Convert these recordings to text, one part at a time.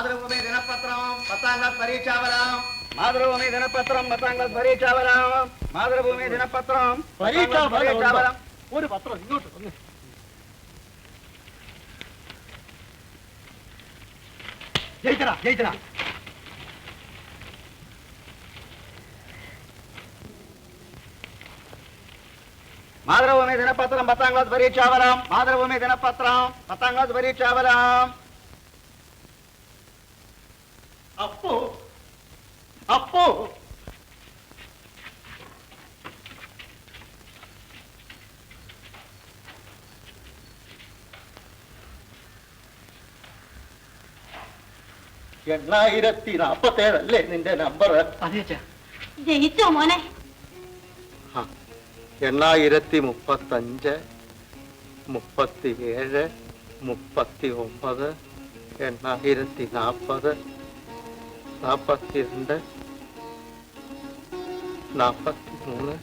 മാതൃഭൂമി ദിനപത്രം 10ാം ക്ലാസ് പരീക്ഷാഫലം. മാതൃഭൂമി ദിനപത്രം 10ാം ക്ലാസ് പരീക്ഷാഫലം. മാതൃഭൂമി ദിനപത്രം പരീക്ഷാഫലം. ഒരു പത്രം ഇങ്ങോട്ട് വന്നു. ജയിച്ചടാ ജയിച്ചടാ. മാതൃഭൂമി ദിനപത്രം 10ാം ക്ലാസ് പരീക്ഷാഫലം. മാതൃഭൂമി ദിനപത്രം 10ാം ക്ലാസ് പരീക്ഷാഫലം. അപ്പോ അപ്പോ $8,047 നിന്റെ നമ്പർ? അതേച്ചാ. ജയിച്ചോ മോനെ? 8,035, 37, 39, 8,040, 42, 43.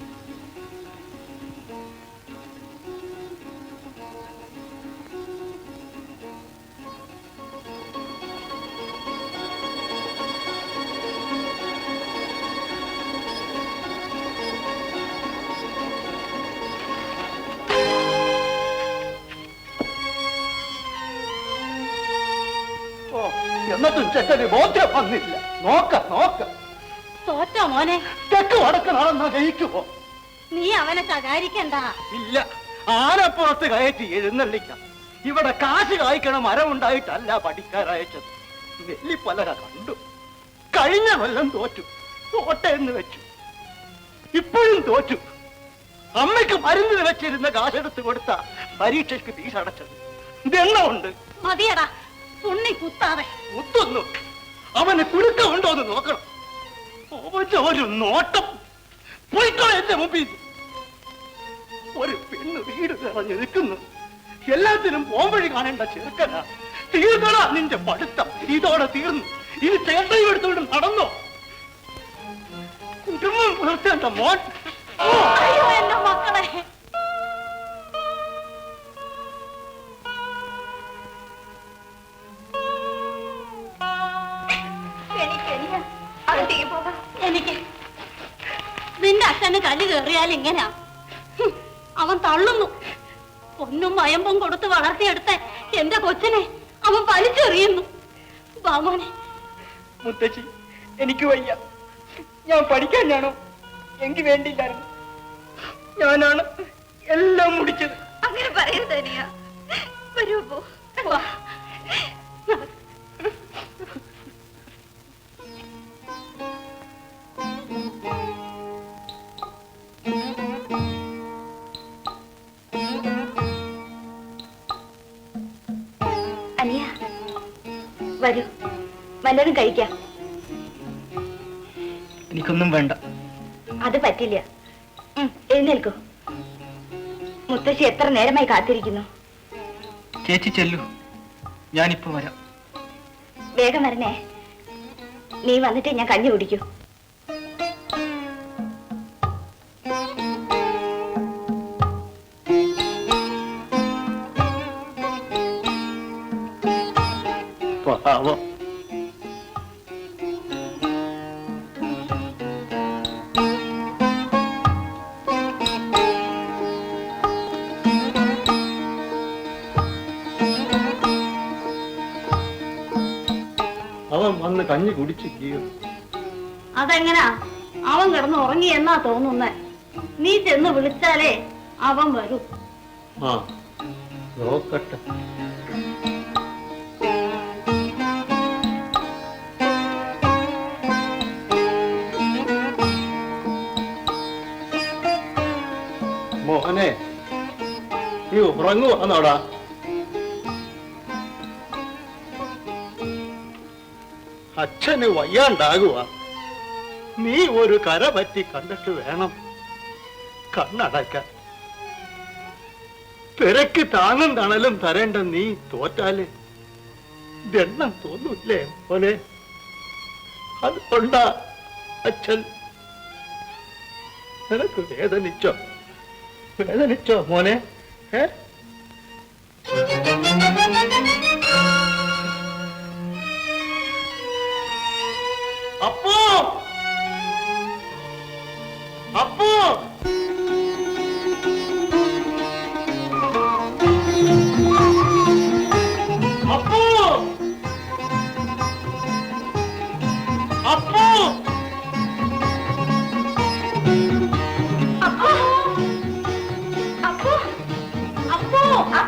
എന്നിട്ടും ചെക്കന് ബോധ്യം വന്നില്ല. നോക്ക തോറ്റോ മോനെ? തെക്ക് വടക്ക് നടന്നാ ജയിക്കുമോ? നീ അവനെ ശകാരിക്കണ്ട. ഇല്ല, ആനപ്പുറത്ത് കയറ്റി എഴുന്നള്ളിക്കാം. ഇവിടെ കാശ് കായ്ക്കണ മരമുണ്ടായിട്ടല്ല പഠിക്കാരയച്ചത്. വെള്ളിപ്പലക കണ്ടു. കഴിഞ്ഞ കൊല്ലം തോറ്റു, തോട്ടെന്ന് വെച്ചു. ഇപ്പോഴും തോറ്റു. അമ്മയ്ക്ക് മരുന്ന് വെച്ചിരുന്ന കാശെടുത്ത് കൊടുത്ത പരീക്ഷയ്ക്ക് ഫീസ് അടച്ചത്. ഇതെണ്ണമുണ്ട്. മതിയടാ, ഉണ്ണി കുത്താതെ. കുത്തുന്നു. അവന് കുലുക്കമുണ്ടോന്ന് നോക്കണം. അവന്റെ ഒരു നോട്ടം പോയിട്ടോ എന്റെ മുമ്പിൽ. ഒരു പെണ്ണ് വീട് നിറഞ്ഞു നിൽക്കുന്നു. എല്ലാത്തിനും പോംവഴി കാണേണ്ട ചെറുക്കനാ. തീർന്നടാ നിന്റെ പഠിത്തം. ഇതോടെ തീർന്നു. ഇത് ചേട്ടയും എടുത്തുകൊണ്ട് നടന്നോ? കുടുംബം പുലർത്തേണ്ട മോൻ. അയ്യോ എന്റെ മക്കളെ. എനിക്ക് നിന്റെ അച്ഛന് കല്ല് കയറിയാൽ ഇങ്ങനാ. അവൻ തള്ളുന്നു. പൊന്നും വയമ്പും കൊടുത്ത് വളർത്തിയെടുത്ത എന്റെ കൊച്ചിനെ അവൻ വലിച്ചെറിയുന്നു. ബാമോനെ. മുത്തശ്ശി, എനിക്ക് വയ്യ. ഞാൻ പഠിക്കാൻ ഞാനോ? എനിക്ക് വേണ്ടിയില്ലായിരുന്നു. ഞാനാണ് എല്ലാം മുടിച്ചത്. അങ്ങനെ പറയരുതനിയ. വരൂ പോ. അനിയ വരൂ, വല്ലതും കഴിക്കാം. എനിക്കൊന്നും വേണ്ട. അത് പറ്റില്ല. എഴുന്നേൽക്കൂ. മുത്തശ്ശി എത്ര നേരമായി കാത്തിരിക്കുന്നു. ചേച്ചി ചെല്ലു, ഞാനിപ്പോ വരാം. വേഗം വരണേ. നീ വന്നിട്ട് ഞാൻ കഞ്ഞി കുടിക്കൂ. പാവം. അവൻ വന്ന് കഞ്ഞി കുടിച്ചിരിക്കുകയോ? അതെങ്ങനാ? അവൻ കിടന്ന് ഉറങ്ങി എന്നാ തോന്നുന്നേ. നീ ചെന്ന് വിളിച്ചാലേ അവൻ വരൂ. ആ, നോക്കട്ടെ. മോഹനെ, നീ ഉറങ്ങുവാന്നോടാ? അച്ഛന് വയ്യാണ്ടാകുക. നീ ഒരു കര പറ്റി കണ്ടിട്ട് വേണം കണ്ണടക്കാൻ. തിരക്ക് താങ്ങും തണലും തരേണ്ട നീ തോറ്റാല് ദണ്ണം തോന്നൂല്ലേ മോനെ? അതുകൊണ്ടാ അച്ഛൻ. നിനക്ക് വേദനിച്ചോ മോനെ?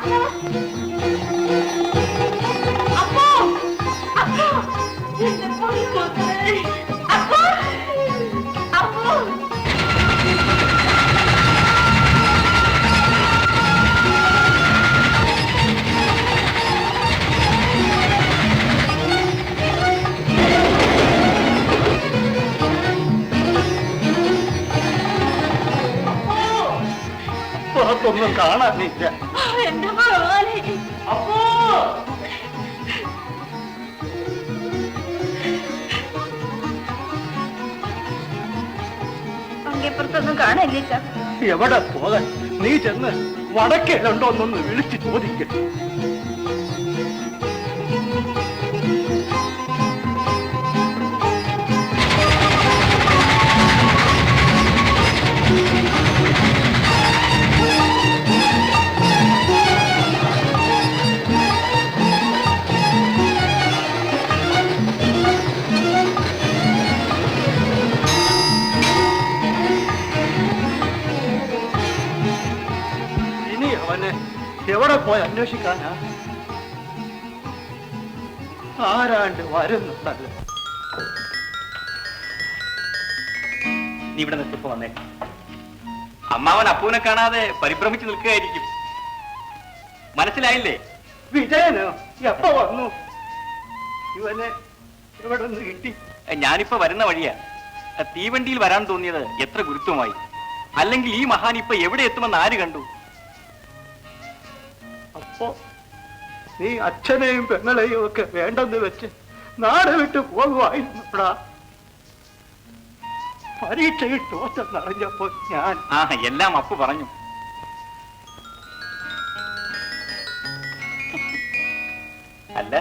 അപ്പോ അപ്പോ അപ്പോ എന്റെ പൊന്നുമക്കളെ. അപ്പോ അപ്പോ പുറത്തൊന്നും കാണാനില്ല. എന്റെ ഭഗവാനെ. അപ്പോ അങ്ങേപ്പുറത്തൊന്നും കാണാനില്ല. എവിടെ പോകാൻ? നീ ചെന്ന് വടക്കേലുണ്ടോന്നൊന്ന് വിളിച്ച് ചോദിക്കട്ടെ. ഇനി അവനെ എവിടെ പോയി അന്വേഷിക്കാനാ? ആരാണ്ട് വരുന്നുണ്ടല്ലോ. നീ ഇവിടെ നിൽക്കിപ്പോ വന്നേ. അമ്മാവൻ അപ്പൂനെ കാണാതെ പരിഭ്രമിച്ച് നിൽക്കുകയായിരിക്കും. മനസ്സിലായില്ലേ? വിജയനോ എപ്പോ വന്നു? ഇവനെ എവിടെ നിന്ന് കിട്ടി? ഞാനിപ്പോ വരുന്ന വഴിയാ. തീവണ്ടിയിൽ വരാൻ തോന്നിയത് എത്ര ഗുരുത്വമായി. അല്ലെങ്കിൽ ഈ മഹാൻ ഇപ്പൊ എവിടെ എത്തുമെന്ന് ആര് കണ്ടു? അപ്പോ നീ അച്ഛനെയും പെങ്ങളെയും ഒക്കെ വേണ്ടെന്ന് വെച്ച് നാട് വിട്ട് പോകുവായിരുന്നപ്പോഴാ പരീക്ഷയിൽ തോറ്റെന്നറിഞ്ഞപ്പോ ഞാൻ എല്ലാം അപ്പു പറഞ്ഞു. അല്ല,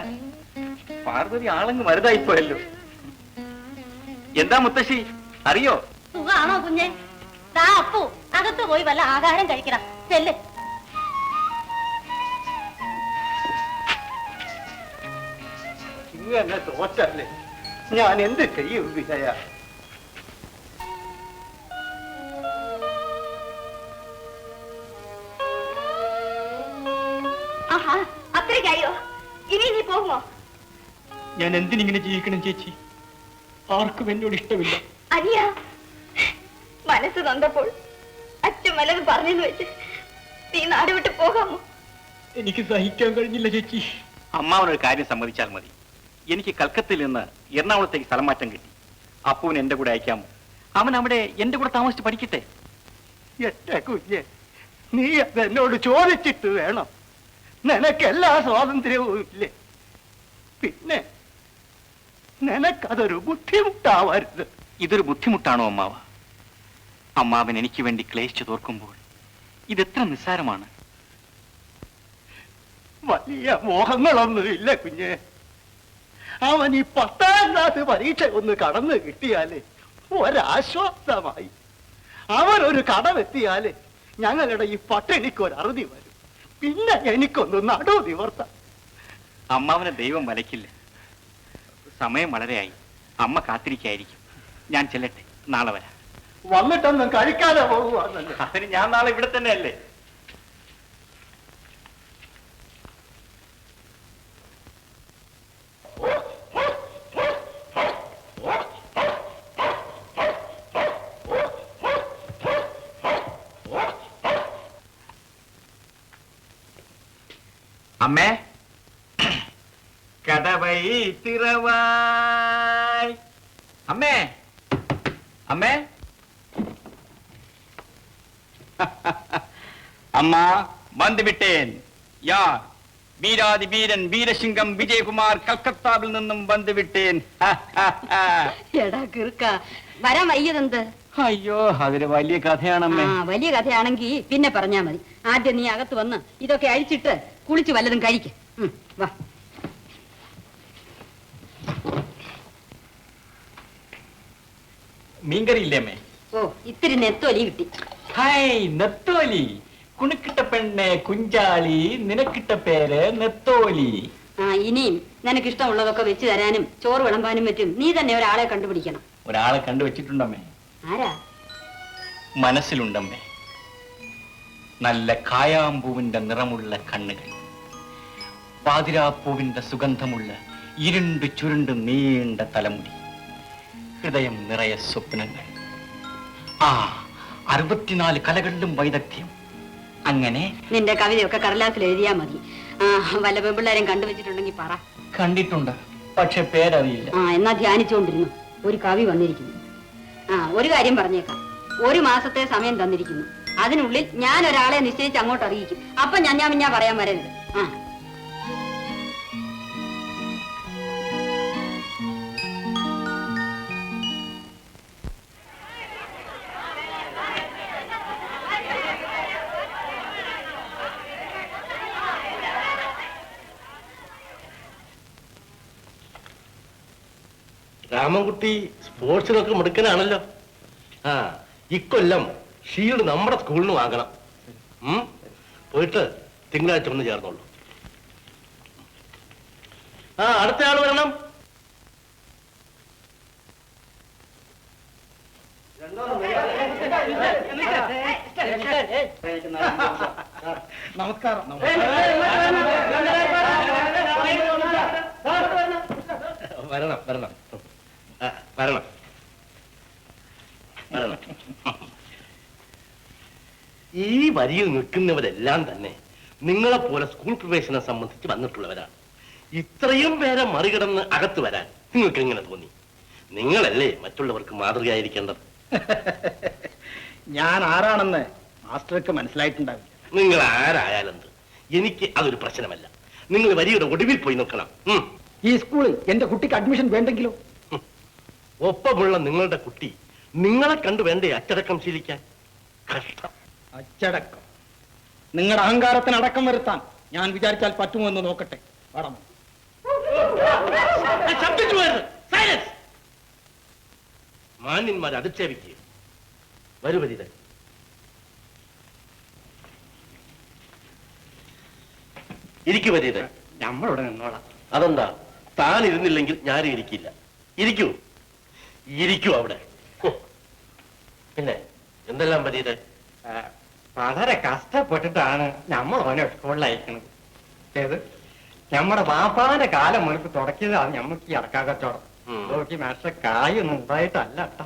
പാർവതി ആളങ്ങ് വലുതായിപ്പോയല്ലോ. എന്താ മുത്തശ്ശി, അറിയോ? സുഖാണോ കുഞ്ഞെ? താ അപ്പു അകത്ത് പോയി വല്ല ആഹാരം കഴിക്കണം. ചെല്ല്. ഇങ്ങനെ തോറ്റല്ലേ ഞാൻ എന്ത് ചെയ്യും വിജയ? ആഹാ, അത്രയ്ക്കായോ? ഇനി നീ പോകുമോ? ഞാൻ എന്തിനിങ്ങനെ ജീവിക്കണം ചേച്ചി? ആർക്കും എന്നോട് ഇഷ്ടമില്ല. അനിയ, മനസ്സ് നൊന്തപ്പോൾ അച്ഛൻ വല്ലതും പറഞ്ഞെന്ന് വെച്ച് നീ നാട് വിട്ട് പോകാമോ? എനിക്ക് സഹിക്കാൻ കഴിഞ്ഞില്ല ചേച്ചി. അമ്മാവനൊരു കാര്യം സമ്മതിച്ചാൽ മതി. എനിക്ക് കൽക്കത്തയിൽ നിന്ന് എറണാകുളത്തേക്ക് സ്ഥലം മാറ്റം കിട്ടി. അപ്പൂവിന് എന്റെ കൂടെ അയക്കാമോ? അവൻ അവിടെ എന്റെ കൂടെ താമസിച്ച് പഠിക്കട്ടെ. എന്റെ കുഞ്ഞെ, നീ അത് എന്നോട് ചോദിച്ചിട്ട് വേണം. നിനക്ക് എല്ലാ സ്വാതന്ത്ര്യവും ഇല്ലേ? പിന്നെ നിനക്കതൊരു ബുദ്ധിമുട്ടാവരുത്. ഇതൊരു ബുദ്ധിമുട്ടാണോ അമ്മാവ? അമ്മാവൻ എനിക്ക് വേണ്ടി ക്ലേശിച്ചു തോർക്കുമ്പോൾ ഇതെത്ര നിസ്സാരമാണ്. വലിയ മോഹങ്ങളൊന്നും ഇല്ല കുഞ്ഞെ. അവൻ ഈ 10ാം ക്ലാസ് പരീക്ഷ ഒന്ന് കടന്നു കിട്ടിയാലേ ഒരാശ്വാസമായി. അവനൊരു കടമെത്തിയാലേ ഞങ്ങളുടെ ഈ പട്ടിണിക്കൊരു അറുതി വരും. പിന്നെ എനിക്കൊന്ന് നടു നിവർത്താം. അമ്മാവനെ ദൈവം വലയ്ക്കില്ല. സമയം വളരെയായി. അമ്മ കാത്തിരിക്കായിരിക്കും. ഞാൻ ചെല്ലട്ടെ, നാളെ വരാം. വന്നിട്ടൊന്നും കഴിക്കാതെ പോകുവാന്നല്ലേ? അതിന് ഞാൻ നാളെ ഇവിടെ തന്നെയല്ലേ? അമ്മേ, കടവൈ തിറവായ്. അമ്മേ, അമ്മേ. അമ്മ വന്നുവിട്ടേൻ. യാർ വീരാതി വീരൻ വീരസിംഗം വിജയകുമാർ കൽക്കത്താവിൽ നിന്നും വന്നുവിട്ടേൻ. എടാ കിറുക്ക, വരാൻ വയ്യതെന്ത്? അയ്യോ, അതൊരു വലിയ കഥയാണമ്മേ. വലിയ കഥയാണെങ്കിൽ പിന്നെ പറഞ്ഞാ മതി. ആദ്യം നീ അകത്ത് വന്ന് ഇതൊക്കെ അഴിച്ചിട്ട് കുളിച്ച് വല്ലതും കഴിക്ക. വാ. മീൻകറി ഇല്ലേ അമ്മേ? ഓ, ഇത്തിരി നെത്തോലി കിട്ടി. ഹായ്, നെത്തോലി. കുണുക്കിട്ട പെണ്ണെ കുഞ്ചാളി, നിനക്കിട്ട പേര് നെത്തോലി. ഇനിയും നിനക്കിഷ്ടമുള്ളതൊക്കെ വെച്ച് തരാനും ചോറ് വിളമ്പാനും പറ്റും. നീ തന്നെ ഒരാളെ കണ്ടുപിടിക്കണം. ഒരാളെ കണ്ടുവച്ചിട്ടുണ്ടമ്മേ. ആരാ? മനസ്സിലുണ്ടമ്മേ. നല്ല കായാമ്പൂവിന്റെ നിറമുള്ള കണ്ണുകൾ, പാതിരാപ്പൂവിന്റെ സുഗന്ധമുള്ള ഇരുണ്ട് ചുരുണ്ട് നീണ്ട തലമുടി, ഹൃദയം നിറയെ സ്വപ്നങ്ങൾ. 64 കലകളിലും വൈദഗ്ധ്യം. അങ്ങനെ നിന്റെ കവിതയൊക്കെ കടലാസിൽ എഴുതിയാ മതി. വല്ല പെമ്പിള്ളേരും കണ്ടുവച്ചിട്ടുണ്ടെങ്കിൽ പറ. കണ്ടിട്ടുണ്ട്, പക്ഷെ പേരറിയില്ല. എന്നാ ധ്യാനിച്ചുകൊണ്ടിരുന്നു. ഒരു കവി വന്നിരിക്കുന്നു. ഒരു കാര്യം പറഞ്ഞേക്കാം, 1 മാസത്തെ സമയം തന്നിരിക്കുന്നു. അതിനുള്ളിൽ ഞാൻ ഒരാളെ നിശ്ചയിച്ച് അങ്ങോട്ട് അറിയിക്കും. അപ്പൊ ഞാൻ പറയാൻ വരരുത്. രാമൻകുട്ടി സ്പോർട്സിനൊക്കെ മിടുക്കനാണല്ലോ. ഇക്കൊല്ലം ഷീൽഡ് നമ്മുടെ സ്കൂളിന് വാങ്ങണം. പോയിട്ട് തിങ്കളാഴ്ച ഒന്ന് ചേർന്നോളൂ. അടുത്ത ആള് വരണം. നമസ്കാരം. വരണം വരണം വരണം വരണം. ഈ വരിയിൽ നിൽക്കുന്നവരെല്ലാം തന്നെ നിങ്ങളെപ്പോലെ സ്കൂൾ പ്രവേശനം സംബന്ധിച്ച് വന്നിട്ടുള്ളവരാണ്. ഇത്രയും പേരെ മറികടന്ന് അകത്ത് വരാൻ നിങ്ങൾക്ക് എങ്ങനെ തോന്നി? നിങ്ങളല്ലേ മറ്റുള്ളവർക്ക് മാതൃകയായിരിക്കേണ്ടത്. ഞാൻ ആരാണെന്ന് മാസ്റ്റർക്ക് മനസ്സിലായിട്ടുണ്ടാവില്ല. നിങ്ങൾ ആരായാലെന്ത്, എനിക്ക് അതൊരു പ്രശ്നമല്ല. നിങ്ങൾ വരിയുടെ ഒടുവിൽ പോയി നിൽക്കണം. ഈ സ്കൂളിൽ എന്റെ കുട്ടിക്ക് അഡ്മിഷൻ വേണ്ടെങ്കിലോ? ഒപ്പമുള്ള നിങ്ങളുടെ കുട്ടി നിങ്ങളെ കണ്ടു വേണ്ടേ അച്ചടക്കം ശീലിക്കാൻ? കഷ്ടം. അച്ചടക്കം? നിങ്ങളുടെ അഹങ്കാരത്തിന് അടക്കം വരുത്താൻ ഞാൻ വിചാരിച്ചാൽ പറ്റുമോ എന്ന് നോക്കട്ടെ. മാന്യന്മാരെ അധിക്ഷേപിക്കുക. വരുവരിത. ഇരിക്കുവരിത. നമ്മളിവിടെ നിന്നോളാം. അതെന്താ? താൻ ഇരുന്നില്ലെങ്കിൽ ഞാനും ഇരിക്കില്ല. ഇരിക്കൂ, ഇരിക്കൂ അവിടെ. പിന്നെ എന്തെല്ലാം പരീത്? വളരെ കഷ്ടപ്പെട്ടിട്ടാണ് നമ്മൾ അവനെ സ്കൂളിൽ അയക്കുന്നത്. ഏത് നമ്മുടെ വാപ്പാന്റെ കാലം മുൻപ് തുടക്കിയതാണ് ഞമ്മക്ക് ഈ അടക്കാ കച്ചവടം. നോക്കി മാഷ കായൊന്നും ഉണ്ടായിട്ടല്ല കേട്ടോ.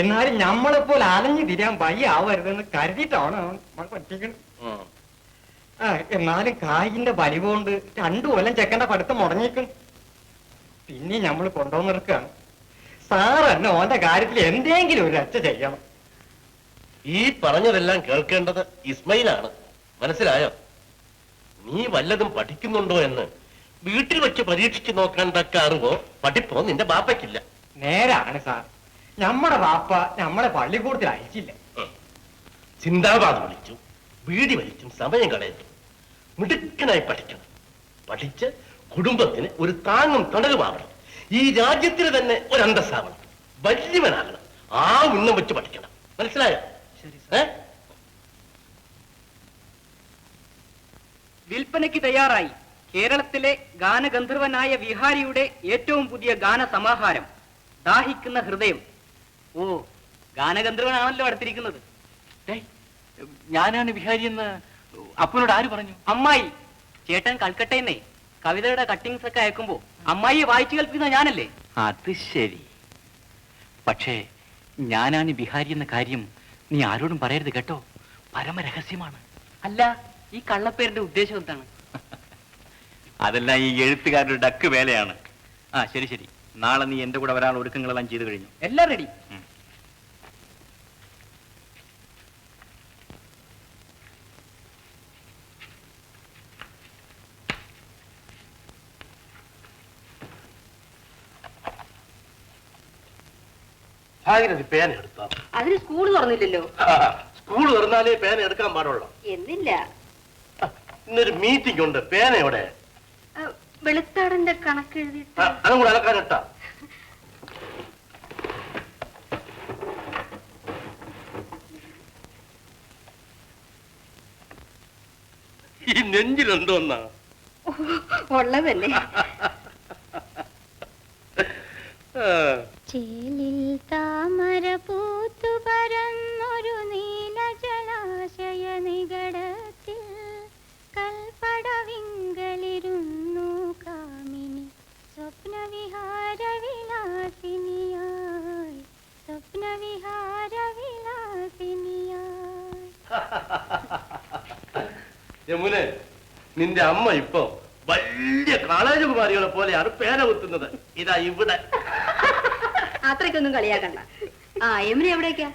എന്നാലും നമ്മളെപ്പോലെ അലഞ്ഞു തിരിയാൻ വയ്യ ആവരുതെന്ന് കരുതിയിട്ടാണ് നമ്മൾ പഠിപ്പിക്കുന്നത്. എന്നാലും കായിന്റെ വലിവുകൊണ്ട് 2 കൊല്ലം ചെക്കന്റെ പഠിത്തം മുടങ്ങിയിരിക്കുന്നു. പിന്നെ നമ്മൾ കൊണ്ടുവന്നെടുക്കുകയാണ്. സാറ് തന്നെ ഓന്റെ കാര്യത്തിൽ എന്തെങ്കിലും ഒരു രക്ഷ ചെയ്യണം. ഈ പറഞ്ഞതെല്ലാം കേൾക്കേണ്ടത് ഇസ്മയിലാണ്. മനസ്സിലായോ? നീ വല്ലതും പഠിക്കുന്നുണ്ടോ എന്ന് വീട്ടിൽ വെച്ച് പരീക്ഷിച്ച് നോക്കാൻ തക്ക അറിവോ പഠിപ്പോ നിന്റെ ബാപ്പയ്ക്കില്ല. നേരാണ് സാർ. നമ്മുടെ ബാപ്പ നമ്മളെ പള്ളിക്കൂടത്തിൽ അയച്ചില്ല. ചിന്താബാദ് വിളിച്ചു, വീടി വലിച്ചും സമയം കളയുന്നു. മിടുക്കനായി പഠിക്കണം. പഠിച്ച് കുടുംബത്തിന് ഒരു താങ്ങും തണലുമാവണം. ഈ രാജ്യത്തിന് തന്നെ ഒരു അന്തസ്സാവണം. വലിയവനാകണം. ആ ഉന്നം വെച്ച് പഠിക്കണം. മനസ്സിലായോ? വിൽപ്പനയ്ക്ക് തയ്യാറായി കേരളത്തിലെ ഗാനഗന്ധർവനായ വിഹാരിയുടെ ഏറ്റവും പുതിയ ഗാന സമാഹാരം ദാഹിക്കുന്ന ഹൃദയം. ഓ, ഗാനഗന്ധർവനാണല്ലോ അടുത്തിരിക്കുന്നത്. ഞാനാണ് വിഹാരി എന്ന് അപ്പനോട് ആര് പറഞ്ഞു? അമ്മായി. ചേട്ടൻ കൽക്കട്ടയെന്നേ കവിതയുടെ കട്ടിങ്സ് ഒക്കെ അയക്കുമ്പോ അമ്മായിയെ വായിച്ചു കേൾപ്പിക്കുന്ന ഞാനല്ലേ? അത് ശരി. പക്ഷേ ഞാനാണ് വിഹാരി എന്ന കാര്യം നീ ആരോടും പറയരുത് കേട്ടോ. പരമരഹസ്യമാണ്. അല്ല, ഈ കള്ളപ്പേരിന്റെ ഉദ്ദേശം എന്താണ്? അതെല്ലാം ഈ എഴുത്തുകാരുടെ ഡക്ക് വേലയാണ്. ശരി ശരി, നാളെ നീ എന്റെ കൂടെ വരാൻ ഒരുക്കങ്ങളെല്ലാം ചെയ്തു കഴിഞ്ഞു. എല്ലാം റെഡി. ഭാഗീരഥി പേന എടുത്താ? അതിന് സ്കൂൾ തുറന്നില്ലല്ലോ. സ്കൂൾ തുറന്നാലേ പേന എടുക്കാൻ പാടുള്ളൂ. എന്നില്ല, ഇന്നൊരു മീറ്റിംഗ് ഉണ്ട്. പേന എവിടെ? വെളുത്താടന്റെ കണക്കെഴുതിയിട്ട് അതും കൂടെ അലക്കാനിട്ടാ? ഈ നെഞ്ചിലുണ്ടോന്നാ? ഉള്ളതല്ലേ. ചേലിൽ താമര പൂത്തു പരന്നൊരു നീല ജലാശയ നികട യമുനെ, നിന്റെ അമ്മ ഇപ്പൊ വലിയ കാളാജകുമാരികളെ പോലെയാണ് പേര കുത്തുന്നത്. ഇതാ ഇവിടെ. അത്രയ്ക്കൊന്നും കളിയാക്കണ്ട. ആ യമുന എവിടേക്കാ?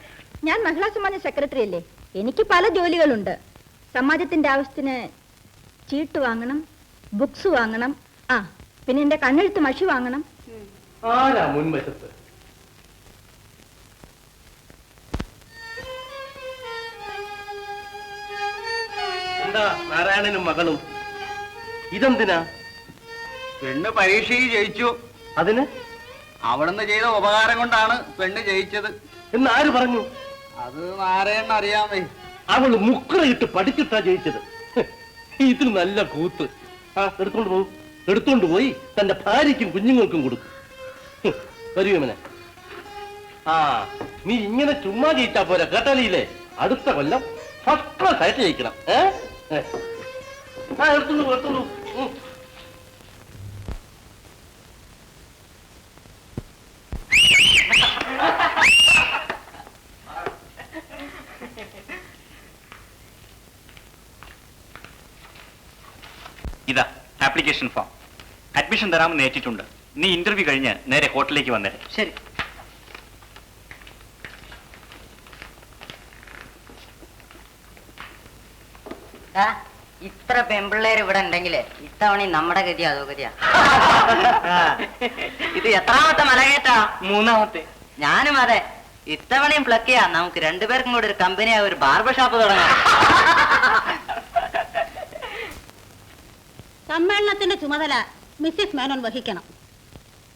ഞാൻ മഹിളാ സമാജ സെക്രട്ടറി അല്ലേ, എനിക്ക് പല ജോലികളുണ്ട്. സമാജത്തിന്റെ ആവശ്യത്തിന് ചീട്ട് വാങ്ങണം, ബുക്സ് വാങ്ങണം, പിന്നെ എന്റെ കണ്ണെഴുത്ത് മഷി വാങ്ങണം. ആരാ മുൻവശത്ത്? എന്താ നാരായണനും മകളും? ഇതെന്തിനാ? പെണ്ണ് പരീക്ഷയിൽ ജയിച്ചു. അതിന് അവിടുന്ന് ചെയ്ത ഉപകാരം കൊണ്ടാണ് പെണ്ണ് ജയിച്ചത് എന്ന് ആര് പറഞ്ഞു? അത് നാരായണൻ അറിയാമേ. അവള് മുക്കറയിട്ട് പഠിച്ചിട്ടാ ജയിച്ചത്. ഇതിൽ നല്ല കൂത്ത്. എടുത്തോണ്ട് പോയി തന്റെ ഭാര്യയ്ക്കും കുഞ്ഞുങ്ങൾക്കും കൊടുക്കും. വരൂമനെ. നീ ഇങ്ങനെ ചുമ്മാ ജയിച്ചാ പോരാ കേട്ടാലില്ലേ, അടുത്ത കൊല്ലം ഫസ്റ്റ് ക്ലാസ് ആയിട്ട് ജയിക്കണം. എടുത്തോളൂ. ഇതാ ആപ്ലിക്കേഷൻ ഫോം. അഡ്മിഷൻ തരാമെന്ന് ഏറ്റിട്ടുണ്ട്. നീ ഇന്റർവ്യൂ കഴിഞ്ഞ് നേരെ ഹോട്ടലിലേക്ക് വന്നേരെ. ശരി. ഇത്ര പെമ്പിള്ളേർ ഇവിടെ ഉണ്ടെങ്കിലേ ഇത്തവണ നമ്മുടെ ഗതി അതോ ഗതിയാ. ഇത് എത്രാമത്തെ മലകേറ്റാ? മൂന്നാമത്തെ. ഞാനും അതെ. ഇത്തവണയും പ്ലക്കിയാ. നമുക്ക് രണ്ടുപേർക്കും കൂടെ ഒരു കമ്പനിയാ, ഒരു ബാർബർ ഷോപ്പ് തുടങ്ങാം. സമ്മേളനത്തിന്റെ ചുമതല മിസ്സിസ് മേനോൻ വഹിക്കണം.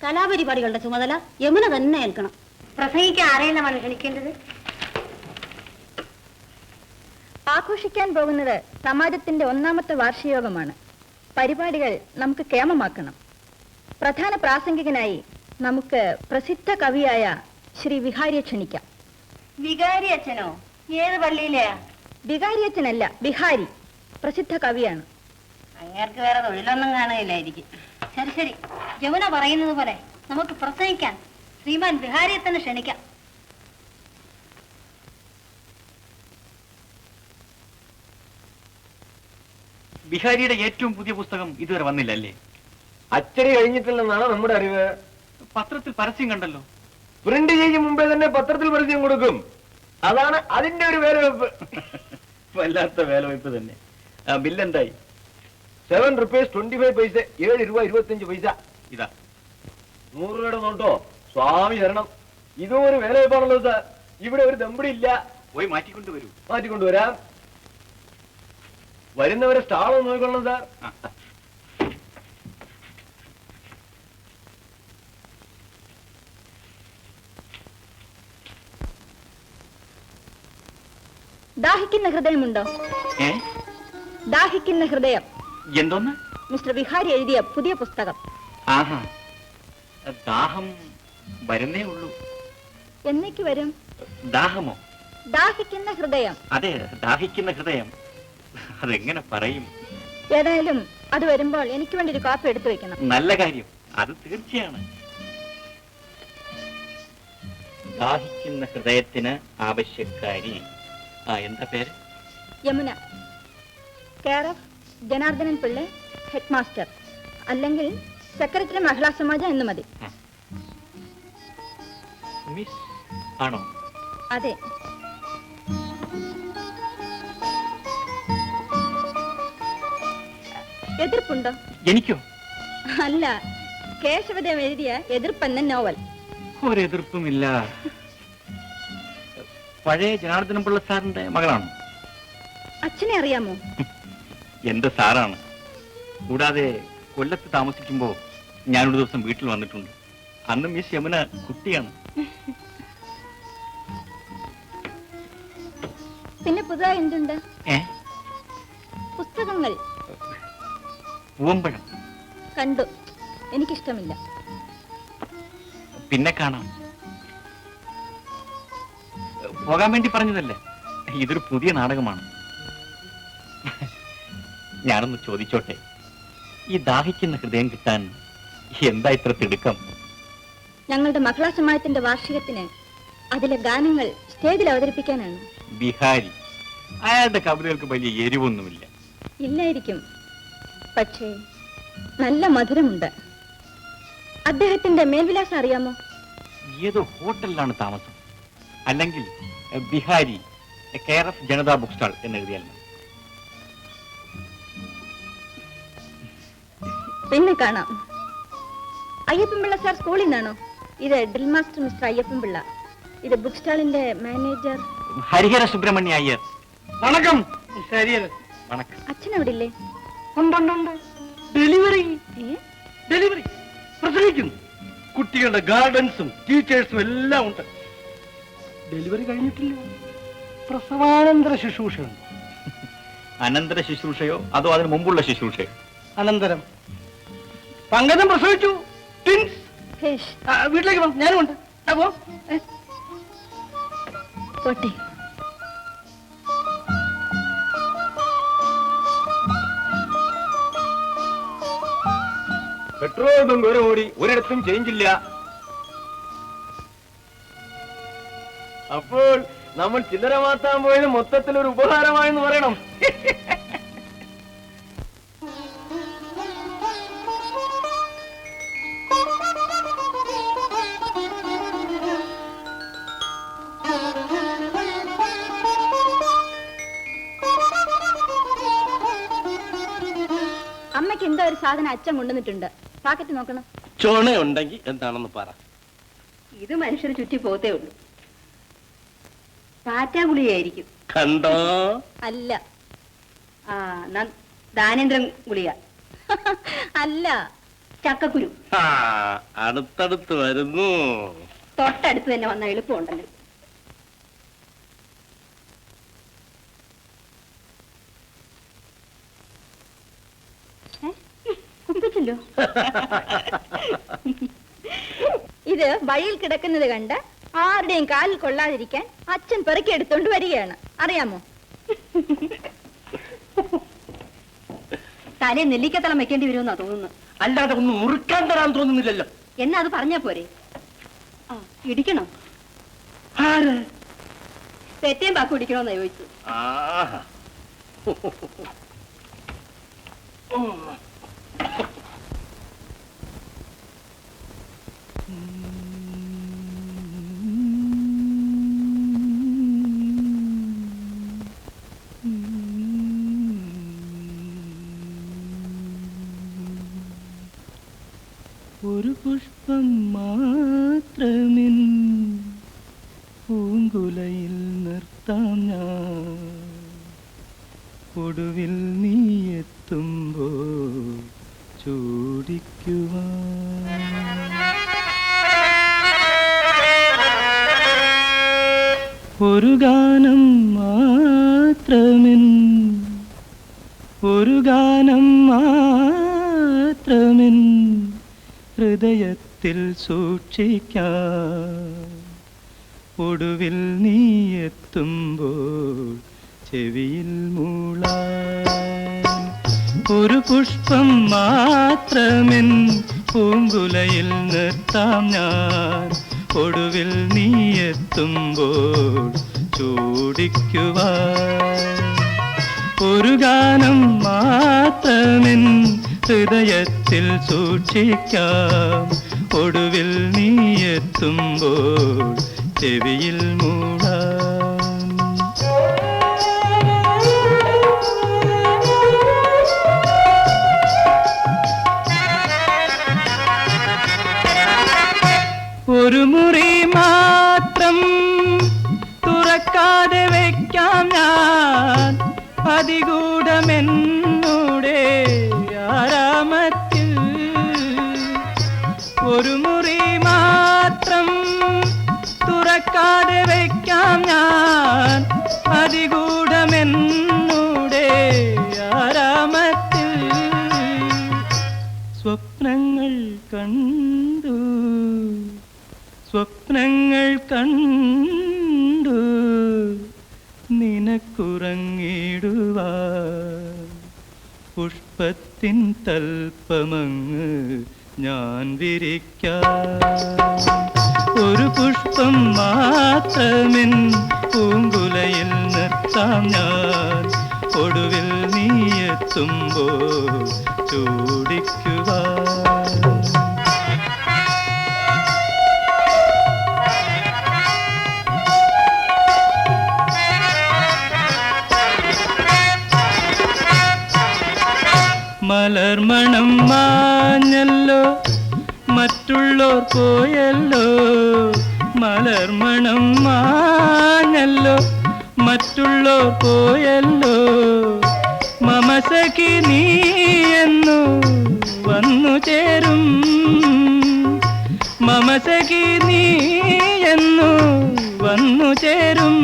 കലാപരിപാടികളുടെ ചുമതല യമുന തന്നെ ഏൽക്കണം. പ്രസംഗിക്കാൻ ആരെയാണ് ക്ഷണിക്കേണ്ടത്? ആഘോഷിക്കാൻ പോകുന്നത് സമാജത്തിന്റെ 1ാമത്തെ വാർഷികയോഗമാണ്. പരിപാടികൾ നമുക്ക് കേമമാക്കണം. പ്രധാന പ്രാസംഗികനായി നമുക്ക് പ്രസിദ്ധ കവിയായ ശ്രീ വിഹാരിയെ ക്ഷണിക്കാം. വികാരി അച്ഛനോ? ഏത് പള്ളിയിലെയാ? വികാരി അച്ഛനല്ല, ബിഹാരി. പ്രസിദ്ധ കവിയാണ്. അങ്ങേർക്ക് വേറെ തൊഴിലൊന്നും കാണുകയില്ലായിരിക്കും. ശരി ശരി, യമുന പറയുന്നത് പോലെ നമുക്ക് പ്രസംഗിക്കാൻ ശ്രീമാൻ ബിഹാരിയെ തന്നെ ക്ഷണിക്കാം. ബിഹാരിയുടെ ഏറ്റവും പുതിയ പുസ്തകം ഇതുവരെ വന്നില്ലല്ലേ? അച്ചടി കഴിഞ്ഞിട്ടില്ലെന്നാണ് നമ്മുടെ അറിവ്. പത്രത്തിൽ പരസ്യം കണ്ടല്ലോ. പ്രിന്റ് ചെയ്യും മുമ്പേ തന്നെ പത്രത്തിൽ പരസ്യം കൊടുക്കും. അതാണ് അതിന്റെ ഒരു വേലവെപ്പ്. വല്ലാത്ത വേലവെപ്പ് തന്നെ. ബില്ലെന്തായി? 7 rupees 25 paise, 7 രൂപ 25 പൈസ. ഇതാ 100 രൂപയുടെ നോട്ടോ. സ്വാമി ശരണം. ഇതും ഒരു വേലവെപ്പാണല്ലോ സാർ. ഇവിടെ ഒരു ദമ്പടി ഇല്ല. പോയി മാറ്റിക്കൊണ്ടുവരൂ. മാറ്റിക്കൊണ്ടുവരാം. വരുന്നവരെ സ്റ്റാളൊന്ന് നോക്കണം സാർ. ദാഹിക്കുന്ന ഹൃദയമുണ്ടോ? ദാഹിക്കുന്ന ഹൃദയം. എന്തോന്ന്? മിസ്റ്റർ വിഹാരി എഴുതിയ പുതിയ പുസ്തകം. ആഹാ, ദാഹം വരുന്നേ ഉള്ളൂ. എന്നേക്ക് വരും? ദാഹമോ? ദാഹിക്കുന്ന ഹൃദയം. അതെ, ദാഹിക്കുന്ന ഹൃദയം. അതെങ്ങനെ പറയും? ഏതായാലും അത് വരുമ്പോൾ എനിക്ക് വേണ്ടി ഒരു കാപ്പി എടുത്തു വെക്കണം. നല്ല കാര്യം, അത് തീർച്ചയാണ്. ദാഹിക്കുന്ന ഹൃദയത്തിന് ആവശ്യക്കാരി. എന്താ പേര്? Yamuna. Care of Janardhanan Pillai, head master. അല്ലെങ്കിൽ സെക്രട്ടറി മഹിളാ സമാജം എന്ന് മതി. മിസ് ആണോ? അതെ. എതിർപ്പുണ്ടോ? എനിക്കോ? അല്ല, കേശവദേവ് എഴുതിയ എതിർപ്പെന്ന നോവൽ. ഒരെതിർപ്പുമില്ല. പഴയ ജനാർദ്ദനൻ പിള്ള സാറിന്റെ മകളാണോ? അച്ഛനെ അറിയാമോ? എന്റെ സാറാണ്. കൂടാതെ കൊല്ലത്ത് താമസിക്കുമ്പോ ഞാനൊരു ദിവസം വീട്ടിൽ വന്നിട്ടുണ്ട്. അന്ന് മിസ് യമുന കുട്ടിയാണ്. പിന്നെ പുതുതായി എന്തുണ്ട്? പുസ്തകങ്ങൾ. പൂവമ്പഴം കണ്ടു, എനിക്കിഷ്ടമില്ല. പിന്നെ കാണാം. പോകാൻ വേണ്ടി പറഞ്ഞതല്ലേ. ഇതൊരു പുതിയ നാടകമാണ്. ഞാനൊന്ന് ചോദിച്ചോട്ടെ, ഈ ദാഹിക്കുന്ന ഹൃദയം കിട്ടാൻ എന്താ ഇത്ര തിടുക്കം? ഞങ്ങളുടെ മഹിളാ സമാജത്തിന്റെ വാർഷികത്തിന് അതിലെ ഗാനങ്ങൾ സ്റ്റേജിൽ അവതരിപ്പിക്കാനാണ്. ബിഹാരി, അയാളുടെ കവിതകൾക്ക് വലിയ എരിവൊന്നുമില്ല. ഇല്ലായിരിക്കും, പക്ഷേ നല്ല മധുരമുണ്ട്. അദ്ദേഹത്തിന്റെ മേൽവിലാസം അറിയാമോ? ഏതോ ഹോട്ടലിലാണ് താമസം. അല്ലെങ്കിൽ Bihari, care of Janata book stall എന്നെഴുതിയാൽ മതി. പിന്നെ കാണാം. അയ്യപ്പൻപിള്ള സാർ സ്കൂളിൽ നിന്നാണോ? ഇത് ഡ്രിൽ മാസ്റ്റർ മിസ്റ്റർ അയ്യപ്പൻപിള്ള. ഇത് ബുക്ക് സ്റ്റാളിന്റെ മാനേജർ ഹരിഹര സുബ്രഹ്മണ്യ അയ്യർ. വണക്കം. ശരിയല്ല. വണക്കം. അച്ഛൻ അവിടെ ഇല്ലേ? ഉണ്ടുണ്ടുണ്ട്. ഡെലിവറി ഏ? ഡെലിവറി പ്രസവിക്കുന്നു. കുട്ടികളുടെ ഗാർഡൻസും ടീച്ചേഴ്സും എല്ലാം ഉണ്ട്. ഡെലിവറി കഴിഞ്ഞിട്ടില്ല. പ്രസവാനന്തര ശുശ്രൂഷയുണ്ട്. അനന്തര ശുശ്രൂഷയോ അതോ അതിന് മുമ്പുള്ള ശുശ്രൂഷയോ? അനന്തരം. പങ്കജം പ്രസവിച്ചു. ട്വിൻസ്. ഹേഷ്, വീട്ടിലേക്ക് പോ, ഞാനും ഉണ്ട്. അപ്പോ പോട്ടെ. പെട്രോൾ ബങ്ക് വരെ ഓടി, ഒരിടത്തും ചേഞ്ചില്ല. അപ്പോൾ നമ്മൾ ചില്ലറ മാറ്റാൻ പോയത് മൊത്തത്തിൽ ഒരു ഉപഹാരമായെന്ന് പറയണം. അമ്മയ്ക്ക് എന്തോ ഒരു സാധനം അച്ഛൻ കൊണ്ടുവന്നിട്ടുണ്ട്. പാക്കറ്റ് നോക്കണം. ചുണയുണ്ടെങ്കിൽ എന്താണെന്ന് പറ. ഇത് മനുഷ്യർ ചുറ്റി പോത്തേ ഉള്ളൂ. ടാറ്റാ ഗുളിയായിരിക്കും. കണ്ടോ? അല്ല. ദാനേന്ദ്രൻ ഗുളിക. അല്ല, ചക്കക്കുരു. അടുത്തടുത്ത് വരുന്നു. തൊട്ടടുത്ത് തന്നെ വന്ന എളുപ്പമുണ്ടല്ലോ. കുപ്പിച്ചല്ലോ. ഇത് വഴിയിൽ കിടക്കുന്നത് കണ്ട് ആരുടെയും കാലിൽ കൊള്ളാതിരിക്കാൻ അച്ഛൻ പെറുക്കി എടുത്തോണ്ട് വരികയാണ്. അറിയാമോ? തലേ നെല്ലിക്കത്തളം വെക്കേണ്ടി വരുമെന്നാ തോന്നുന്നു. അല്ലാതെ ഒന്ന് മുറുക്കാൻ തരാൻ തോന്നുന്നില്ലല്ലോ. എന്നാ അത് പറഞ്ഞാ പോരെ? ഇടിക്കണം. ആര്? തെറ്റേം പാക്കും ഇടിക്കണോന്നാ ചോദിച്ചു. ഒരു പുഷ്പം മാത്രമിൻ പൂങ്കുലയിൽ നിർത്താം ഞാൻ, ഒടുവിൽ നീ എത്തുമ്പോൾ ചൂടിക്കുവാൻ. ഒരു ഗാനം മാത്രമിൻ, ഒരു ഗാനം മാത്രമിൻ ഹൃദയത്തിൽ സൂക്ഷിക്കാം, ഒടുവിൽ നീ എത്തുമ്പോൾ ചെവിയിൽ മൂളാൻ. ഒരു പുഷ്പം മാത്രമെൻ പൂങ്കുലയിൽ നിർത്താം ഞാൻ, ഒടുവിൽ നീ എത്തുമ്പോൾ ചൂടിക്കുവാൻ. ഒരു ഗാനം മാത്രമെൻ ഹൃദയത്തിൽ സൂക്ഷിക്കാം, ഒടുവിൽ നീ എത്തുമ്പോൾ ചെവിയിൽ മൂളാൻ. ഒരു മുറി മാത്രം തുറക്കാതെ വയ്ക്കാം ഞാൻ, അതിഗൂഢമെന്നൂടെ ആരാമത്തിൽ. ഒരു മുറി മാത്രം തുറക്കാതെ വയ്ക്കാം ഞാൻ, അതിഗൂഢമെന്നൂടെ ആരാമത്തിൽ. സ്വപ്നങ്ങൾ കണ്ടു, സ്വപ്നങ്ങൾ കണ്ടു നിനക്കുറങ്ങിടുവാൻ. പുഷ്പത്തിൻ തൽപ്പമങ്ങ് ഞാൻ വിരിക്കാം. ഒരു പുഷ്പം മാത്രമെൻ പൂങ്കുലയിൽ നിർത്താം ഞാൻ, ഒടുവിൽ നീ എത്തുമ്പോൾ ചൂടിക്കുവാൻ. മലർമണം മാഞ്ഞല്ലോ മറ്റുള്ളോർ പോയല്ലോ, മലർമണം മാഞ്ഞല്ലോ മറ്റുള്ളോർ പോയല്ലോ, മമസഖി നീ എന്നു വന്നു ചേരും, മമസഖി നീ എന്നു വന്നു ചേരും,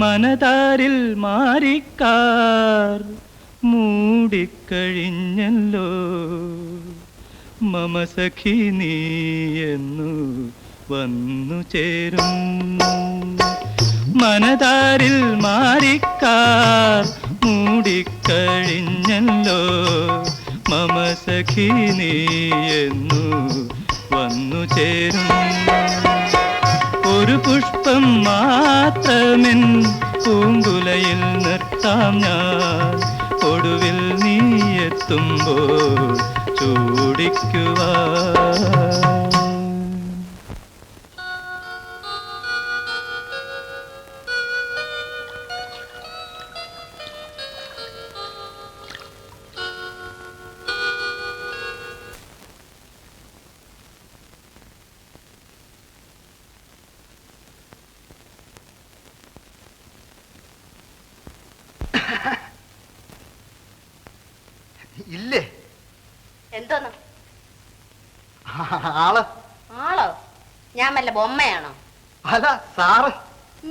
മനതാരിൽ മാറിക്കാർ മൂടിക്കഴിഞ്ഞല്ലോ, മമസഖി നീ എന്നു വന്നു ചേരും, മനതാരിൽ മാറിക്കാർ മൂടിക്കഴിഞ്ഞല്ലോ, മമസഖി നീ എന്നു വന്നു ചേരും. ഒരു പുഷ്പം മാത്രമെൻ പൂങ്കുലയിൽ നിർത്താം ഞാൻ, ഒടുവിൽ നീ എത്തുമ്പോൾ ചൂടിക്കുവാൻ. ഇല്ലേ? എന്തോന്ന് ആള്? ആളോ? ഞാൻ വല്ല ബൊമ്മയാണോ? അല്ല സാറ്.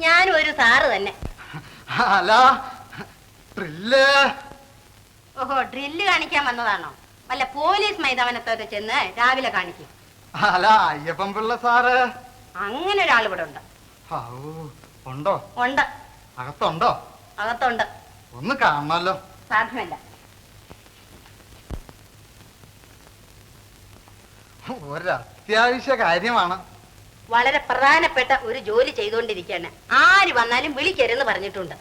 ഞാനും ഒരു സാറ് തന്നെ. അല്ല ഡ്രില്ല്. ഓഹോ, ഡ്രില്ല് കാണിക്കാൻ വന്നതാണോ? വല്ല പോലീസ് മൈതാനത്തൊക്കെ ചെന്ന് രാവിലെ കാണിക്കും. അല്ല അയ്യപ്പൻ പിള്ള സാറ്. അങ്ങനെ ഒരാൾ ഇവിടെ ഉണ്ട്. ഉണ്ടോ? ഉണ്ട്. അകത്തുണ്ടോ? അകത്തുണ്ട്. ഒന്ന് കാണണല്ലോ. സാധ്യമല്ല. ഒരത്യാവശ്യ കാര്യമാണ്. വളരെ പ്രധാനപ്പെട്ട ഒരു ജോലി ചെയ്തുകൊണ്ടിരിക്കുകയാണ്. ആര് വന്നാലും വിളിക്കരുന്ന് പറഞ്ഞിട്ടുണ്ട്.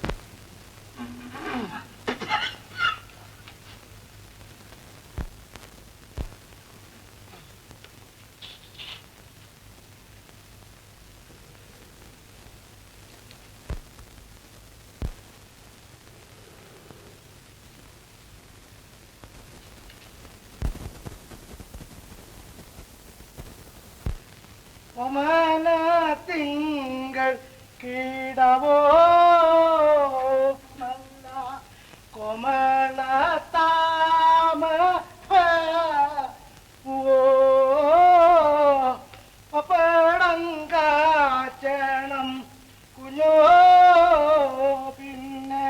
ഒമന തിങ്കൾ കിടവോ നല്ല കൊമള താമ പടങ്കാച്ചണം കുഞ്ഞോ പിന്നെ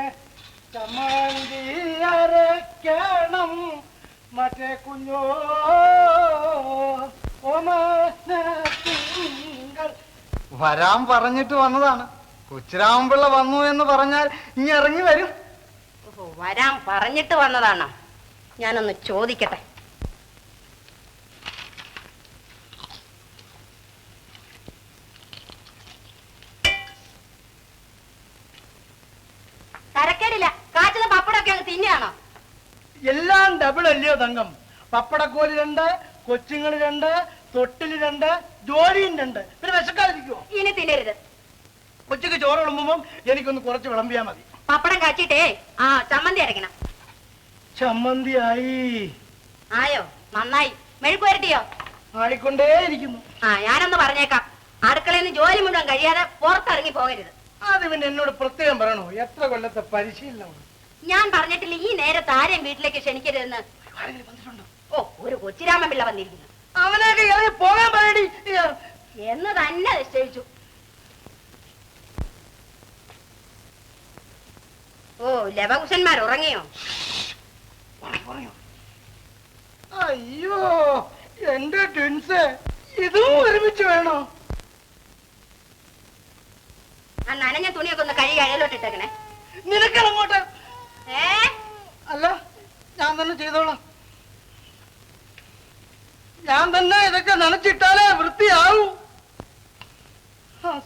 ചമ്മന്തി അരക്കണം മറ്റേ കുഞ്ഞോ വരാൻ പറഞ്ഞിട്ട് വന്നതാണ്. കൊച്ചുരാമപിള്ള വന്നു എന്ന് പറഞ്ഞാൽ ഇനി ഇറങ്ങി വരും. വരാൻ പറഞ്ഞിട്ട് വന്നതാണോ? ഞാനൊന്ന് ചോദിക്കട്ടെ. തരക്കേടില്ല. കാച്ചുന്ന പപ്പടമൊക്കെ അങ്ങ് തിന്നെയാണോ? എല്ലാം ഡബിൾ അല്ലയോ തങ്കം? പപ്പടക്കോലി 2, കൊച്ചുങ്ങൾ 2, തൊട്ടില് 2, ജോലിയും 2. പിന്നെ വിശക്കാതിരിക്കുവോ? ഇനി തിന്നരുത്. കൊച്ചിക്ക് ചോറ് വിളമ്പുമ്പോ എനിക്കൊന്ന് കുറച്ച് വിളമ്പിയാ മതി. പപ്പടം കാച്ചിട്ടേ ചമ്മന്തി അരക്കണം. ചമ്മന്തി ആയി. ആയോ? നന്നായി. മെഴുക്ക് വരട്ടിയോ? ആയിക്കൊണ്ടേയിരിക്കുന്നു. ഞാനൊന്ന് പറഞ്ഞേക്കാം. അടുക്കളയിൽ നിന്ന് ജോലി മുഴുവൻ കഴിയാതെ പുറത്തിറങ്ങി പോകരുത്. അത് പിന്നെ എന്നോട് പ്രത്യേകം പറയണോ? എത്ര കൊല്ലത്തെ പരിശീലനമാണ്. ഞാൻ പറഞ്ഞിട്ടില്ല ഈ നേരത്തെ ആരെയും വീട്ടിലേക്ക് ക്ഷണിക്കരുതെന്ന്. ഓ, ഒരു കൊച്ചിരാമൻ പിള്ള വന്നിരിക്കുന്നു. അവനെയൊക്കെ ഇറങ്ങി പോകാൻ പറയടി എന്ന് തന്നെ നിശ്ചയിച്ചു. ഓ, ലവകുശന്മാർ ഉറങ്ങിയോ? അയ്യോ എന്റെ ട്വിൻസ്, ഇതും ഒരുമിച്ച് വേണോ? ആ നനഞ്ഞ തുണിയൊക്കെ ഒന്ന് കഴുകി അഴയിലോട്ടിട്ടേക്കണേ. നിനക്കങ്ങോട്ട്. അല്ല ഞാൻ തന്നെ ചെയ്തോളാം. ഞാൻ തന്നെ ഇതൊക്കെ നനച്ചിട്ടാലേ വൃത്തിയാവൂ.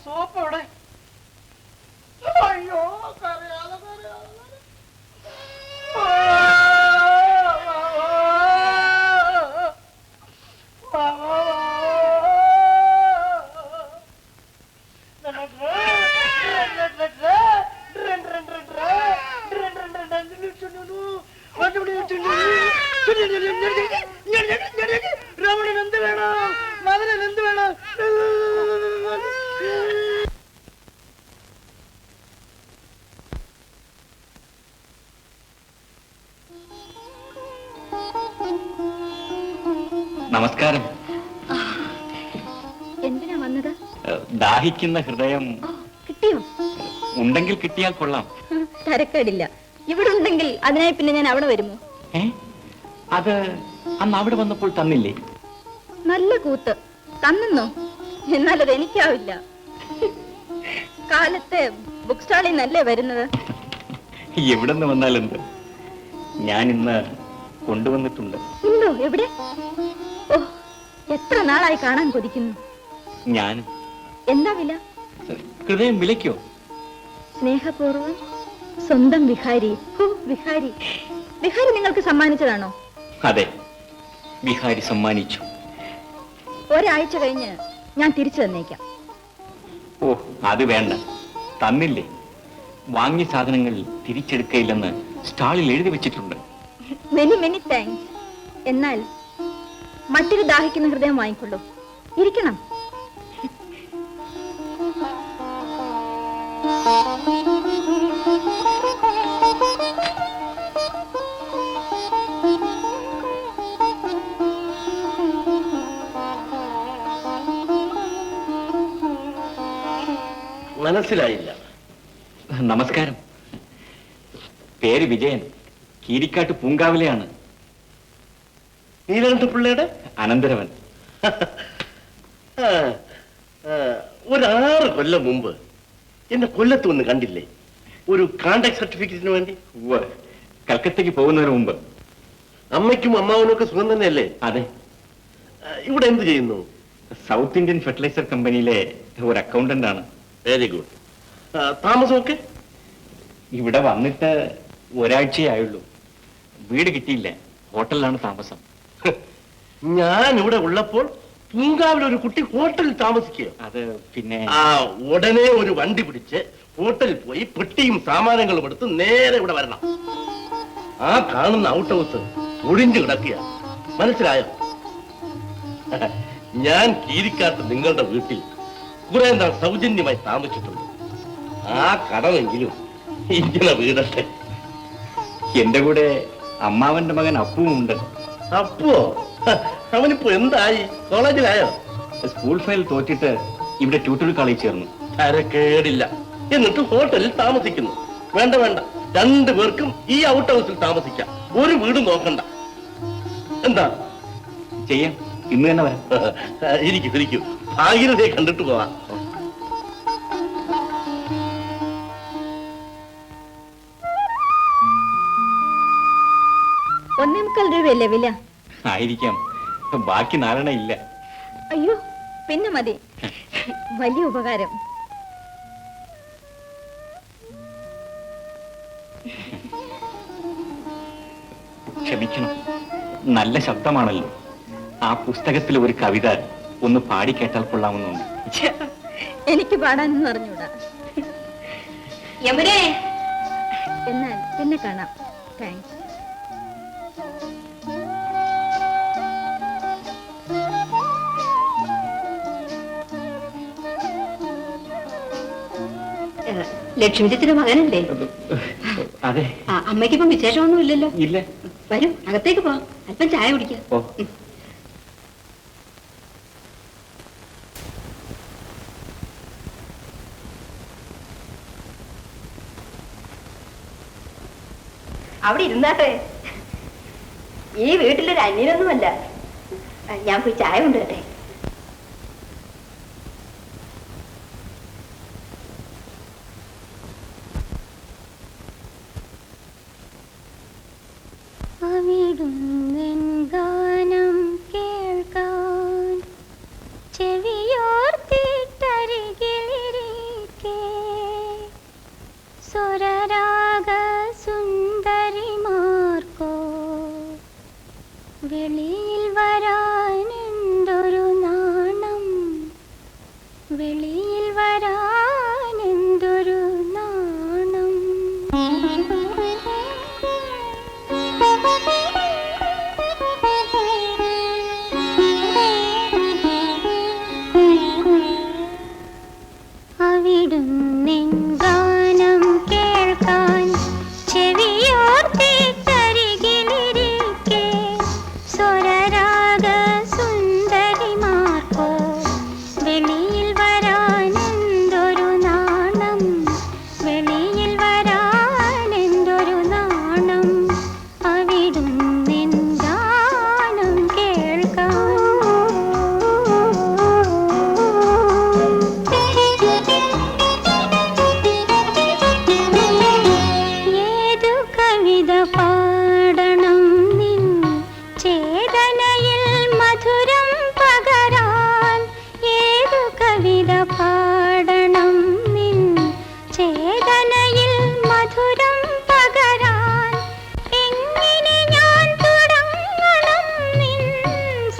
സോപ്പ് അവിടെ. അയ്യോ കരയാതെ കരയാതെ രമണൻ എന്ത് വേണം? മദനൻ എന്ത് വേണം? നമസ്കാരം. എന്തിനാ വന്നത്? ദാഹിക്കുന്ന ഹൃദയം കിട്ടിയോ? ഉണ്ടെങ്കിൽ കിട്ടിയാൽ കൊള്ളാം. തരക്കേടില്ല. ഇവിടെ ഉണ്ടെങ്കിൽ അതിനായി പിന്നെ ഞാൻ അവിടെ വരുമോ? അത് അന്ന് അവിടെ വന്നപ്പോൾ തന്നില്ലേ? നല്ല കൂത്ത് തന്നോ? എന്നാൽ അത് എനിക്കാവില്ല. കാലത്തെ ബുക്ക് സ്റ്റാളിൽ നിന്നല്ലേ വരുന്നത്. എവിടെ നിന്ന് വന്നാലെന്ത്, ഞാൻ ഇന്ന് കൊണ്ടുവന്നിട്ടുണ്ട്. ഉണ്ടോ? എവിടെ? ഓ, എത്ര നാളായി കാണാൻ കൊതിക്കുന്നു. ഞാനും. എന്താ വില? ഹൃദയം വിലയ്ക്കോ? സ്നേഹപൂർവ്വം സ്വന്തം വിഹാരി. വിഹാരി വിഹാരി നിങ്ങൾക്ക് സമ്മാനിച്ചതാണോ? അതെ, വിഹാരി സമ്മാനിച്ചു. ഒരാഴ്ച കഴിഞ്ഞ് ഞാൻ തിരിച്ചു തന്നേക്കാം. ഓ, അത് വേണ്ട, തന്നില്ലേ. വാങ്ങിയ സാധനങ്ങൾ തിരിച്ചെടുക്കയില്ലെന്ന് സ്റ്റാളിൽ എഴുതി വെച്ചിട്ടുണ്ട്. Many many thanks. എന്നാൽ മറ്റൊരു ദാഹിക്കുന്ന ഹൃദയം വാങ്ങിക്കൊള്ളൂ. ഇരിക്കണം. മനസ്സിലായില്ല. നമസ്കാരം. പേര് വിജയൻ, കീരിക്കാട്ട് പൂങ്കാവിലെയാണ്. നീലകണ്ഠ പിള്ളയുടെ അനന്തരവൻ. ഒരു 6 കൊല്ലം മുമ്പ് എന്നെ കൊല്ലത്ത് വന്ന് കണ്ടില്ലേ, ഒരു കോണ്ടാക്ട് സർട്ടിഫിക്കറ്റിന് വേണ്ടി? കൽക്കത്തയ്ക്ക് പോകുന്നതിന് മുമ്പ്. അമ്മയ്ക്കും അമ്മാവനും ഒക്കെ സുഖം തന്നെയല്ലേ? അതെ. ഇവിടെ എന്ത് ചെയ്യുന്നു? സൗത്ത് ഇന്ത്യൻ ഫെർട്ടിലൈസർ കമ്പനിയിലെ ഒരു അക്കൗണ്ടന്റ് ആണ്. Very good. താമസമൊക്കെ? ഇവിടെ വന്നിട്ട് ഒരാഴ്ചയായുള്ളൂ. വീട് കിട്ടിയില്ല, ഹോട്ടലിലാണ് താമസം. ഞാൻ ഇവിടെ ഉള്ളപ്പോൾ പൂങ്കാവിൽ ഒരു കുട്ടി ഹോട്ടലിൽ താമസിക്കുക. അത് പിന്നെ ഉടനെ ഒരു വണ്ടി പിടിച്ച് ഹോട്ടലിൽ പോയി പെട്ടിയും സാമാനങ്ങളും എടുത്ത് നേരെ ഇവിടെ വരണം. ആ കാണുന്ന ഔട്ട് ഹൗസ് ഒഴിഞ്ഞു കിടക്കുക. മനസ്സിലായോ? ഞാൻ കീരിക്കാട്ട് നിങ്ങളുടെ വീട്ടിൽ കുറെ നാൾ സൗജന്യമായി താമസിച്ചിട്ടുണ്ട്. ആ കടമെങ്കിലും ഇങ്ങനെ വീടട്ടെ. എന്റെ കൂടെ അമ്മാവന്റെ മകൻ അപ്പുവും ഉണ്ട്. അപ്പോ അവനിപ്പോ എന്തായി? കോളേജിലായോ? സ്കൂൾ ഫയൽ തോറ്റിട്ട് ഇവിടെ ട്യൂട്ടോറിയൽ കോളേജ് ചേർന്നു. തരക്കേടില്ല. എന്നിട്ട് ഹോട്ടലിൽ താമസിക്കുന്നു. വേണ്ട വേണ്ട, 2 പേർക്കും ഈ ഔട്ട് ഹൗസിൽ താമസിക്കാം. ഒരു വീട് നോക്കണ്ട. എന്താ ചെയ്യാം? ഇന്ന് തന്നെ വരാം. ഇരിക്കും. ഭാഗീരഥയെ കണ്ടിട്ട് പോവാം. രൂപയല്ലേ വില? ആയിരിക്കാം, ബാക്കി 4 ഇല്ല. അയ്യോ, പിന്നെ മതി. വലിയ ഉപകാരം. ക്ഷമിക്കണം, നല്ല ശബ്ദമാണല്ലോ. ആ പുസ്തകത്തിൽ ഒരു കവിത ഒന്ന് പാടി കേട്ടാൽ കൊള്ളാമെന്നുണ്ട്. എനിക്ക് പാടാനൊന്നും അറിഞ്ഞൂടാ. യമുനേ, എന്നാൽ പിന്നെ കാണാം. താങ്ക്സ്. ലക്ഷ്മിജിത്തിന്റെ മകനല്ലേ? അതെ. അമ്മയ്ക്കിപ്പം വിശേഷമൊന്നും ഇല്ലല്ലോ? ഇല്ല. വരൂ, അകത്തേക്ക് പോ, അല്പം ചായ കുടിക്കാം. അവിടെ ഇരുന്നാട്ടെ. ഈ വീട്ടിലൊരു അന്യനൊന്നുമല്ല. ഞാൻ പോയി ചായ കൊണ്ടുവരട്ടെ. ഗാനം കേൾക്കാൻ ചെവിയോർത്തിട്ടരികിലിരിക്കെ സ്വരരാഗ സുന്ദരിമാർക്കോ വെളിയിൽ വരാനെന്തൊരു നാണം, വെളിയിൽ വരാനെന്തൊരു നാണം. കവിത പാടണം നിൻ ചേതനയിൽ മധുരം പകരാൻ ഏതു കവിത പാടണം നിൻ ചേതനയിൽ മധുരം പകരാൻ എങ്ങനെ ഞാൻ തുടങ്ങണം നിൻ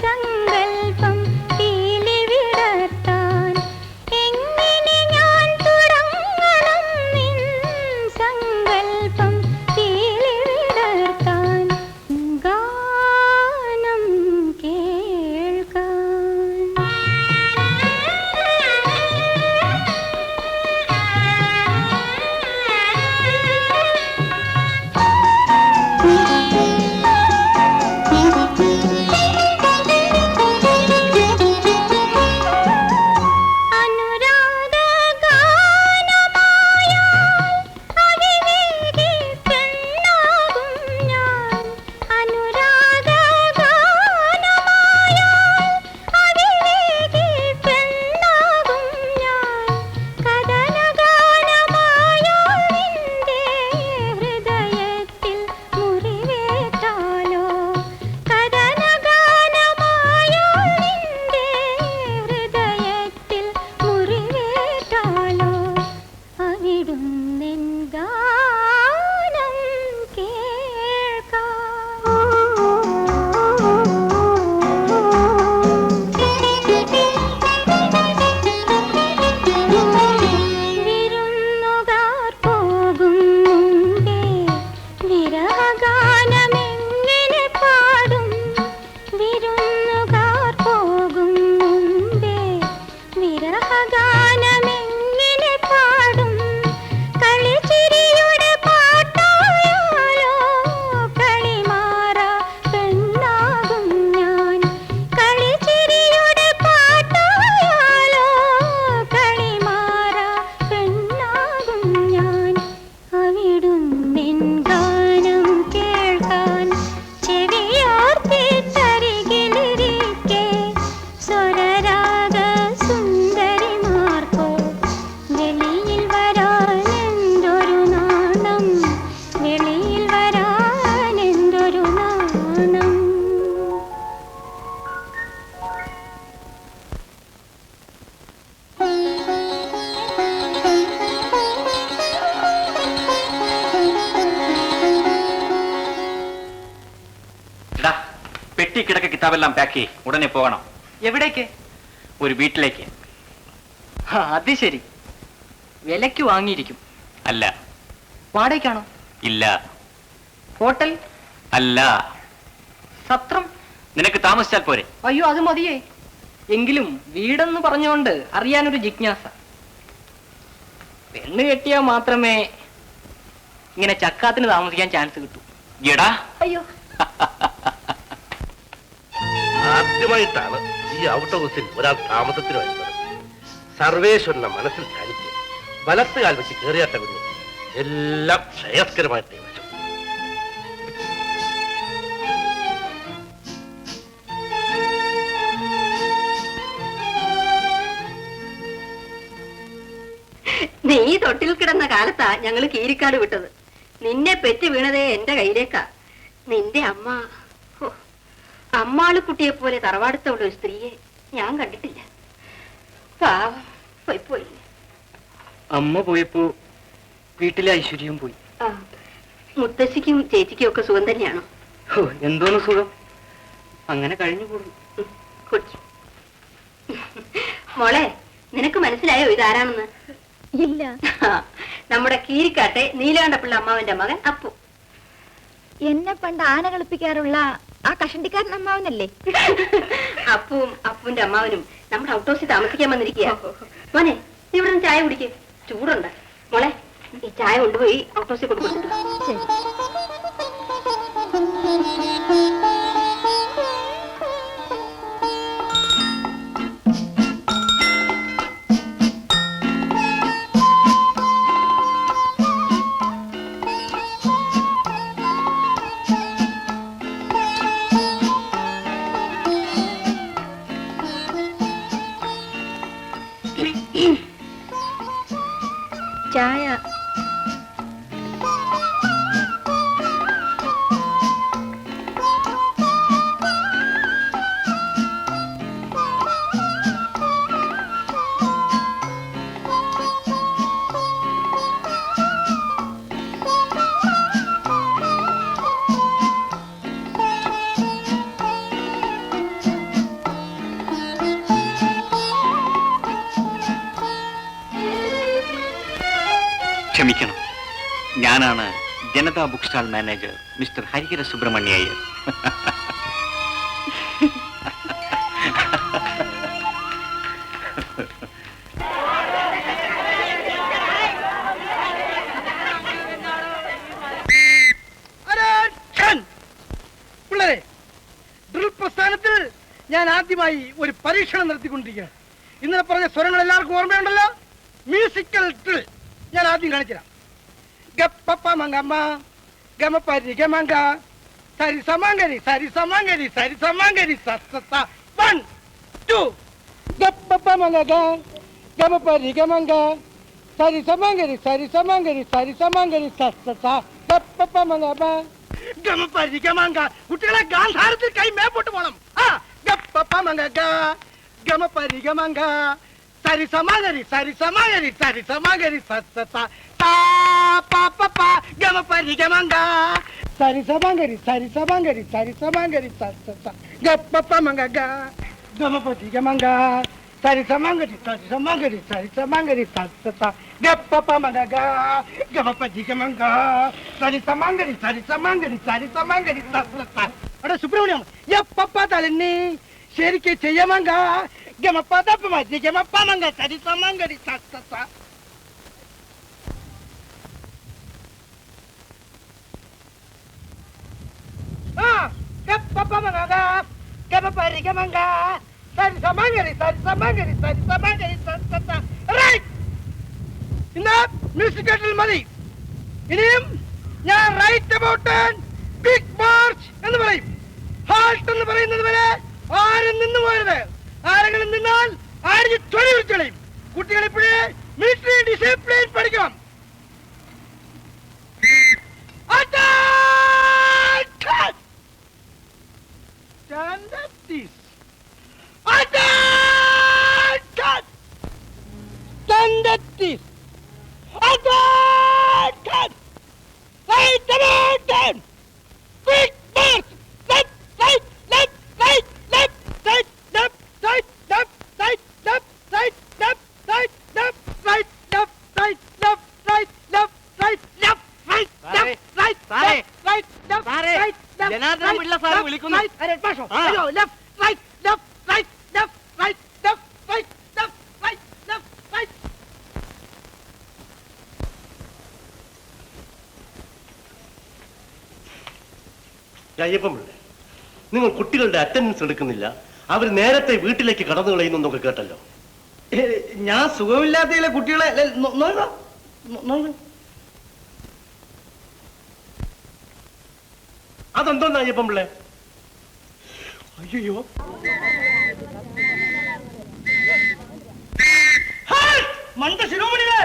സങ്കൽപ്പം പീലി വിടർത്താൻ എങ്ങനെ ഞാൻ തുടങ്ങണം നിൻ സങ്കൽപ്പം പീലി വിടർത്താൻ ഗാനം കേൾക്കാൻ പെട്ടി കിടക്ക കിതാബെല്ലാം പാക്ക് ചെയ്യ്, ഉടനെ പോകണം. എവിടേക്ക്? ഒരു വീട്ടിലേക്ക്. അത് ശരി, വിലക്ക് വാങ്ങിയിരിക്കും. അല്ല. വാടകയ്ക്കാണോ? ഇല്ല. ഹോട്ടൽ? അല്ല. സത്രം? നിനക്ക് താമസിച്ചാൽ പോരെ? അയ്യോ, അത് മതിയേ. എങ്കിലും വീടെന്ന് പറഞ്ഞുകൊണ്ട് അറിയാനൊരു ജിജ്ഞാസ. പെണ്ണ് കെട്ടിയാ മാത്രമേ ഇങ്ങനെ ചക്കാത്തിന് താമസിക്കാൻ ചാൻസ് കിട്ടൂ. എടാ, അയ്യോ, ആദ്യമായിട്ടാണ് ഈ ഔട്ട് ഹൗസിൽ ഒരാൾ താമസത്തിന് വരുന്നത്. സർവേശ്വരനെ മനസ്സിൽ ധ്യാനിച്ച് വലത്തുകാൽ വെച്ച് കയറിയാട്ട കുഞ്ഞ് എല്ലാം ശ്രേയസ്കരമായിട്ട് വെച്ചു. നീ തൊട്ടിൽ കിടന്ന കാലത്താ ഞങ്ങള് കീരിക്കാട് വിട്ടത്. നിന്നെ പെറ്റ് വീണതേ എന്റെ കയ്യിലേക്കാ. നിന്റെ അമ്മ, അമ്മാളുകുട്ടിയെ പോലെ തറവാടുത്തുള്ള ഒരു സ്ത്രീയെ ഞാൻ കണ്ടിട്ടില്ല. പാവം പോയി. അമ്മ പോയപ്പോ വീട്ടിലെ ഐശ്വര്യം പോയി. മുത്തശ്ശിക്കും ചേച്ചിക്കും ഒക്കെ സുഖം തന്നെയാണോ? എന്തോന്ന് സുഖം, അങ്ങനെ കഴിഞ്ഞു കൂടും. കുടിച്ചു. മോളെ, നിനക്ക് മനസ്സിലായോ ഇതാരാണെന്ന്? ഇല്ല. നമ്മുടെ കീരിക്കാട്ടെ നീലാണ്ടപ്പിള്ള അമ്മാവന്റെ മകൻ അപ്പു. എന്നെ പണ്ട് ആന കളിപ്പിക്കാറുള്ള ആ കഷണ്ടിക്കാരൻ അമ്മാവനല്ലേ? അപ്പുവും അപ്പുവിന്റെ അമ്മാവനും നമ്മുടെ ഔട്ട് ഹൗസിൽ താമസിക്കാൻ വന്നിരിക്കുക. മോനെ, ഇവിടെ നിന്ന് ചായ കുടിക്ക്, ചൂടുണ്ട്. മോളെ, ഈ ചായ കൊണ്ടുപോയി ഔട്ട് ഹൗസിൽ കൊടുക്കുന്നു. ശരി. ചായ. ഞാനാണ് Janata book stall manager mister Harihara Subrahmanya Iyer. പിള്ളേരെ, ഡ്രിൽ പ്രസ്ഥാനത്തിൽ ഞാൻ ആദ്യമായി ഒരു പരീക്ഷണം നടത്തിക്കൊണ്ടിരിക്കുകയാണ്. ഇന്നലെ പറഞ്ഞ സ്വരങ്ങൾ എല്ലാവർക്കും ഓർമ്മയുണ്ടല്ലോ. മ്യൂസിക്കൽ ഡ്രിൽ ഞാൻ ആദ്യം കാണിച്ചുതരാം. ഗപ്പപ്പ മങ്ങമ്മ ഗമപരി ഗമങ്ക സരി സമാങ്കരി സരി സമാങ്കരി സരി സമാങ്കരി സത്ത 1 2 ഗപ്പപ്പ മങ്ങഗ ഗമപരി ഗമങ്ക സരി സമാങ്കരി സരി സമാങ്കരി സരി സമാങ്കരി സത്ത ഗപ്പപ്പ മങ്ങമ്മ ഗമപരി ഗമങ്ക. കുട്ടികളെ ഗാന്ധാരത്തിൽ കൈ മേപ്പോട്ട് പോണം. ആ ഗപ്പപ്പ മങ്ങഗ ഗമപരി ഗമങ്ക സരി സമാങ്കരി സരി സമാങ്കരി സരി സമാങ്കരി സത്ത ഗമപരി ഗമങ്ക സരി സമാങ്കരി സരി സമാങ്കരി സരി സമാങ്കരി സത്ത ഗപ്പപ്പ മങ്ങഗ ഗമപരി ഗമങ്ക സരി സമാങ്കരി സരി സമാങ്കരി സരി സമാങ്കരി സത്ത ഗപ്പപ്പ മങ്ങഗ ഗമപരി ഗമങ്ക സരി സമാങ്കരി സരി സമാങ്കരി സരി സമാങ്കരി സത്ത. അവിടെ സുബ്രഹ്മണ്യം യപ്പപ്പ തലന്നി ശരിക്ക് ചെയ്യമങ്ക ഗമപ്പ തപ്പ മതി ഗമപ്പ മങ്ക സരി സമാങ്കരി സത്ത. മ്യൂസിക്കൽ മതി. ഇനിയും ഞാൻ റൈറ്റ് അബൌട്ട് ബിഗ് മാർച്ച് എന്ന് പറയും. ഹാൾട്ട് എന്ന് പറയുന്നത് വരെ ആരും നിന്നു പോയത്. ആരെങ്കിലും നിന്നാൽ ആരും തൊഴി വിളിച്ചോളയും. കുട്ടികൾ ഇപ്പോഴേ മിലിറ്ററി ഡിസിപ്ലിൻ പഠിക്കണം. Stand up, this. Attention! Stand up, this. Attention! Right about them. Quick march. Left, right, left, right, left, right, left, right, left, right, left, right, left, right, left, right, left, right, left, right, left, right, left, right, left, right, left, right, left, right. Janardhan Pillai sir വിളിക്കുന്നു. അയ്യപ്പൻ പിള്ളേ, നിങ്ങൾ കുട്ടികളുടെ attendance എടുക്കുന്നില്ല, അവർ നേരത്തെ വീട്ടിലേക്ക് കടന്നു കളയുന്നൊക്കെ കേട്ടല്ലോ. ഞാൻ സുഖമില്ലാത്ത കുട്ടികളെ അതെന്തോന്നാ അയ്യപ്പൻ പിള്ളേ? അയ്യോ മണ്ട ശിരോമണികളെ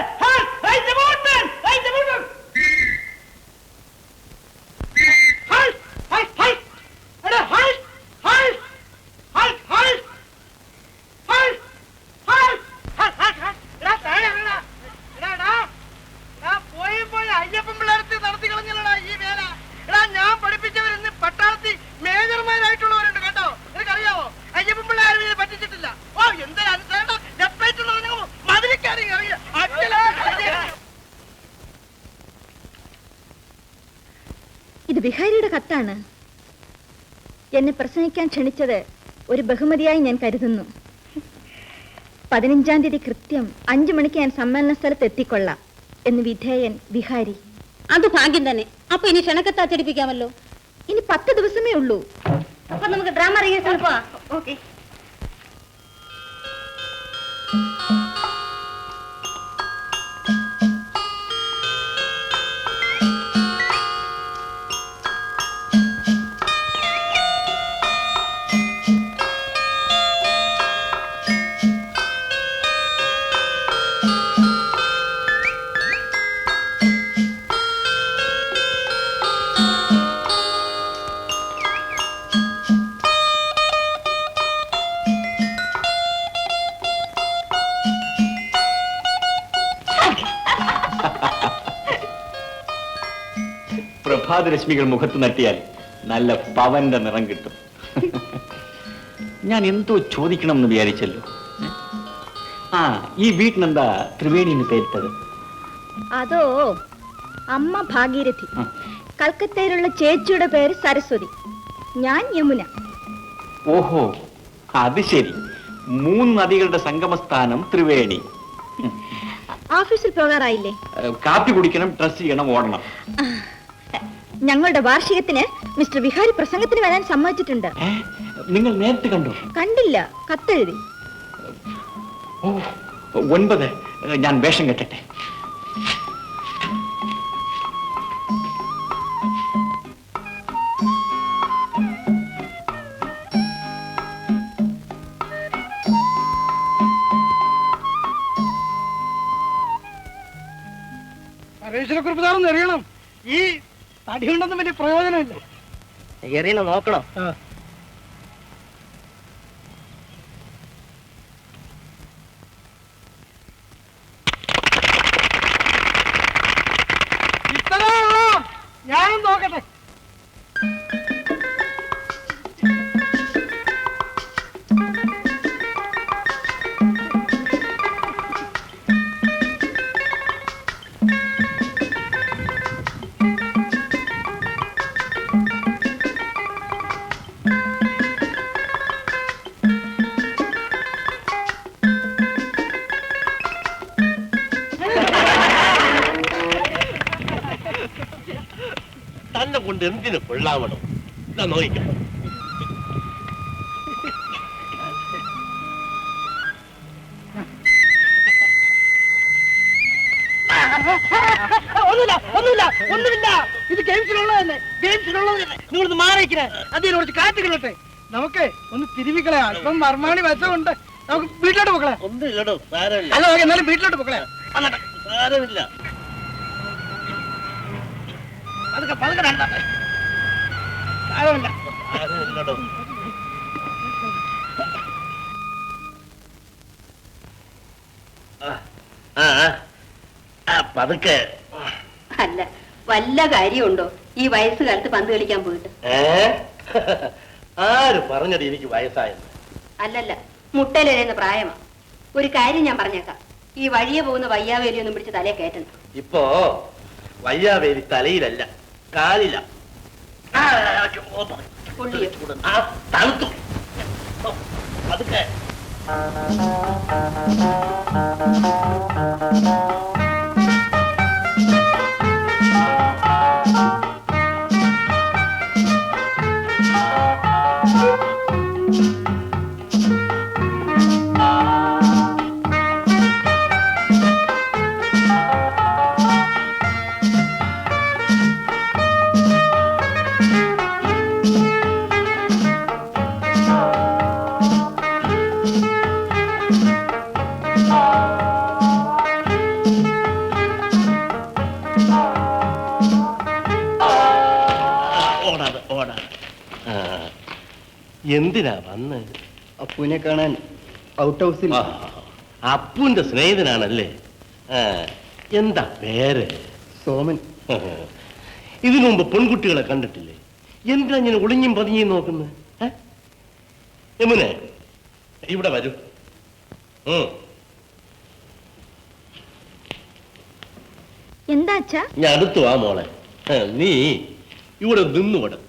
അയ്യപ്പൻ പിള്ളേർക്ക് നടത്തി കളഞ്ഞല്ലടാ ഈ വേല. എടാ ഞാൻ പഠിപ്പിച്ചവരിന്ന് പട്ടാളത്തിൽ മേജർമാരായിട്ടുള്ളവരുണ്ട് കേട്ടോ. നിനക്കറിയാവോ? അയ്യപ്പൻ പിള്ളേർ പറ്റിച്ചിട്ടില്ല. ഓ എന്താ മതിരിക്കാരി ഇത് ബിഹാരിയുടെ കത്താണ്. എന്നെ പ്രസംഗിക്കാൻ ക്ഷണിച്ചത് ഒരു ബഹുമതിയായി ഞാൻ കരുതുന്നു. 15-ാം തീയതി കൃത്യം 5 മണിക്ക് ഞാൻ സമ്മേളന സ്ഥലത്ത് എത്തിക്കൊള്ളാം എന്ന് വിധേയൻ ബിഹാരി. അത് ഭാഗ്യം തന്നെ. അപ്പൊ ഇനി ക്ഷണക്കത്ത് അച്ചടിപ്പിക്കാമല്ലോ. ഇനി 10 ദിവസമേ ഉള്ളൂ. അപ്പൊ നമുക്ക് ഡ്രാമ റിഹേഴ്സൽ പോവാം. ഓക്കെ. പ്രഭാതരശ്മികൾ മുഖത്ത് നട്ടിയാൽ നല്ല പവന്റെ നിറം കിട്ടും. ഞാൻ എന്തോ ചോദിക്കണം എന്ന് വിചാരിച്ചല്ലോ. ഈ വീട്ടിനെന്താ ത്രിവേണി എന്ന് പേരിട്ടത്? അതോ അമ്മ ഭാഗീരഥി. കൽക്കത്തയിലുള്ള ചേച്ചിയുടെ പേര് സരസ്വതി. ഞാൻ യമുന. ഓഹോ, അത് ശരി. 3 നദികളുടെ സംഗമസ്ഥാനം ത്രിവേണി. ഓഫീസിൽ പോകാറായില്ലേ? കാപ്പി കുടിക്കണം, ഡ്രസ് ചെയ്യണം, ഓടണം. ഞങ്ങളുടെ വാർഷികത്തിന് മിസ്റ്റർ വിഹാരി പ്രസംഗത്തിന് വരാൻ സമ്മതിച്ചിട്ടുണ്ട്. നിങ്ങൾ നേരത്തെ കണ്ടോ? കണ്ടില്ല, കത്തെഴുതി. 9. ഞാൻ വേഷം കെട്ടട്ടെ. സർവേശ്വരക്കുറിപ്പ് സാറൊന്ന് എറിയണം. ഈ തടി കൊണ്ടൊന്നും വലിയ പ്രയോജനമില്ല. എറിയണ നോക്കണം. ഞാനും നോക്കട്ടെ. തന്നെ കൊണ്ട് എന്തിനു കൊള്ളാവണം? നോക്കാം. ഒന്നുമില്ല. ഇത് ഗെയിംസിലുള്ളത് തന്നെ. നിങ്ങളൊന്ന് മാറിയിരിക്കണേ. അതിന് കുറച്ച് കാറ്റ് കിട്ടട്ടെ. നമുക്ക് ഒന്ന് തിരുവിക്കളയാ. അല്പം മർമാണി വശമുണ്ട്. നമുക്ക് വീട്ടിലോട്ട് പോക്കളെ. ഒന്നുമില്ലടോ, സാരമില്ല. അല്ല, എന്നാലും വീട്ടിലോട്ട് പോക്കളെ. സാരമില്ല. പതുക്കെ സാരമില്ല. സാരമില്ലടോ. പതുക്കെ. അല്ല, വല്ല കാര്യമുണ്ടോ ഈ വയസ്സുകാലത്ത് പന്ത് കളിക്കാൻ പോയിട്ട്? ആര് പറഞ്ഞത് എനിക്ക് വയസ്സായെന്ന്? അല്ലല്ല, മുട്ടയിലെഴുന്ന പ്രായമാ. ഒരു കാര്യം ഞാൻ പറഞ്ഞേക്കാം, ഈ വഴിയെ പോകുന്ന വയ്യാവേലിയൊന്നും പിടിച്ച് തലയെ കയറ്റണം. ഇപ്പോ വയ്യാവേലി തലയിലല്ല, കാലില. തണുത്തു. അതൊക്കെ എന്തിനാ വന്ന്? അപ്പുവിനെ കാണാൻ ഔട്ട് ഹൗസിൽ. അപ്പുവിന്റെ സ്നേഹിതനാണല്ലേ? എന്താ പേര്? സോമൻ. ഇതിനു മുമ്പ് പെൺകുട്ടികളെ കണ്ടിട്ടില്ലേ? എന്തിനാ ഇങ്ങനെ ഒളിഞ്ഞും പതിഞ്ഞും നോക്കുന്നത്? യമുനെ, ഇവിടെ വരൂ. എന്താ അച്ഛാ? ഞാൻ അടുത്തു വാ മോളെ. നീ ഇവിടെ നിന്നുവിടും.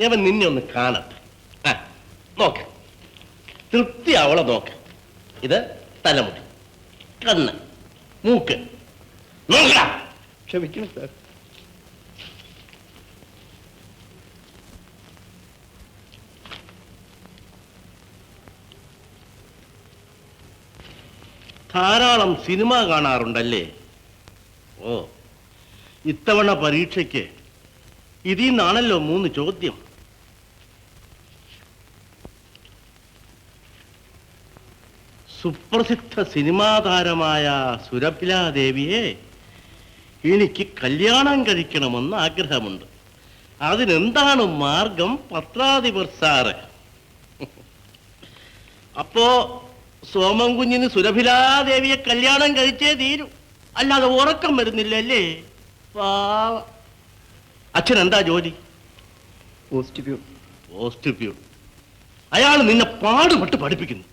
അവൻ നിന്നെ ഒന്ന് കാണട്ടെ. നോക്ക്, തൃപ്തി അവളെ നോക്ക്. ഇത് തലമുടി, കണ്ണ്, മൂക്ക്. നോക്കടാ. ക്ഷമിക്കണം സാർ. ധാരാളം സിനിമ കാണാറുണ്ടല്ലേ? ഓ, ഇത്തവണ പരീക്ഷയ്ക്ക് ഇതിൽ നിന്നാണല്ലോ 3 ചോദ്യം. സുപ്രസിദ്ധ സിനിമാ താരമായ സുരഭിലാദേവിയെ എനിക്ക് കല്യാണം കഴിക്കണമെന്ന് ആഗ്രഹമുണ്ട്. അതിനെന്താണ് മാർഗം? പത്രാധിപർ സാറ്. അപ്പോ സോമൻ കുഞ്ഞിന് സുരഭിലാദേവിയെ കല്യാണം കഴിച്ചേ തീരും. അല്ലാതെ ഉറക്കം വരുന്നില്ലല്ലേ? പാവ. അച്ഛൻ എന്താ ജോലി? Post peon. അയാൾ നിന്നെ പാടുപെട്ട് പഠിപ്പിക്കുന്നു,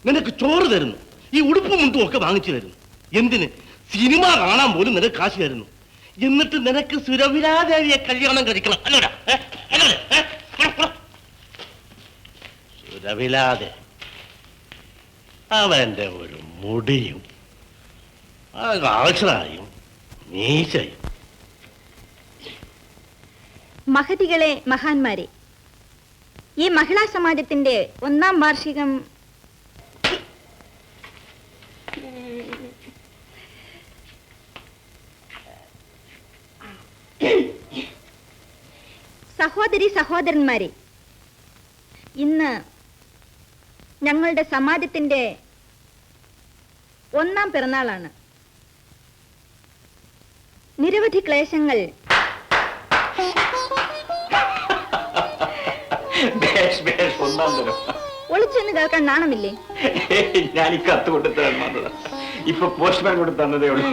നിനക്ക് ചോറ് തരുന്നു, ഈ ഉടുപ്പും മുണ്ടും ഒക്കെ വാങ്ങിച്ചു തരുന്നു. എന്തിന്? സിനിമ കാണാൻ പോലും നിനക്ക് കാശ് തരുന്നു. എന്നിട്ട് നിനക്ക് സുരഭിലാദേവിയെ കല്യാണം കഴിക്കണം അല്ലോടാ. സുരഭിലാതെ അവന്റെ ഒരു മുടിയും ആശ്രായും മീശയും. മഹതികളെ, മഹാന്മാരെ, ഈ മഹിളാ സമാജത്തിന്റെ 1ാം വാർഷികം സഹോദരി സഹോദരന്മാരെ, ഇന്ന് ഞങ്ങളുടെ സമാജത്തിന്റെ 1ാം പിറന്നാളാണ്. നിരവധി ക്ലേശങ്ങൾ ഒളിച്ചെന്ന് കേൾക്കാൻ നാണമില്ലേ? ഞാൻ ഈ കത്ത് കൊണ്ടു തരാൻ വന്നതാ. ഇപ്പൊ പോസ്റ്റ്മാൻ കൊണ്ട് തന്നതേ ഉള്ളൂ.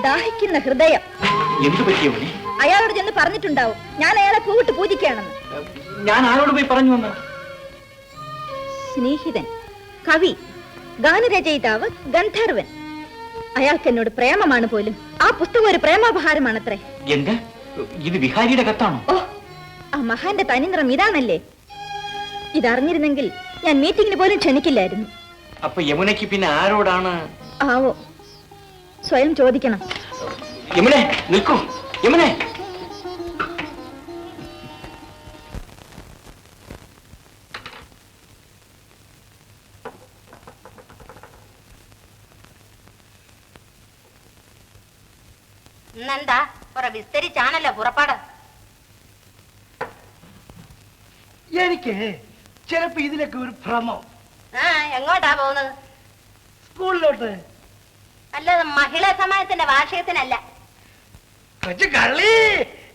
ദാഹിക്കുന്ന ഹൃദയം. എന്തു പറ്റിയ മണി? അയാളോട് ചെന്ന് പറഞ്ഞിട്ടുണ്ടാവും ഞാൻ അയാളെ പൂവിട്ട് പൂജിക്കുകയാണെന്ന്. ഞാൻ ആരോട് പോയി പറഞ്ഞു വന്ന? സ്നേഹിതൻ, കവി, ഗാനരചയിതാവ്, ഗന്ധർവൻ. അയാൾക്ക് എന്നോട് പ്രേമമാണ് പോലും. ആ പുസ്തകം ഒരു പ്രേമാപഹാരമാണത്രേ. എന്താ ഇത്? വിഹാരിയുടെ കത്താണോ? ഓ, ആ മഹാന്റെ തനിനിറം ഇതാണല്ലേ. ഇതറിഞ്ഞിരുന്നെങ്കിൽ ഞാൻ മീറ്റിംഗിന് പോലും ക്ഷണിക്കില്ലായിരുന്നു. അപ്പൊ യമുനയ്ക്ക് പിന്നെ ആരോടാണ്? ആവോ, സ്വയം ചോദിക്കണം. യമുനെ നിൽക്കൂ. യമുനെ, ഇന്നെന്താ കുറെ വിസ്തരിച്ചാണല്ലോ പുറപ്പാട്? എനിക്ക് ചിലപ്പോ ഇതിലൊക്കെ ഒരു ഭ്രമം. എങ്ങോട്ടാ പോകുന്നത്? സ്കൂളിലോട്ട്. അല്ലാതെ മഹിളാ സമാജത്തിന്റെ വാർഷികത്തിനല്ല. കൊച്ചു കള്ളി,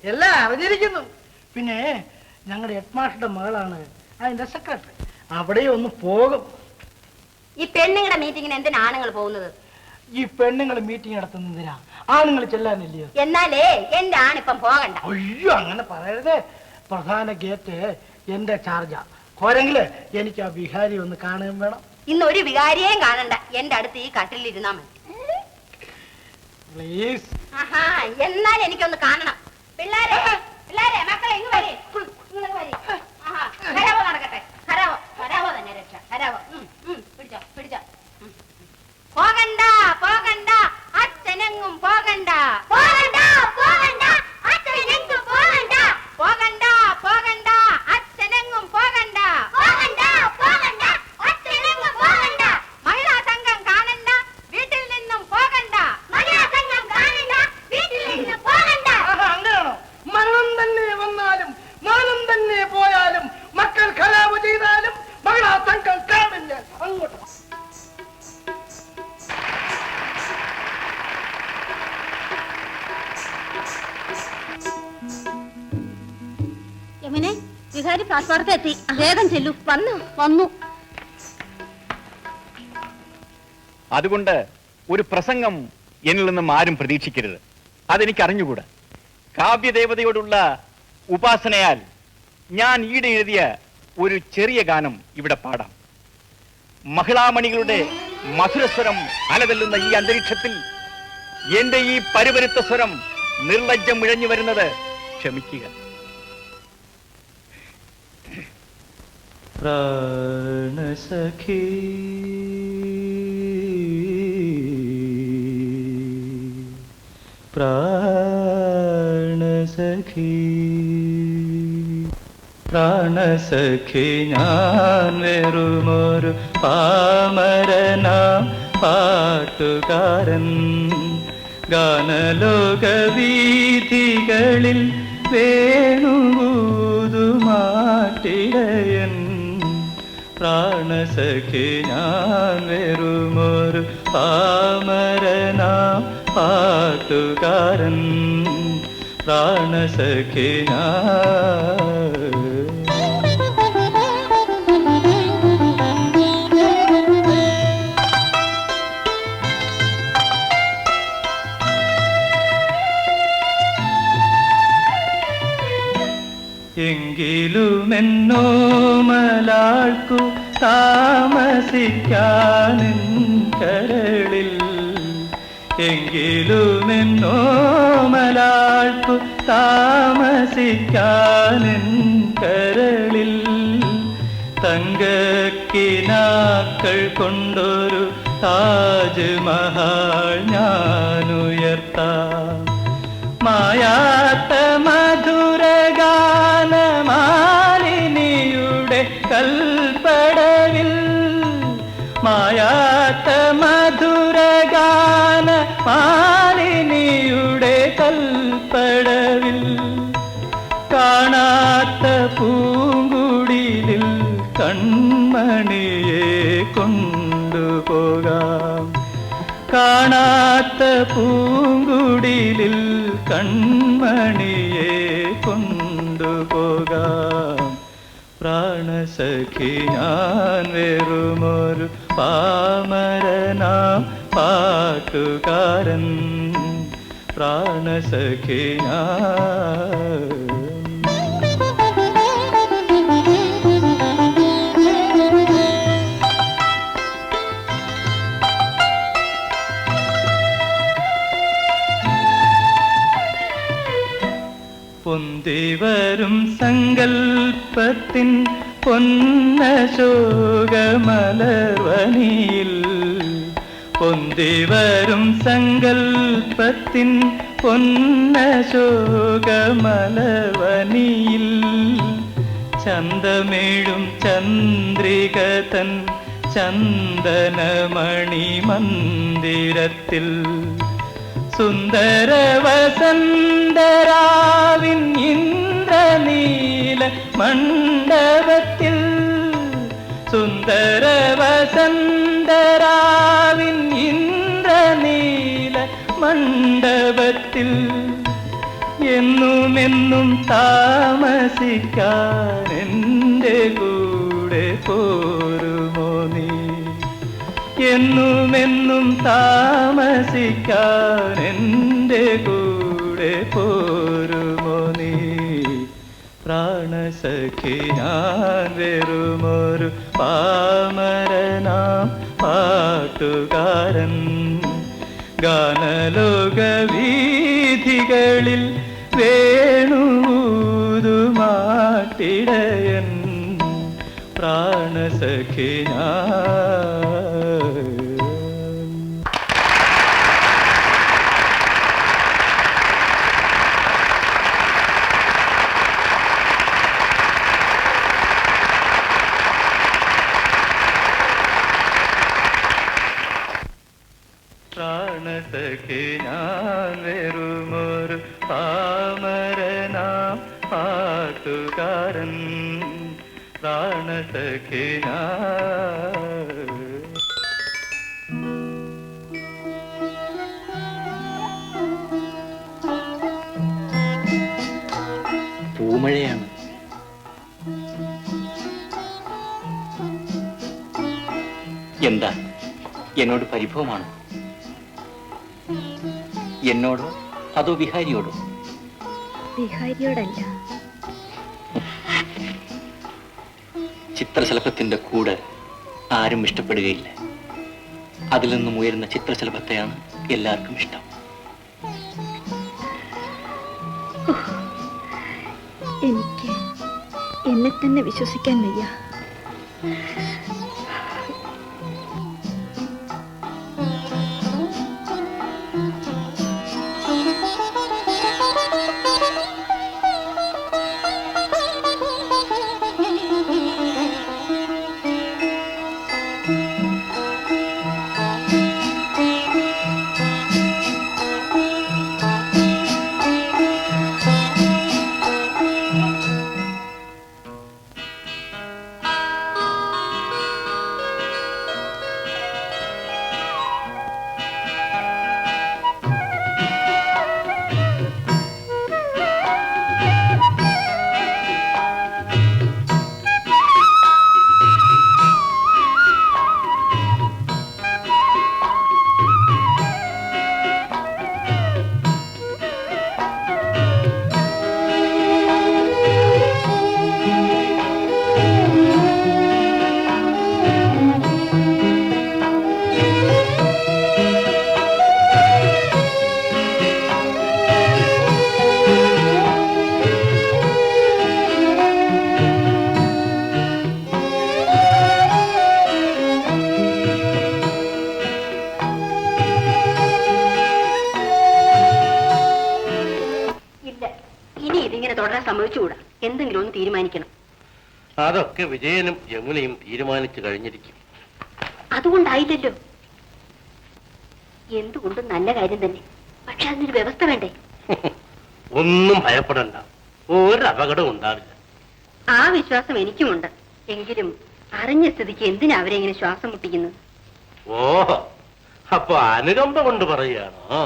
എല്ലാം അറിഞ്ഞിരിക്കുന്നു. പിന്നെ ഞങ്ങളുടെ ഹെഡ്മാസ്റ്ററുടെ മകളാണ് അതിന്റെ സെക്രട്ടറി. അവിടെ ഒന്ന് പോകും. ഈ പെണ്ണുങ്ങളുടെ മീറ്റിങ്ങിന് എന്തിനാ ആണുങ്ങൾ പോകുന്നത്? ഈ പെണ്ണുങ്ങൾ മീറ്റിംഗ് നടത്തുന്നതിനാ, ആണുങ്ങൾ ചെല്ലാനില്ലയോ? എന്നാലേ എന്റെ ആണിപ്പം പോകണ്ട. അയ്യോ, അങ്ങനെ പറയരുത്. പ്രധാന ഗേറ്റ് എന്റെ ചാർജാ. പോരെങ്കില് എനിക്ക് ആ വിഹാരി ഒന്ന് കാണുകയും വേണം. ഇന്ന് ഒരു വികാരിയേയും കാണണ്ട. എന്റെ അടുത്ത് ഈ കട്ടിലിരുന്നാ മതി. പ്ലീസ്. എന്നാൽ എനിക്കൊന്ന് കാണണം. പിള്ളേരെ, പിള്ളേരെ, മക്കളെ ഇങ്ങ് വരി. ഹരാവോ നടക്കട്ടെ. ഹരാവോ, ഹരാവോ തന്നെ രക്ഷ. ഹരാവോ. പിടിച്ചോ, പിടിച്ചോ. പോകണ്ട, പോകണ്ട, അച്ഛനെങ്ങും പോകണ്ട. പോകണ്ട, പോകണ്ട, അച്ഛനെങ്ങും പോകണ്ട. പോകണ്ട, പോകണ്ട, അച്ഛനെങ്ങും പോകണ്ട. പോകണ്ട, പോകണ്ട, അച്ഛനെങ്ങും പോകണ്ട. മഹിളാ സംഘം കാണണ്ട, വീട്ടിൽ നിന്നും പോകണ്ട. മഹിളാ സംഘം കാണണ്ട, വീട്ടിൽ നിന്നും പോകണ്ട. അങ്ങനെയാണോ? മരണം തന്നെ വന്നാലും മാനം തന്നെ പോയാലും മക്കൾ കലാപം ചെയ്താലും മഹിളാ സംഘം കാണില്ല. അങ്ങോട്ട് യമുനെ, വിഹാരി പ്ലാറ്റ്ഫോറത്ത് എത്തി. വേഗം ചെല്ലു. വന്നു. അതുകൊണ്ട് ഒരു പ്രസംഗം എന്നിൽ നിന്നും ആരും പ്രതീക്ഷിക്കരുത്. അതെനിക്ക് അറിഞ്ഞുകൂടാ. കാവ്യദേവതയോടുള്ള ഉപാസനയാൽ ഞാൻ ഈടെ എഴുതിയ ഒരു ചെറിയ ഗാനം ഇവിടെ പാടാം. മഹിളാമണികളുടെ മധുരസ്വരം അലതല്ലുന്ന ഈ അന്തരീക്ഷത്തിൽ എന്റെ ഈ പരുപരുത്ത സ്വരം നിർലജ്ജം ഇഴഞ്ഞു വരുന്നത് ക്ഷമിക്കുക. പ്രാണസഖി പ്രാണസഖി പ്രാണസഖി ഞാൻ വെറുമൊരു പാമരനാം പാട്ടുകാരൻ. ഗാനലോക വീഥികളിൽ വേണുകൂതുമാട്ടിടയൻ. പ്രാണസഖി ഞാൻ വെറുമൊരു പാമരനാം പാട്ടുകാരൻ. പ്രാണസഖി ഞാൻ എങ്കിലുമെന്നോ മലാൾക്കു താമസിക്കാനെൻ കരളിൽ എങ്കിലുമെന്നോ മലാൾക്കു താമസിക്കാനെൻ കരളിൽ തങ്കക്കിനാക്കൾ കൊണ്ടൊരു താജ്മഹൽ ഞാനുയർത്താം മായാത്ത മധുരഗാനമാലിനിയുടെ കൽപ്പടവിൽ മായാത്ത മധുരഗാനമാലിനിയുടെ കൽപ്പടവിൽ കാണാത്ത പൂങ്കുടിലിൽ കൺമണിയെ കൊണ്ടുപോകാം കാണാത്ത പൂങ്കുടിലിൽ കൺമണിയെ കൊണ്ടുപോകാം പ്രാണസഖി ഞാൻ വെറുമൊരു പാമരനാം പാട്ടുകാരൻ പ്രാണസഖി ഞാൻ പൊന്തിവരും സങ്കൽപ്പത്തിൻ പൊന്നശോകമലർവനിയിൽ പൊന്തിവരും സങ്കൽപ്പത്തിൻ പൊന്നശോകമലർവനിയിൽ ചന്തമേഴും ചന്ദ്രികതൻ ചന്ദനമണി മന്ദിരത്തിൽ സുന്ദര വസന്തരാവിൻ ഇന്ദ്രനീല മണ്ഡപത്തിൽ സുന്ദര വസന്തരാവിൻ ഇന്ദ്രനീല മണ്ഡപത്തിൽ എന്നുമെന്നും താമസിക്കാൻ എൻ്റെ കൂടെ പോരുമോ നീ എന്നുമെന്നും താമസിക്കാൻ എൻ്റെ കൂടെ പോരുമോ നീ പ്രാണസഖി ഞാൻ വെറുമൊരു പാമരനാം പാട്ടുകാരൻ ഗാനലോക വീഥികളിൽ വേണൂതുമാട്ടിടയൻ പ്രാണസഖി ഞാൻ പ്രാണസഖി ഞാൻ വെറുമൊരു പാമരനാം പാട്ടുകാരൻ പ്രാണസഖി ഞാൻ പൂമഴയാണ് എന്താ എന്നോട് പരിഭവമാണ് എന്നോടോ അതോ വിഹാരിയോടോ വിഹാരിയോടല്ല ചിത്രശലഭത്തിന്റെ കൂട് ആരും ഇഷ്ടപ്പെടുകയില്ല അതിൽ നിന്നും ഉയരുന്ന ചിത്രശലഭത്തെയാണ് എല്ലാവർക്കും ഇഷ്ടം എനിക്ക് എന്നെ തന്നെ വിശ്വസിക്കാൻ വയ്യ ഇനി ഇതിങ്ങനെ തുടരാൻ സമ്മതിച്ചുകൂടാ. എന്തെങ്കിലും ഒന്ന് തീരുമാനിക്കണം. അതൊക്കെ വിജയനും യമുനയും തീരുമാനിച്ചു കഴിഞ്ഞിരിക്കും. അതുകൊണ്ടായില്ലല്ലോ. എന്തുകൊണ്ടും നല്ല കാര്യം തന്നെ. പക്ഷെ അതിനൊരു വ്യവസ്ഥ വേണ്ടേ? ഒന്നും ഭയപ്പെടണ്ട, ഒരു അപകടം ഉണ്ടാവില്ല. ആ വിശ്വാസം എനിക്കുമുണ്ട്. എങ്കിലും അറിഞ്ഞ സ്ഥിതിക്ക് എന്തിനാ അവരെ ഇങ്ങനെ ശ്വാസം മുട്ടിക്കുന്നത്? ഓഹോ, അപ്പൊ അനുകമ്പ കൊണ്ട് പറയുകയാണോ?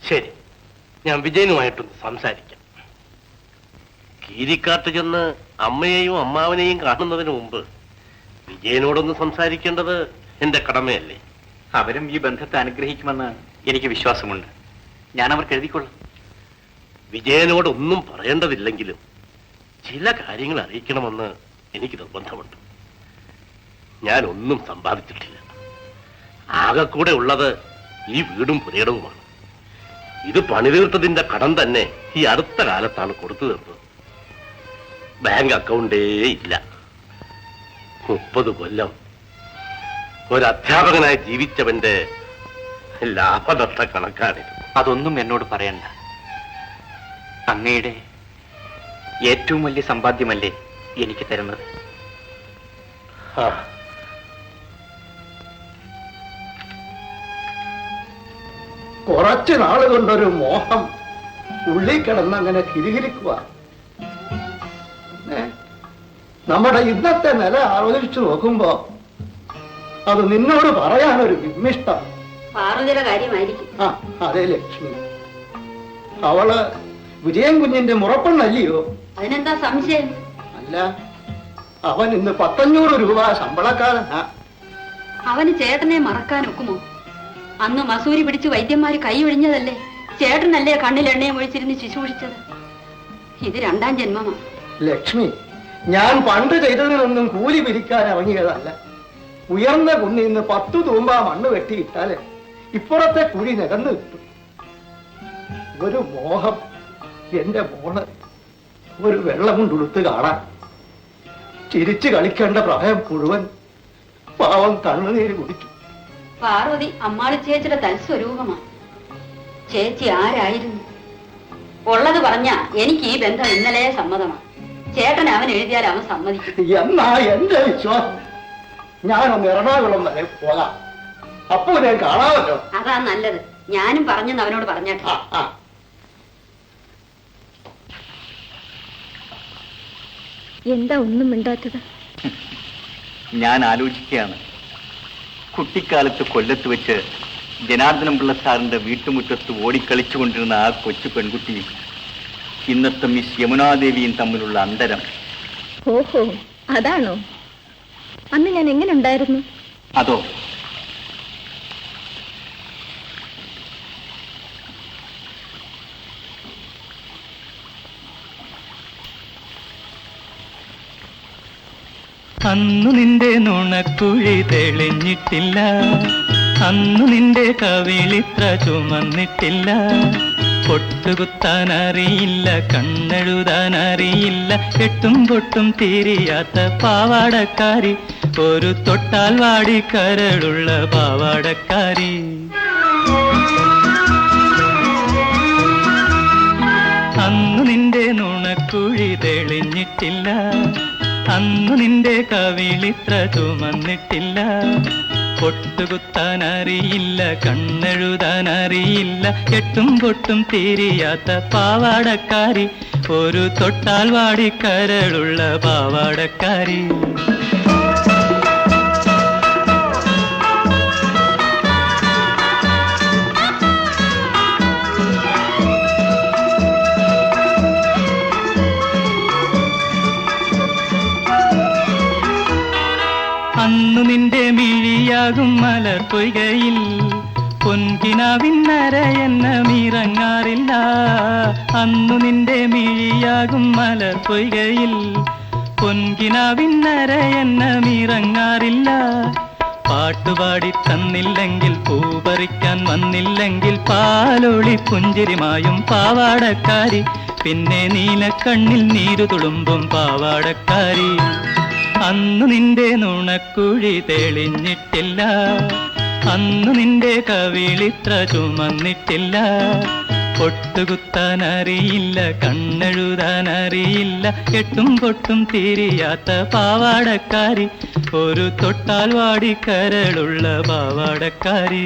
ശരി, ഞാൻ വിജയനുമായിട്ടൊന്ന് സംസാരിക്കാം. കീരിക്കാട്ട് ചെന്ന് അമ്മയെയും അമ്മാവനെയും കാണുന്നതിന് മുമ്പ് വിജയനോടൊന്ന് സംസാരിക്കേണ്ടത് എന്റെ കടമയല്ലേ? അവരും ഈ ബന്ധത്തെ അനുഗ്രഹിക്കുമെന്ന് എനിക്ക് വിശ്വാസമുണ്ട്. ഞാൻ അവർക്ക് എഴുതിക്കൊള്ളാം. വിജയനോടൊന്നും പറയേണ്ടതില്ലെങ്കിലും ചില കാര്യങ്ങൾ അറിയിക്കണമെന്ന് എനിക്ക് നിർബന്ധമുണ്ട്. ഞാൻ ഒന്നും സമ്പാദിച്ചിട്ടില്ല. ആകെ കൂടെ ഉള്ളത് ഈ വീടും പുരയിടവുമാണ്. ഇത് പണിതീർത്തതിന്റെ കടം തന്നെ ഈ അടുത്ത കാലത്താണ് കൊടുത്തു തീർത്തത്. ബാങ്ക് അക്കൗണ്ടേ ഇല്ല. 30 കൊല്ലം ഒരു അധ്യാപകനായി ജീവിച്ചവന്റെ ലാഭനഷ്ട കണക്കാണിത്. അതൊന്നും എന്നോട് പറയണ്ട. അങ്ങയുടെ ഏറ്റവും വലിയ സമ്പാദ്യമല്ലേ എനിക്ക് തരുന്നത്. കുറച്ചു നാള് കൊണ്ടൊരു മോഹം ഉള്ളിൽ കിടന്നങ്ങനെ കിരികിരിക്കുക. നമ്മുടെ ഇന്നത്തെ നില ആലോചിച്ചു നോക്കുമ്പോ അത് നിന്നോട് പറയാനൊരു വിമ്മിഷ്ടം. പാർവതിയുടെ കാര്യമായിരിക്കും. ആ അതെ ലക്ഷ്മി, അവള് വിജയൻ കുഞ്ഞിന്റെ മുറപ്പെണ്ണല്ലയോ? അതിനെന്താ സംശയം? അല്ല, അവൻ ഇന്ന് 500 രൂപ ശമ്പളക്കാരനാ. അവന് ചേട്ടനെ മറക്കാൻ ഒക്കുമോ? അന്ന് മസൂരി പിടിച്ച് വൈദ്യന്മാര് കൈ ഒഴിഞ്ഞതല്ലേ? ചേട്ടനല്ലേ കണ്ണിൽ എണ്ണയും ഒഴിച്ചിരുന്ന് ശുശ്രൂഷിച്ചത്? ഇത് 2ാം ജന്മമാ. ലക്ഷ്മി, ഞാൻ പണ്ട് ചെയ്തതിനൊന്നും കൂലി പിരിക്കാൻ ഇറങ്ങിയതല്ല. ഉയർന്ന കുന്നിൽ നിന്ന് 10 തൂമ്പ മണ്ണ് വെട്ടിയിട്ടാല് ഇപ്പുറത്തെ കുഴി നികന്നു കിട്ടും. ഒരു മോഹം എന്റെ മോള് ഒരു വെള്ളം കൊണ്ടുടുത്ത് കാണാൻ. ചിരിച്ചു കളിക്കേണ്ട പ്രായം മുഴുവൻ പാവം കണ്ണുനീര് കുടിച്ചു. പാർവതി അമ്മാളി ചേച്ചിയുടെ തൽസ്വരൂപമാണ്. ചേച്ചി ആരായിരുന്നു? ഉള്ളത് പറഞ്ഞ എനിക്ക് ഈ ബന്ധം ഇന്നലെ സമ്മതമാണ്. ചേട്ടൻ അവൻ എഴുതിയാൽ അവൻ സമ്മതിക്കും. എന്നാ എന്റെ വിശ്വാസം. ഞാനൊന്ന് എറണാകുളം വരെ പോകാം. അപ്പോ ഞാൻ കാണാമല്ലോ. അതാ നല്ലത്. ഞാനും പറഞ്ഞെന്ന് അവനോട് പറഞ്ഞേട്ടാ. എന്താ ഒന്നും മിണ്ടാത്തത്? ഞാൻ ആലോചിക്കുകയാണ്. കുട്ടിക്കാലത്ത് കൊല്ലത്ത് വെച്ച് ജനാർദ്ദനം പിള്ള സാറിന്റെ വീട്ടുമുറ്റത്ത് ഓടിക്കളിച്ചുകൊണ്ടിരുന്ന ആ കൊച്ചു പെൺകുട്ടിയും ഇന്നത്തെ മിസ് യമുനാദേവിയും തമ്മിലുള്ള അന്തരം. ഓഹോ, അതാണോ? അന്ന് ഞാൻ എങ്ങനെ ഉണ്ടായിരുന്നു? അതോ, അന്നു നിന്റെ നുണക്കുഴി തെളിഞ്ഞിട്ടില്ല, അന്നു നിന്റെ കവിളിത്ര ചുമന്നിട്ടില്ല. പൊട്ടുകുത്താൻ അറിയില്ല, കണ്ണെഴുതാൻ അറിയില്ല, കെട്ടും പൊട്ടും തീരിയാത്ത പാവാടക്കാരി, ഒരു തൊട്ടാൽ വാടി കരളുള്ള പാവാടക്കാരി. അന്നു നിന്റെ നുണക്കുഴി തെളിഞ്ഞിട്ടില്ല, അന്നു നിന്റെ കവിളിത്ര ചുമന്നിട്ടില്ല. പൊട്ടുകുത്താൻ അറിയില്ല, കണ്ണെഴുതാൻ അറിയില്ല, കെട്ടും പൊട്ടും തീരിയാത്ത പാവാടക്കാരി, ഒരു തൊട്ടാൽ വാടി കരളുള്ള പാവാടക്കാരി. അന്നു നിന്റെ മിഴിയാകും മലർ പൊയ്കയിൽ പൊൻകിനാവിന്നര എന്നമിറങ്ങാറില്ല. അന്നു നിന്റെ മിഴിയാകും മലർ പൊയ്കയിൽ പൊൻകിനാവിന്നര എന്നമിറങ്ങാറില്ല. പാട്ടുപാടി തന്നില്ലെങ്കിൽ, പൂപറിക്കാൻ വന്നില്ലെങ്കിൽ, പാലൊളി പുഞ്ചിരിമായും പാവാടക്കാരി, പിന്നെ നീലക്കണ്ണിൽ നീരു തുളുമ്പും പാവാടക്കാരി. അന്നു നിന്റെ നുണക്കുഴി തെളിഞ്ഞിട്ടില്ല, അന്നു നിന്റെ കവിളിത്ര ചുമന്നിട്ടില്ല. പൊട്ടുകുത്താൻ അറിയില്ല, കണ്ണെഴുതാൻ അറിയില്ല, എട്ടും പൊട്ടും തിരിയാത്ത പാവാടക്കാരി, ഒരു തൊട്ടാൽ വാടിക്കരളുള്ള പാവാടക്കാരി.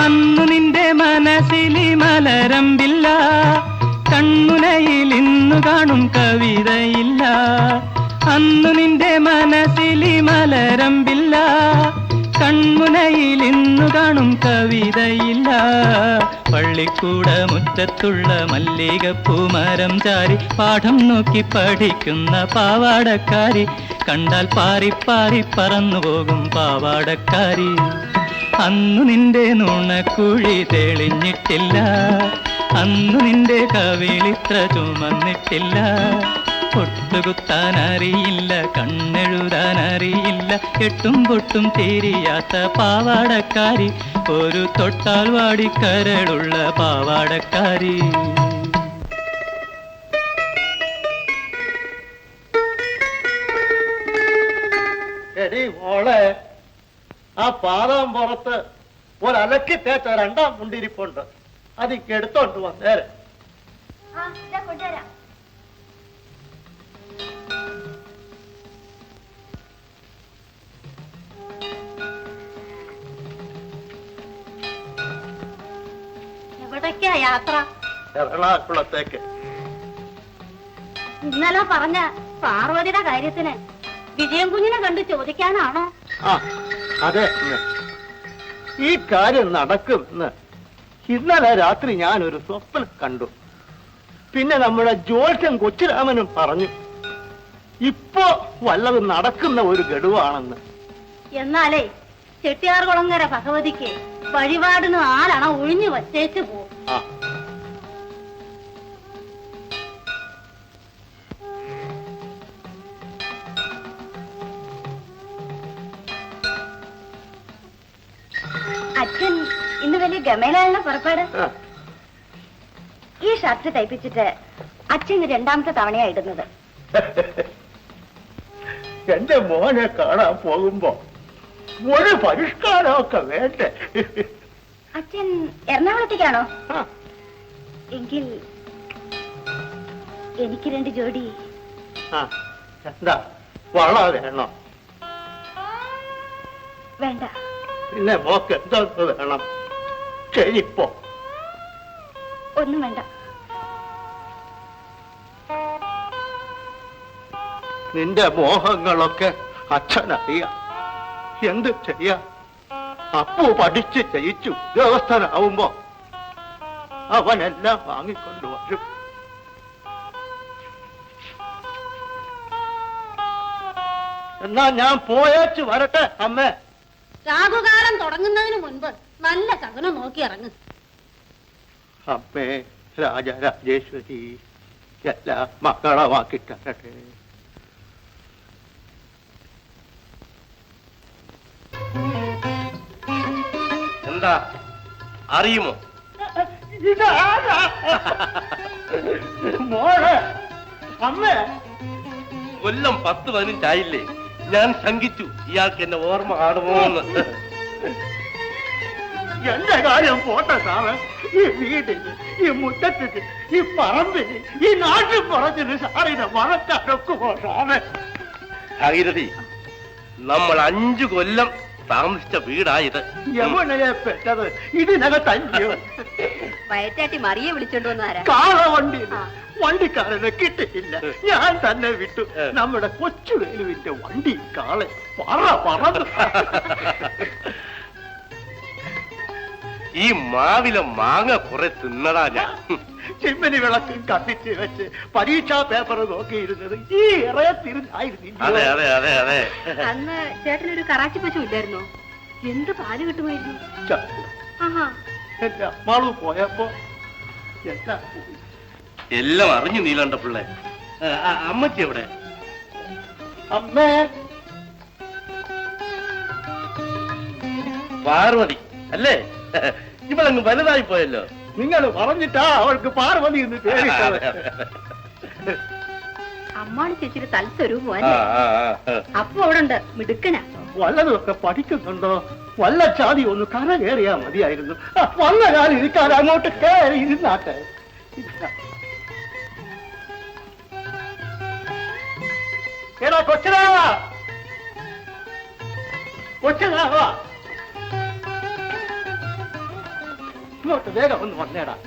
അന്നു നിന്റെ മനസ്സിലി മലരമ്പില്ല, കൺമുനയിൽ ഇന്നു കാണും കവിതയില്ല. അന്നു നിന്റെ മനസ്സിലി മലരമ്പില്ല, കൺമുനയിൽ ഇന്നു കാണും കവിതയില്ല. പള്ളിക്കൂട മുറ്റത്തുള്ള മല്ലികപ്പൂമരം ചാരി പാഠം നോക്കി പഠിക്കുന്ന പാവാടക്കാരി, കണ്ടാൽ പാറി പാറി പറന്നു പോകും പാവാടക്കാരി. അന്നു നിന്റെ നുണക്കുഴി തെളിഞ്ഞിട്ടില്ല, അന്നു നിന്റെ കവിളിത്ര ചുമന്നിട്ടില്ല. പൊട്ടുകുത്താൻ അറിയില്ല, കണ്ണെഴുതാൻ അറിയില്ല, എട്ടും പൊട്ടും തിരിയാത്ത പാവാടക്കാരി, ഒരു തൊട്ടാൽ വാടിക്കരളുള്ള പാവാടക്കാരി. എടി മോളെ, ആ പാദം പുറത്ത് ഒരലക്കി തേച്ച രണ്ടാം മുണ്ടിരിപ്പുണ്ട്, അതിക്ക് എടുത്തോണ്ട് വന്നേരെ. എവിടേക്കാ യാത്ര? എറണാകുളത്തേക്ക്. ഇന്നലെ പറഞ്ഞ പാർവതിയുടെ കാര്യത്തിന് വിജയം കുഞ്ഞിനെ കണ്ട് ചോദിക്കാനാണോ? ആ അതെ, ഈ കാര്യം നടക്കുമെന്ന് ഇന്നലെ രാത്രി ഞാനൊരു സ്വപ്നം കണ്ടു. പിന്നെ നമ്മുടെ ജോത്സ്യൻ കൊച്ചുരാമനും പറഞ്ഞു ഇപ്പോ വല്ലതും നടക്കുന്ന ഒരു ഗഡുവാണെന്ന്. എന്നാലേ ചെട്ടിയാർകുളങ്ങര ഭഗവതിക്ക് വഴിപാടിന് ആളണ ഒഴിഞ്ഞു വച്ചേച്ചു പോകും. അച്ഛൻ ഇന്ന് വലിയ ഗമയിലാണ് പുറപ്പാട്. ഈ ഷർട്ട് തയ്പ്പിച്ചിട്ട് അച്ഛൻ രണ്ടാമത്തെ തവണയാ ഇടുന്നത്. എന്റെ മോനെ കാണാൻ പോകുമ്പോ ഒരു പരിഷ്കാരമൊക്കെ വേണ്ടേ? അച്ഛൻ എറണാകുളത്തേക്കാണോ? എങ്കിൽ എനിക്ക് 2 ജോഡി. എന്താ വള വേണോ? വേണ്ട. പിന്നെ മോക്ക് എന്തോന്ന് വേണം? ചെരിപ്പോ? ഒന്നും വേണ്ട. നിന്റെ മോഹങ്ങളൊക്കെ അച്ഛനറിയാം. എന്ത് ചെയ്യാ? അപ്പു പഠിച്ച് ജയിച്ചു ഉദ്യോഗസ്ഥനാവുമ്പോ അവനെല്ലാം വാങ്ങിക്കൊണ്ടുവരും. എന്നാ ഞാൻ പോയേച്ചു വരട്ടെ അമ്മേ. രാഹുകാലം തുടങ്ങുന്നതിന് മുൻപ് നല്ല ശകുനം നോക്കി ഇറങ്ങ്. അമ്മേ രാജരാജേശ്വരി എല്ലാം മക്കളമാക്കി തരട്ടെ. എന്താ അറിയുമോ? മോളെ അമ്മേ, കൊല്ലം 10-15 ആയില്ലേ ഞാൻ ശങ്കിച്ചു ഇയാൾക്ക് എന്നെ ഓർമ്മ കാണുമോ എന്ന്. എന്റെ കാര്യം പോട്ടെ സാറ്. ഈ വീടിന്, ഈ മുറ്റത്തിന്, ഈ പറമ്പിന്, ഈ നാട്ടിൽ പുറത്തിന് സാറിനെ മറക്കാനൊക്കുമോ സാറ്? ഭാഗീരഥി, നമ്മൾ 5 കൊല്ലം താമസിച്ച വീടായത്. യമുനയെ പെറ്റത് ഇതിനകത്തല്ലയോ? വയറ്റാട്ടി മറിയെ വിളിച്ചോണ്ട് വന്നാരാ? കാളവണ്ടി വണ്ടിക്കാരനെ കിട്ടിയില്ല, ഞാൻ തന്നെ വിട്ടു. നമ്മുടെ കൊച്ചുവേലുവിന്റെ വണ്ടി കാളെ പറന്നു. ഈ മാവിലെ മാങ്ങ കുറെ തിന്നടാ ഞാൻ. ചിമ്മനി വിളക്കും കത്തിച്ച് വെച്ച് പരീക്ഷാ പേപ്പർ നോക്കിയിരുന്നത് ഈ ഇറയത്തിരുന്നായിരുന്നു. അതെ അതെ അതെ അതെ. അന്ന് ചേട്ടനൊരു കറാച്ചി പശു ഇല്ലായിരുന്നോ? എന്ത് പാല് കിട്ടുമായിരുന്നു. എന്റെ അമ്മാളു പോയപ്പോ എല്ലാം അറിഞ്ഞു നീലണ്ട പിള്ളേ. അമ്മച്ചി എവിടെ? അമ്മേ, പാർവതി അല്ലേ? ഇവളങ്ങ് വലുതായി പോയല്ലോ. നിങ്ങൾ പറഞ്ഞിട്ടാ അവൾക്ക് പാർവതി എന്ന് പേരിട്ടത്. അമ്മ അമ്മാളി ചേച്ചിയുടെ തലസ്വരൂപം അപ്പൊ അവിടെ ഉണ്ട് മിടുക്കനാ. വല്ലതുമൊക്കെ പഠിക്കുന്നുണ്ടോ? വല്ല ചാതി ഒന്ന് കര കയറിയാ മതിയായിരുന്നു. വന്ന കാലം ഇരിക്കാൻ അങ്ങോട്ട് കയറി ഇരുന്നാട്ടെ. എടാ കൊച്ചനാവാ, കൊച്ചനാവാ, ഇങ്ങോട്ട് വേഗം ഒന്ന് വന്നേടാ.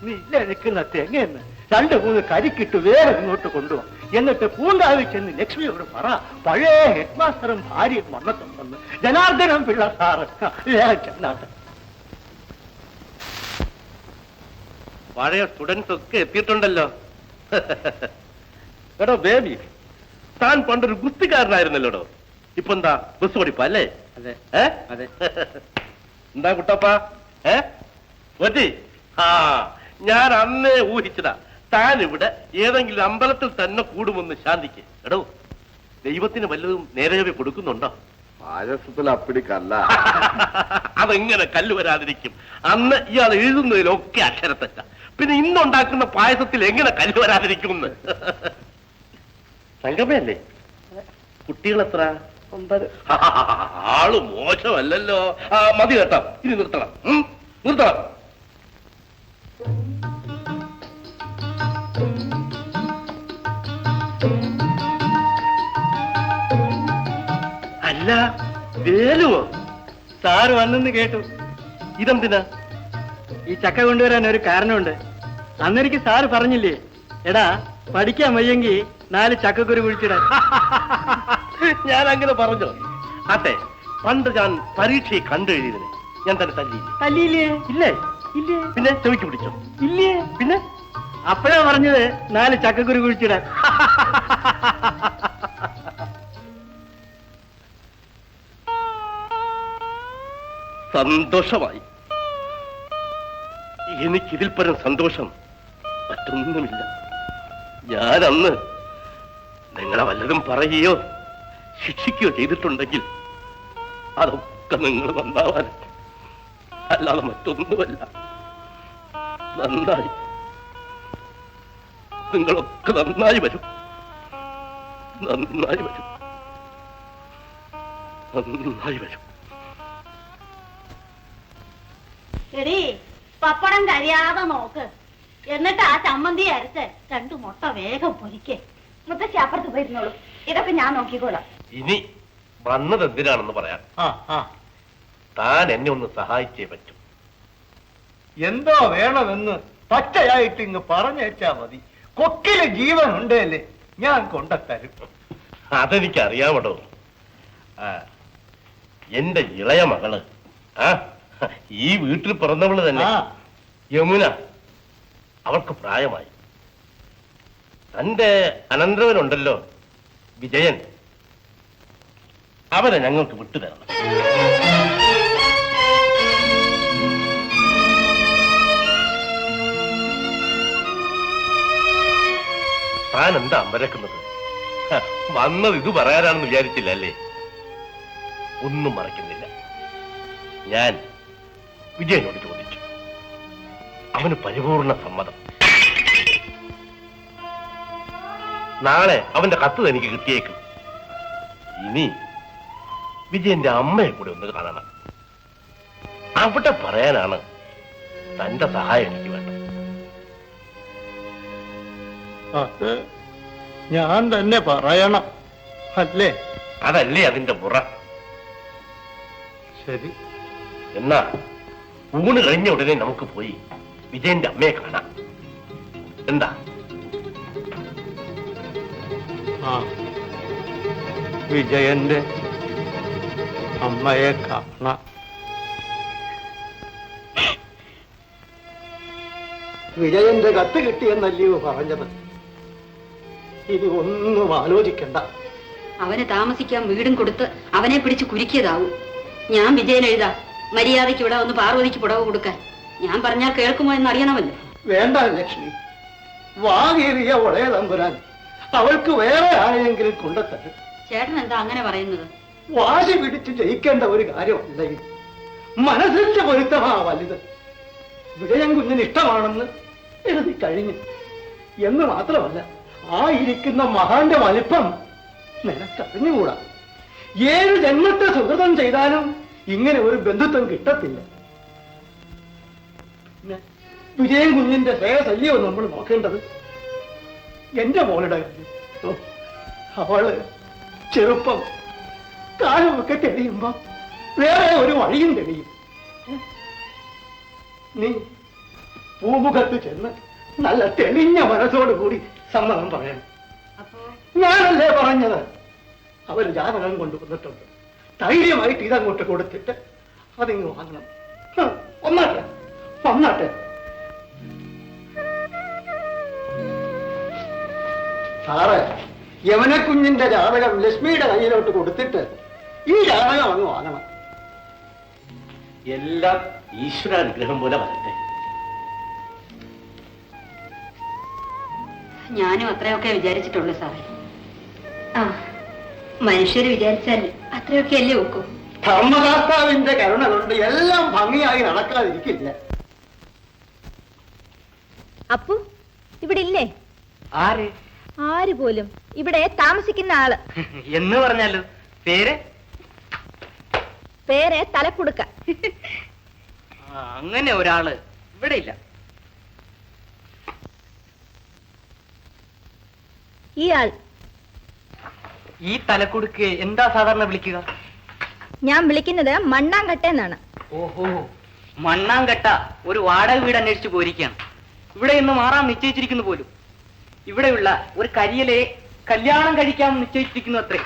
നീ ഇല്ലേ നിൽക്കുന്ന തെങ്ങയെന്ന് 2-3 കരിക്കിട്ട് വേറെ ഇങ്ങോട്ട് കൊണ്ടുപോകാം. എന്നിട്ട് പൂങ്കാവിൽ ചെന്ന് ലക്ഷ്മിയോട് പറ, പഴയ ഹെഡ് മാസ്റ്ററും ഭാര്യയും വന്നിട്ടുണ്ടെന്ന്. ജനാർദ്ദനം പിള്ള സാറ് വേഗം ചെന്നാട്ടെ. പഴയ സ്റ്റുഡൻസ് ഒക്കെ എത്തിയിട്ടുണ്ടല്ലോ. എടോ ബേബി, താൻ പണ്ടൊരു ഗുസ്തിക്കാരനായിരുന്നല്ലോടോ. ഇപ്പൊ എന്താ ബസ് ഓടിപ്പോ അല്ലേ? അതെ അതെ. എന്താ കുട്ടപ്പ പറ്റി? ആ, ഞാൻ അന്നേ ഊഹിച്ചതാ താൻ ഇവിടെ ഏതെങ്കിലും അമ്പലത്തിൽ തന്നെ കൂടുമെന്ന്. ശാന്തിക്ക് എടോ, ദൈവത്തിന് വല്ലതും നേരെ കൊടുക്കുന്നുണ്ടോ? പായസത്തിൽ അപ്പിടിക്കല്ല. അതെങ്ങനെ കല്ല് വരാതിരിക്കും? അന്ന് ഇയാൾ എഴുതുന്നതിലൊക്കെ അക്ഷരത്തെറ്റ, പിന്നെ ഇന്നുണ്ടാക്കുന്ന പായസത്തിൽ എങ്ങനെ കല്ല് വരാതിരിക്കുമെന്ന്. സംഗമയല്ലേ? കുട്ടികൾ എത്ര? 9. ആള് മോശമല്ലല്ലോ. മതി കേട്ടോ, ഇനി നിർത്തണം, നിർത്തണം. അല്ല, വേലുവോ? സാറ് വന്നെന്ന് കേട്ടു. ഇതെന്തിനാ? ഈ ചക്ക കൊണ്ടുവരാൻ ഒരു കാരണമുണ്ട്. അന്നെനിക്ക് സാറ് പറഞ്ഞില്ലേ, എടാ പഠിക്കാൻ വയ്യെങ്കിൽ 4 ചക്കക്കുരു കുഴിച്ചിടാൻ. ഞാൻ അങ്ങനെ പറഞ്ഞോ? അതെ, പണ്ട് ഞാൻ പരീക്ഷയെ കണ്ടെഴുതിയതിന് ഞാൻ തന്നെ തല്ലിയില്ലേ? തല്ലിയില്ലേ? ഇല്ലേ? ഇല്ലേ? പിന്നെ ചെവിക്ക് പിടിച്ചോ? ഇല്ലേ? പിന്നെ അപ്പോഴാ പറഞ്ഞത് 4 ചക്കക്കുരു കുഴിച്ചിടാൻ. സന്തോഷമായി. എനിക്കിതിൽ പരം സന്തോഷം മറ്റൊന്നുമില്ല. ഞാൻ അന്ന് നിങ്ങളെ വല്ലതും പറയുകയോ ശിക്ഷിക്കുകയോ ചെയ്തിട്ടുണ്ടെങ്കിൽ അതൊക്കെ നിങ്ങൾ നന്നാവാൻ, അല്ലാതെ മറ്റൊന്നുമല്ല. നന്നായി, നിങ്ങളൊക്കെ നന്നായി വരും, നന്നായി വരും, നന്നായി വരും. എടീ, പപ്പടം കഴിയാതെ നോക്ക്. എന്നിട്ട് ആ ചമ്മന്തി അരച്ച് 2 മുട്ട വേഗം പൊരിക്കേ. മുത്തശ്ശി അപ്പുറത്ത് പോയിരുന്നോളൂ, ഇതൊക്കെ ഞാൻ നോക്കിക്കോളാം. ഇനി വന്നത് എന്തിനാണെന്ന് പറയാം. താൻ എന്നെ ഒന്ന് സഹായിച്ചേ പറ്റൂ. എന്തോ വേണമെന്ന് പച്ചയായിട്ട് ഇങ്ങ് പറഞ്ഞേച്ചാ മതി. കൊക്കില് ജീവൻ ഉണ്ടല്ലേ, ഞാൻ കൊണ്ടത്തരും. അതെനിക്കറിയാമടോ. എന്റെ ഇളയ മകള്, ഈ വീട്ടിൽ പിറന്നവള് തന്നെ, യമുന, അവൾക്ക് പ്രായമായി. തന്റെ അനന്തരവനുണ്ടല്ലോ വിജയൻ, അവനെ ഞങ്ങൾക്ക് വിട്ടുതരണം. താൻ എന്താ അമ്പരക്കുന്നത്? വന്നത് ഇത് പറയാനാണെന്ന് വിചാരിച്ചില്ല അല്ലേ? ഒന്നും മറക്കുന്നില്ല. ഞാൻ വിജയനോട് ചോദിച്ചു, അവന് പരിപൂർണ സമ്മതം. നാളെ അവന്റെ കത്ത് എനിക്ക് കിട്ടിയേക്കും. ഇനി വിജയന്റെ അമ്മയെ കൂടെ ഒന്ന് കാണണം. അവിടെ പറയാനാണ് തന്റെ സഹായം എനിക്ക് വേണ്ടത്. അത് ഞാൻ തന്നെ പറയണം അല്ലേ? അതല്ലേ അതിന്റെ മുറ. ശരി, എന്നാ ഊണ് കഴിഞ്ഞ ഉടനെ നമുക്ക് പോയി വിജയന്റെ അമ്മയെ കാണാം. എന്താ? വിജയന്റെ അമ്മയെ കാണാം. വിജയന്റെ കത്ത് കിട്ടിയെന്നല്ലയോ പറഞ്ഞത്? ഇനി ഒന്നും ആലോചിക്കണ്ട. അവന് താമസിക്കാൻ വീടും കൊടുത്ത് അവനെ പിടിച്ച് കുരുക്കിയതാവും. ഞാൻ വിജയൻ എഴുതാം, മര്യാദയ്ക്ക് ഇവിടെ ഒന്ന് പാർവതിക്ക് പുടവ് കൊടുക്കാൻ. ഞാൻ പറഞ്ഞാൽ കേൾക്കുമോ എന്ന് അറിയണമല്ലോ. വേണ്ട ലക്ഷ്മി, വാങ്ങേറിയ ഒളേ തമ്പുരാൻ അവൾക്ക് വേറെ ആരെങ്കിലും കൊണ്ടുത്തരും. ചേട്ടൻ എന്താ അങ്ങനെ പറയുന്നത്? വാശി പിടിച്ച് ജയിക്കേണ്ട ഒരു കാര്യമല്ല ഇത്. മനസ്സിന്റെ പൊരുത്തമാ വലുത്. വിജയൻ കുഞ്ഞിന് ഇഷ്ടമാണെന്ന് എഴുതി കഴിഞ്ഞു. എന്ന് മാത്രമല്ല ആ ഇരിക്കുന്ന മഹാന്റെ വലിപ്പം നിനക്കറിഞ്ഞുകൂടാ. 7 ജന്മത്തെ സുഹൃതം ചെയ്താലും ഇങ്ങനെ ഒരു ബന്ധുത്വം കിട്ടത്തില്ല. പിന്നെ വിജയൻ കുഞ്ഞിന്റെ ശ്രേയസല്ലയോ നമ്മൾ നോക്കേണ്ടത്. എന്റെ മോളുടെ അവള് ചെറുപ്പം കാലമൊക്കെ തെളിയുമ്പോ വേറെ ഒരു വഴിയും തെളിയും. നീ പൂമുഖത്ത് ചെന്ന് നല്ല തെളിഞ്ഞ മനസ്സോടുകൂടി സമ്മതം പറയണം. ഞാനല്ലേ പറഞ്ഞത്? അവർ ജാതകം കൊണ്ടുവന്നിട്ടുണ്ട്. ധൈര്യമായിട്ട് ഇതങ്ങോട്ട് കൊടുത്തിട്ട് അതിങ്ങ് വാങ്ങണം. ഒന്നാട്ടെ ഒന്നാട്ടെ. സാറ് യവനക്കുഞ്ഞിന്റെ ജാതകം ലക്ഷ്മിയുടെ കയ്യിലോട്ട് കൊടുത്തിട്ട് ഈ ജാതകം അങ്ങ് വാങ്ങണം. എല്ലാം ഈശ്വരാനുഗ്രഹം പോലെ വരട്ടെ. ഞാനും അത്രയൊക്കെ വിചാരിച്ചിട്ടുള്ളൂ സാറേ. ആ, മനുഷ്യര് വിചാരിച്ചാൽ അത്രയൊക്കെ അല്ലേ ഒക്കൂ. ധർമ്മകർത്താവിന്റെ കരുണ കൊണ്ട് എല്ലാം ഭംഗിയായി നടക്കാതിരിക്കില്ല. അപ്പു ഇവിടെ ഇല്ലേ? ആര്? ആര് പോലും ഇവിടെ താമസിക്കുന്ന ആള്. എന്ന് പറഞ്ഞാലോ? പേര് തലക്കുടുക്ക. അങ്ങനെ ഒരാള് ഇവിടെ ഇല്ല. ഇയാൾ ഈ തലക്കുടുക്ക് എന്താ സാധാരണ വിളിക്കുക? ഞാൻ വിളിക്കുന്നത് മണ്ണാങ്കട്ട എന്നാണ്. ഓഹോ, മണ്ണാങ്കട്ട ഒരു വാടക വീട് അന്വേഷിച്ച് പോയിരിക്കുകയാണ്. ഇവിടെ ഇന്ന് മാറാൻ നിശ്ചയിച്ചിരിക്കുന്നു പോലും. ഇവിടെയുള്ള ഒരു കരിയലെ കല്യാണം കഴിക്കാൻ നിശ്ചയിച്ചിരിക്കുന്നു അത്രേ.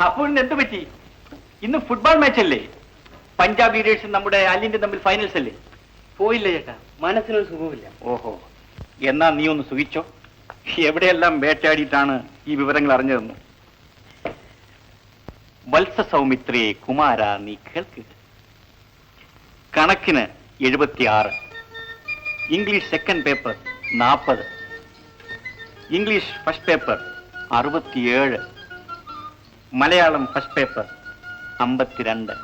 അപ്പോൾ എന്ത് പറ്റി? ഇന്ന് ഫുട്ബോൾ മാച്ച് അല്ലേ? പഞ്ചാബ് ലീഡേഴ്സും നമ്മുടെ അല്ലിന്റെ തമ്മിൽ ഫൈനൽസ് അല്ലേ? പോയില്ല ചേട്ടാ, മനസ്സിനൊരു സുഖമില്ല. ഓഹോ, എന്നാ നീ ഒന്ന് സുഖിച്ചോ. എവിടെയെല്ലാം വേട്ടയാടിയിട്ടാണ് ഈ വിവരങ്ങൾ അറിഞ്ഞു തന്നു. വത്സ സൗമിത്രേ കുമാര, നീ കേൾക്കുക. കണക്കിന് 76, English second paper 40, English first paper 67, Malayalam first paper 52,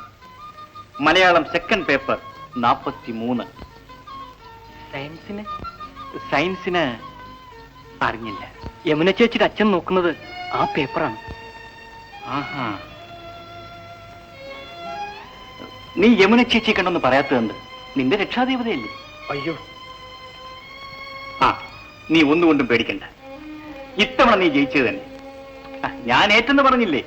Malayalam second paper 43. സയൻസിന് അറിഞ്ഞില്ല. യമുന ചേച്ചിയുടെ അച്ഛൻ നോക്കുന്നത് ആ പേപ്പറാണ്. ആഹാ, നീ യമുന ചേച്ചി കണ്ടൊന്ന് പറയാത്തതുണ്ട്. നിന്റെ രക്ഷാദേവതയല്ലേ? അയ്യോ, ആ, നീ ഒന്നുകൊണ്ടും പേടിക്കണ്ട. ഇത്തവണ നീ ജയിച്ചത് തന്നെ. ഞാൻ ഏറ്റെന്ന് പറഞ്ഞില്ലേ?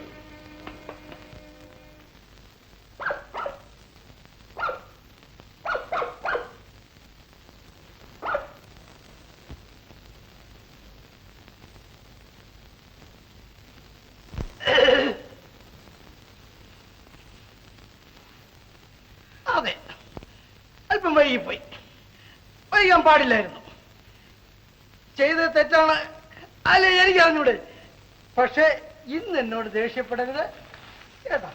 അതെ, അല്പം വൈകിപ്പോയി. വൈകാൻ പാടില്ലായിരുന്നു. ചെയ്തത് തെറ്റാണ്, അല്ലേ? എനിക്ക് അറിഞ്ഞൂടെ. പക്ഷേ ഇന്ന് എന്നോട് ദേഷ്യപ്പെടരുത് കേട്ടോ.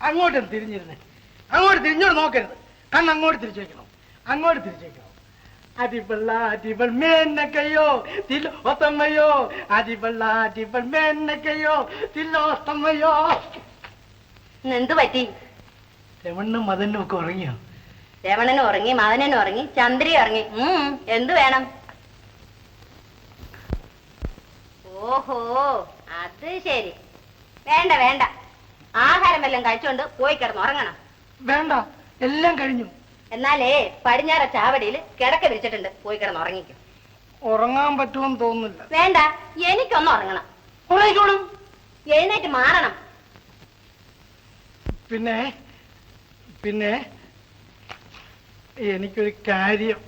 അങ്ങോട്ടും തിരിഞ്ഞിരുന്നേ. അങ്ങോട്ട് തിരിഞ്ഞോട് നോക്കരുത്. കണ്ണ് അങ്ങോട്ട് തിരിച്ചു വെക്കണം. അങ്ങോട്ട് തിരിച്ചു വെക്കണം. അടിപൊള അടിപൊൾ മേന്നക്കയോ തിലോത്തമ്മയോ, അടിപൊള അടിപൊൾ മേന്നക്കയോ തിലോത്തമ്മയോ. എന്തു പറ്റി? രമണ്ണും മദനും ഒക്കെ ഉറങ്ങിയോ? രമണനും ഉറങ്ങി, മദനനും ഉറങ്ങി, ചന്ദ്രി ഉറങ്ങി. എന്തു വേണം? ഓഹോ, അത് ശരി. വേണ്ട വേണ്ട, ആഹാരം എല്ലാം കഴിച്ചോണ്ട് പോയി കിടന്ന് ഉറങ്ങണം. വേണ്ട, എല്ലാം കഴിഞ്ഞു. എന്നാലേ പടിഞ്ഞാറ ചാവടിയിൽ കിടക്ക വിരിച്ചിട്ടുണ്ട്, പോയി കിടന്ന് ഉറങ്ങിക്കും. ഉറങ്ങാൻ പറ്റുമെന്ന് തോന്നുന്നില്ല. വേണ്ട, എനിക്കൊന്ന് ഉറങ്ങണം. ഉറങ്ങിക്കോളും. എഴുന്നേറ്റ് മാറണം. പിന്നെ പിന്നെ എനിക്കൊരു കാര്യം.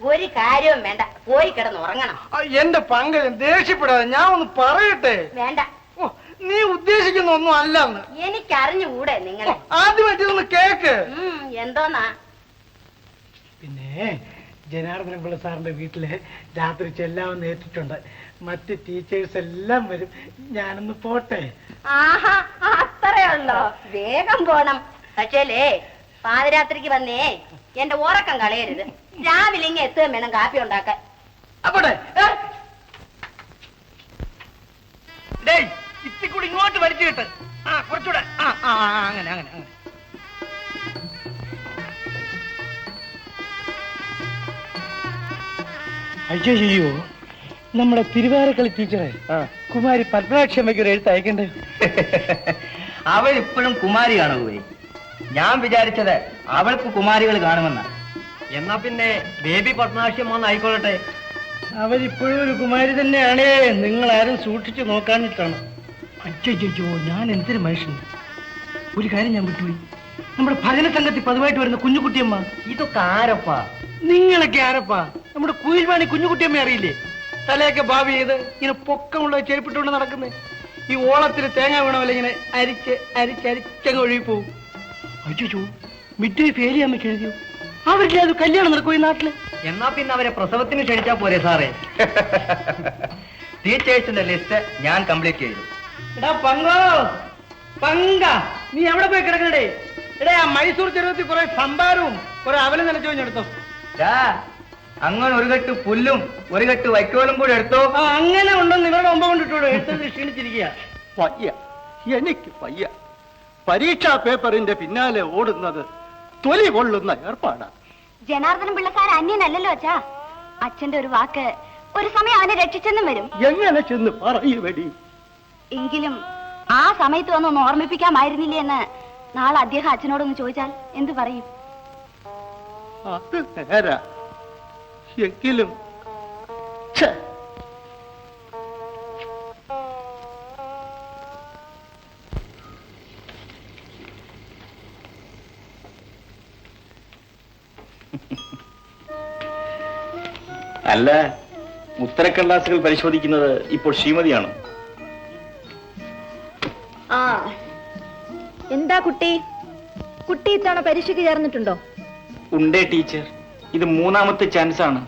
ഒരു കാര്യവും വേണ്ട, പോയി കിടന്ന് ഉറങ്ങണം. എന്റെ പങ്കജം ദേഷ്യപ്പെടാതെ ഞാൻ ഒന്ന് പറയട്ടെ. വേണ്ട, നീ ഉദ്ദേശിക്കുന്ന ഒന്നും അല്ലെന്ന് എനിക്കറിഞ്ഞുകൂടെ നിങ്ങളെ. ആദ്യമായിട്ട് ഒന്ന് കേക്ക്. എന്തോന്നാ? പിന്നെ ജനാർദ്ദനൻ പിള്ള സാറിന്റെ വീട്ടില് രാത്രി ചെല്ലാമെന്ന് ഏറ്റിട്ടുണ്ട്. മറ്റ് ടീച്ചേഴ്സ് എല്ലാം വരും. ഞാനൊന്ന് പോട്ടെ. ആഹാ, അത്രേ ഉള്ളോ? വേഗം പോണം. പക്ഷേലേ പാതിരാത്രിക്ക് വന്നേ എന്റെ ഉറക്കം കളയരുത്. രാവിലെ ഇങ്ങനെ എത്തുകയും വേണം കാപ്പി ഉണ്ടാക്കാൻ. അപ്പോടെ ഇത്തിക്കൂടി ഇങ്ങോട്ട് വലിച്ചു കിട്ട്. കുറച്ചുകൂടെ. അങ്ങനെ അങ്ങനെ അങ്ങനെ. അയ്യോ, നമ്മുടെ തിരുവാരക്കളി ടീച്ചറെ കുമാരി പത്മനാക്ഷമ്മയ്ക്ക് ഒരു എഴുത്ത് അയക്കണ്ടേ? അവളിപ്പോഴും കുമാരിയാണോ പോയി? ഞാൻ വിചാരിച്ചത് അവൾക്ക് കുമാരികൾ കാണുമെന്ന. എന്നാ പിന്നെ ബേബി പത്മനാക്ഷം ആയിക്കോളട്ടെ. അവരിപ്പോഴും ഒരു കുമാരി തന്നെയാണേ. നിങ്ങൾ ആരും സൂക്ഷിച്ചു നോക്കാഞ്ഞിട്ടാണ്. അയ്യോ, ഞാൻ എന്തൊരു മനുഷ്യൻ. ഒരു കാര്യം ഞാൻ വിട്ടുപോയി. നമ്മുടെ ഭജന സംഘത്തിൽ പതിവായിട്ട് വരുന്ന കുഞ്ഞുകുട്ടിയമ്മ. ഇതൊക്കെ ആരപ്പാ? നിങ്ങളൊക്കെ ആരപ്പാ? നമ്മുടെ കുയിൽവാണി കുഞ്ഞുകുട്ടിയമ്മ അറിയില്ലേ? തലയൊക്കെ ഭാവി ചെയ്ത് ഇങ്ങനെ പൊക്കമുള്ള ചെരുപ്പിട്ടുകൊണ്ട് നടക്കുന്നേ. ഈ ഓളത്തിൽ തേങ്ങ വീണമല്ല ഇങ്ങനെ അരിച്ച് അരിച്ച് അരിച്ചങ്ങ് ഒഴുകി പോവും. അയ്യോ, മിഡ് ഫെയിൽ ചെയ്യാൻ വെച്ച് എഴുതിയോ? അവരില്ലേ അത് കല്യാണം നടക്കും ഈ നാട്ടില്. എന്നാ പിന്നെ അവരെ പ്രസവത്തിന് ക്ഷണിച്ചാ പോരെ സാറേ? ടീച്ചേഴ്സിന്റെ ലിസ്റ്റ് ഞാൻ കംപ്ലീറ്റ് ചെയ്തു. എടാ പങ്ക, നീ എവിടെ പോയി കിടക്കണേ? എടാ, ആ മൈസൂർ ചെരുവത്തിൽ കുറെ സംഭാരവും കുറെ അവലും നനച്ചു കഴിഞ്ഞെടുത്തോ. അങ്ങനെ ഒരു കെട്ട് പുല്ലും ഒരു കെട്ട് വൈക്കോലും കൂടെ എടുത്തോ. അങ്ങനെ ഉണ്ടെന്ന് നിങ്ങളുടെ ഒമ്പ കൊണ്ടിട്ടോളൂ. എടുത്തത് ക്ഷീണിച്ചിരിക്കുക. വയ്യ, എനിക്ക് വയ്യ. പരീക്ഷാ പേപ്പറിന്റെ പിന്നാലെ ഓടുന്നത് തൊലി കൊള്ളുന്ന ഏർപ്പാടാ. ജനാർദ്ദനൻ പിള്ളക്കാരൻ അന്യനല്ലല്ലോ അച്ഛാ. അച്ഛന്റെ ഒരു വാക്ക് ഒരു സമയം അവനെ രക്ഷിച്ചെന്നും വരും. എങ്ങനെ ചെന്ന് പറയുവടി? എങ്കിലും ആ സമയത്ത് വന്നൊന്ന് ഓർമ്മിപ്പിക്കാമായിരുന്നില്ലേ എന്ന് നാളെ അദ്ദേഹം അച്ഛനോടൊന്ന് ചോദിച്ചാൽ എന്തു പറയും? അത് നേരാ. എങ്കിലും അല്ല, ഉത്തരക്കടലാസുകൾ പരിശോധിക്കുന്നത് ഇപ്പോൾ ശ്രീമതിയാണോ? എന്താ കുട്ടി ഇത്തവണ പരീക്ഷയ്ക്ക് ചേർന്നിട്ടുണ്ടോ? ഉണ്ടേ ടീച്ചർ, ഇത് 3ാമത്തെ ചാൻസ് ആണ്.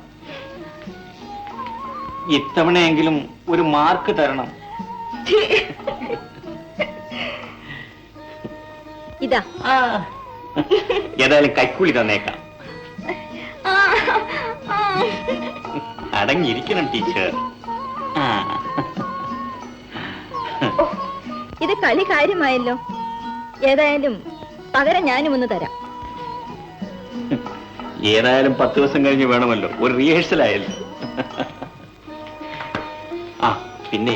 ഇത്തവണയെങ്കിലും ഒരു മാർക്ക് തരണം. ഇതാ ഏതായാലും കൈക്കൂലി തന്നേക്കാം. അടങ്ങിയിരിക്കണം ടീച്ചർ. ഇത് കളി കാര്യമായല്ലോ. ഏതായാലും പകരം ഞാനും ഒന്ന് തരാം. ഏതായാലും 10 ദിവസം കഴിഞ്ഞ് വേണമല്ലോ, ഒരു റിഹേഴ്സൽ ആയല്ലോ. ആ പിന്നെ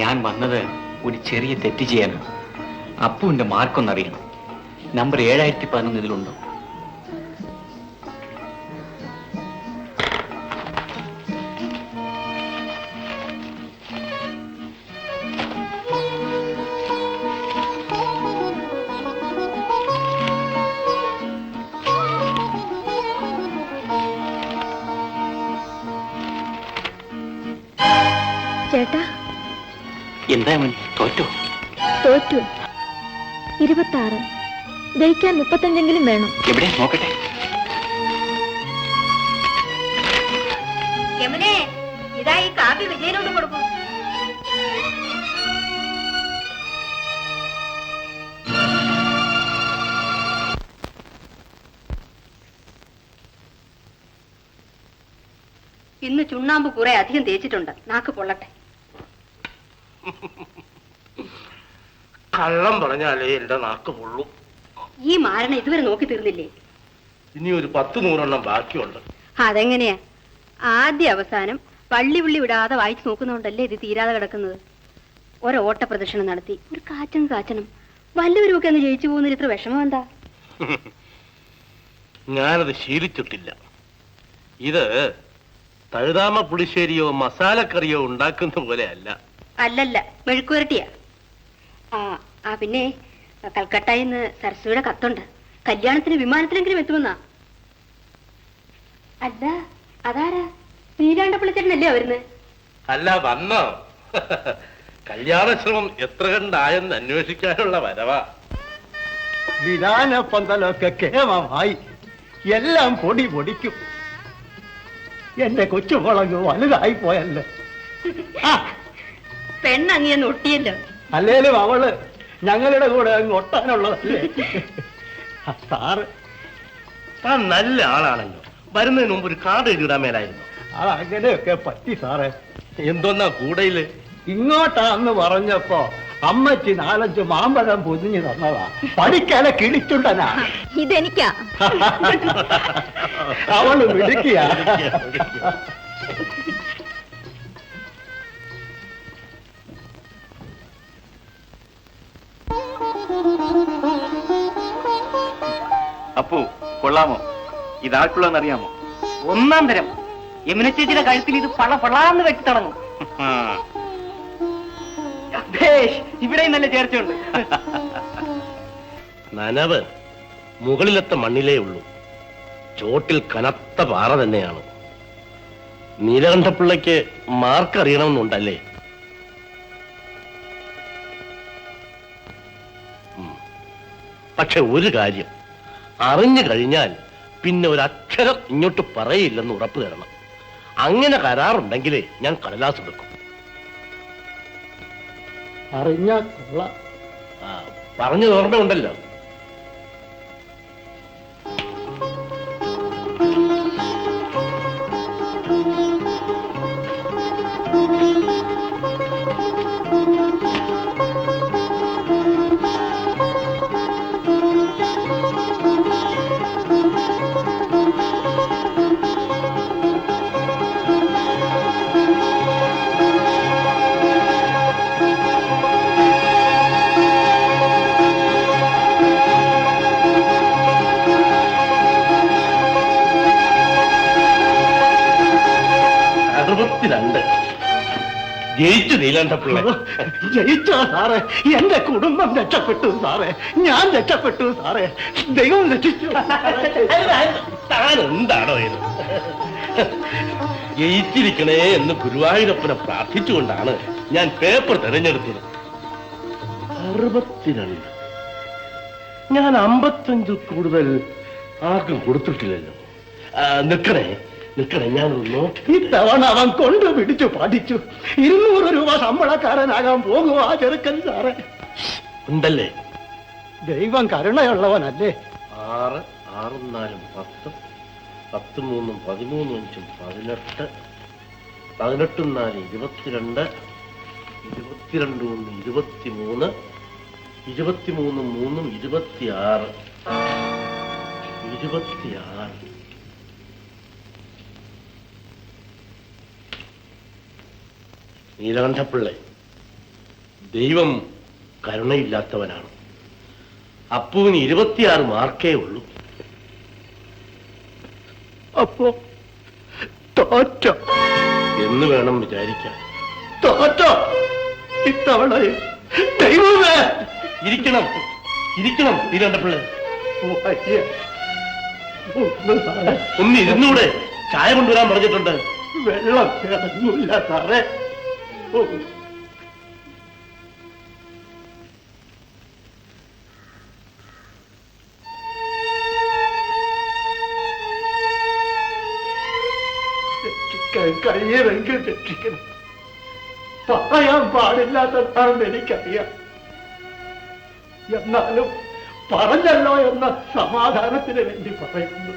ഞാൻ വന്നത് ഒരു ചെറിയ തെറ്റ് ചെയ്യാനാണ്. അപ്പുവിന്റെ മാർക്കൊന്നറിയണം. നമ്പർ 7011 ഇതിലുണ്ടോ? ചേട്ടാ, എന്താ തോറ്റോ? തോറ്റു. 26. ജയിക്കാൻ 35 വേണം. എവിടെ നോക്കട്ടെ. യമുനേ, ഇതാ ഈ കാപ്പി വിജയനോട് കൊടുക്കും. ഇന്ന് ചുണ്ണാമ്പ് കുറെ അധികം തേച്ചിട്ടുണ്ട്. നാക്ക് പൊള്ളട്ടെ. കള്ളം പറഞ്ഞാലേ എന്റെ നാക്ക് പൊള്ളൂ. ഈ മാരണ ഇതുവരെ നോക്കി തീർന്നില്ലേ? ഇനി ഒരു 10-100 ബാക്കിയുണ്ട്. അതെങ്ങനെയാ? ആദ്യ അവസാനം പള്ളി വിടാതെ വായിച്ചു നോക്കുന്നോണ്ടല്ലേ ഇത് തീരാതെ കിടക്കുന്നത്. ഒരോട്ട പ്രദർശനം നടത്തി ഒരു കാച്ചണം വല്ലവരുമൊക്കെ ഒന്ന് ജയിച്ചു പോകുന്നതിൽ ഇത്ര വിഷമം എന്താ? ഞാനത് ശീലിച്ചിട്ടില്ല. ഇത് തഴുതാമ പുളിശ്ശേരിയോ മസാലക്കറിയോ ഉണ്ടാക്കുന്ന പോലെ അല്ല. അല്ലല്ല, മെഴുക്കുവരട്ടിയാ. പിന്നെ കൽക്കട്ടയിൽ നിന്ന് സരസ്വതിയുടെ കത്തുണ്ട്. കല്യാണത്തിന് വിമാനത്തിലെങ്കിലും എത്തുമെന്നാ. അല്ല, അതാരാ? നീലാണ്ടപ്പിള്ളിച്ചേട്ടനല്ലേ വരുന്നത്? അല്ല, വന്നോ? കല്യാണശ്രമം എത്ര കണ്ടായെന്ന് അന്വേഷിക്കാനുള്ള വരവാ. വിധാന പന്തലൊക്കെ കേമമായി എല്ലാം പൊടിക്കും. എന്റെ കൊച്ചുമുളക് വലുതായി പോയല്ലോ. പെണ്ണങ്ങിയെന്ന് ഒട്ടിയല്ലോ. അല്ലേലും അവള് ഞങ്ങളുടെ കൂടെ അങ്ങ് ഒട്ടാനുള്ളതല്ലേ. സാറ് താൻ നല്ല ആളാണല്ലോ. വരുന്നതിന് മുമ്പ് ഒരു കാർഡ് എഴുതിടാൻ മേലായിരുന്നു. അതങ്ങനെയൊക്കെ പറ്റി സാറേ. എന്തോന്നാ കൂടയില്? ഇങ്ങോട്ടാന്ന് പറഞ്ഞപ്പോ അമ്മച്ചി 4-5 മാമ്പഴം പൊതിഞ്ഞു തന്നതാ. പഠിക്കാനെ കിളിച്ചുണ്ടനാ. ഇതെനിക്കാ. അവള് മിടുക്കിയ. അപ്പു കൊള്ളാമോ? ഇതാർക്കുള്ളതെന്നറിയാമോ? ഒന്നാം തരം. യമുന ചേച്ചിയുടെ കഴുത്തിൽ ഇത് പളാന്ന് വെട്ടി തുടങ്ങും. ഇവിടെ നല്ല ചേർച്ചയുണ്ട്. നനവ് മുകളിലത്തെ മണ്ണിലേ ഉള്ളൂ. ചോട്ടിൽ കനത്ത പാറ തന്നെയാണ്. നീലകണ്ഠപിള്ളയ്ക്ക് മാർക്ക് അറിയണമെന്നുണ്ടല്ലേ? പക്ഷെ ഒരു കാര്യം അറിഞ്ഞു കഴിഞ്ഞാൽ പിന്നെ ഒരു അക്ഷരം ഇങ്ങോട്ട് പറയില്ലെന്ന് ഉറപ്പ് തരണം. അങ്ങനെ കരാറുണ്ടെങ്കിലേ ഞാൻ കടലാസ് എടുക്കും. അറിഞ്ഞ കൊള്ള. പറഞ്ഞു ഓർമ്മയുണ്ടല്ലോ. ജയിച്ചു നീലകണ്ഠപിള്ള. ജയിച്ചോ സാറേ? എന്റെ കുടുംബം രക്ഷപ്പെട്ടു സാറേ. ഞാൻ രക്ഷപ്പെട്ടു സാറേ. ദൈവം രക്ഷിച്ചു. താൻ എന്താണോ ഇത്? ജയിച്ചിരിക്കണേ എന്ന് ഗുരുവായൂരപ്പനെ പ്രാർത്ഥിച്ചുകൊണ്ടാണ് ഞാൻ പേപ്പർ തിരഞ്ഞെടുത്തത്. 62. ഞാൻ 55 കൂടുതൽ ആർക്കും കൊടുത്തിട്ടില്ലല്ലോ. നിൽക്കണേ, നിൽക്കണേ ഞാനൊന്ന് നോക്കി. ഇത്തവണ അവൻ കൊണ്ടുപിടിച്ചു പഠിച്ചു. 200 രൂപ ശമ്പളക്കാരനാകാൻ പോകും ആ ചെറുക്കൻ സാറേ. ഉണ്ടല്ലേ? ദൈവം കരുണയുള്ളവനല്ലേ? 6 6 4 10 10 3 13 5 18 18 4 22 22 1 23 23 3 26 26. നീലകണ്ഠപിള്ളെ, ദൈവം കരുണയില്ലാത്തവനാണ്. അപ്പുവിന് 26 മാർക്കേ ഉള്ളൂ. അപ്പോ തോറ്റ എന്ന് വേണം വിചാരിക്കാൻ. തോറ്റ ഇത്തവണ ദൈവമേ. ഇരിക്കണം ഇരിക്കണം നീലകണ്ഠപിള്ളെ. ഒന്ന് ഇരുന്നൂടെ? ചായ കൊണ്ടുവരാൻ പറഞ്ഞിട്ടുണ്ട്. വെള്ളം കിടന്നില്ല സാറേ. രക്ഷിക്കാൻ കഴിയുമെങ്കിൽ രക്ഷിക്കണം. പറയാൻ പാടില്ലാത്തതാണെന്ന് എനിക്കറിയാം. എന്നാലും പറഞ്ഞല്ലോ എന്ന സമാധാനത്തിന് വേണ്ടി പറയുന്നു.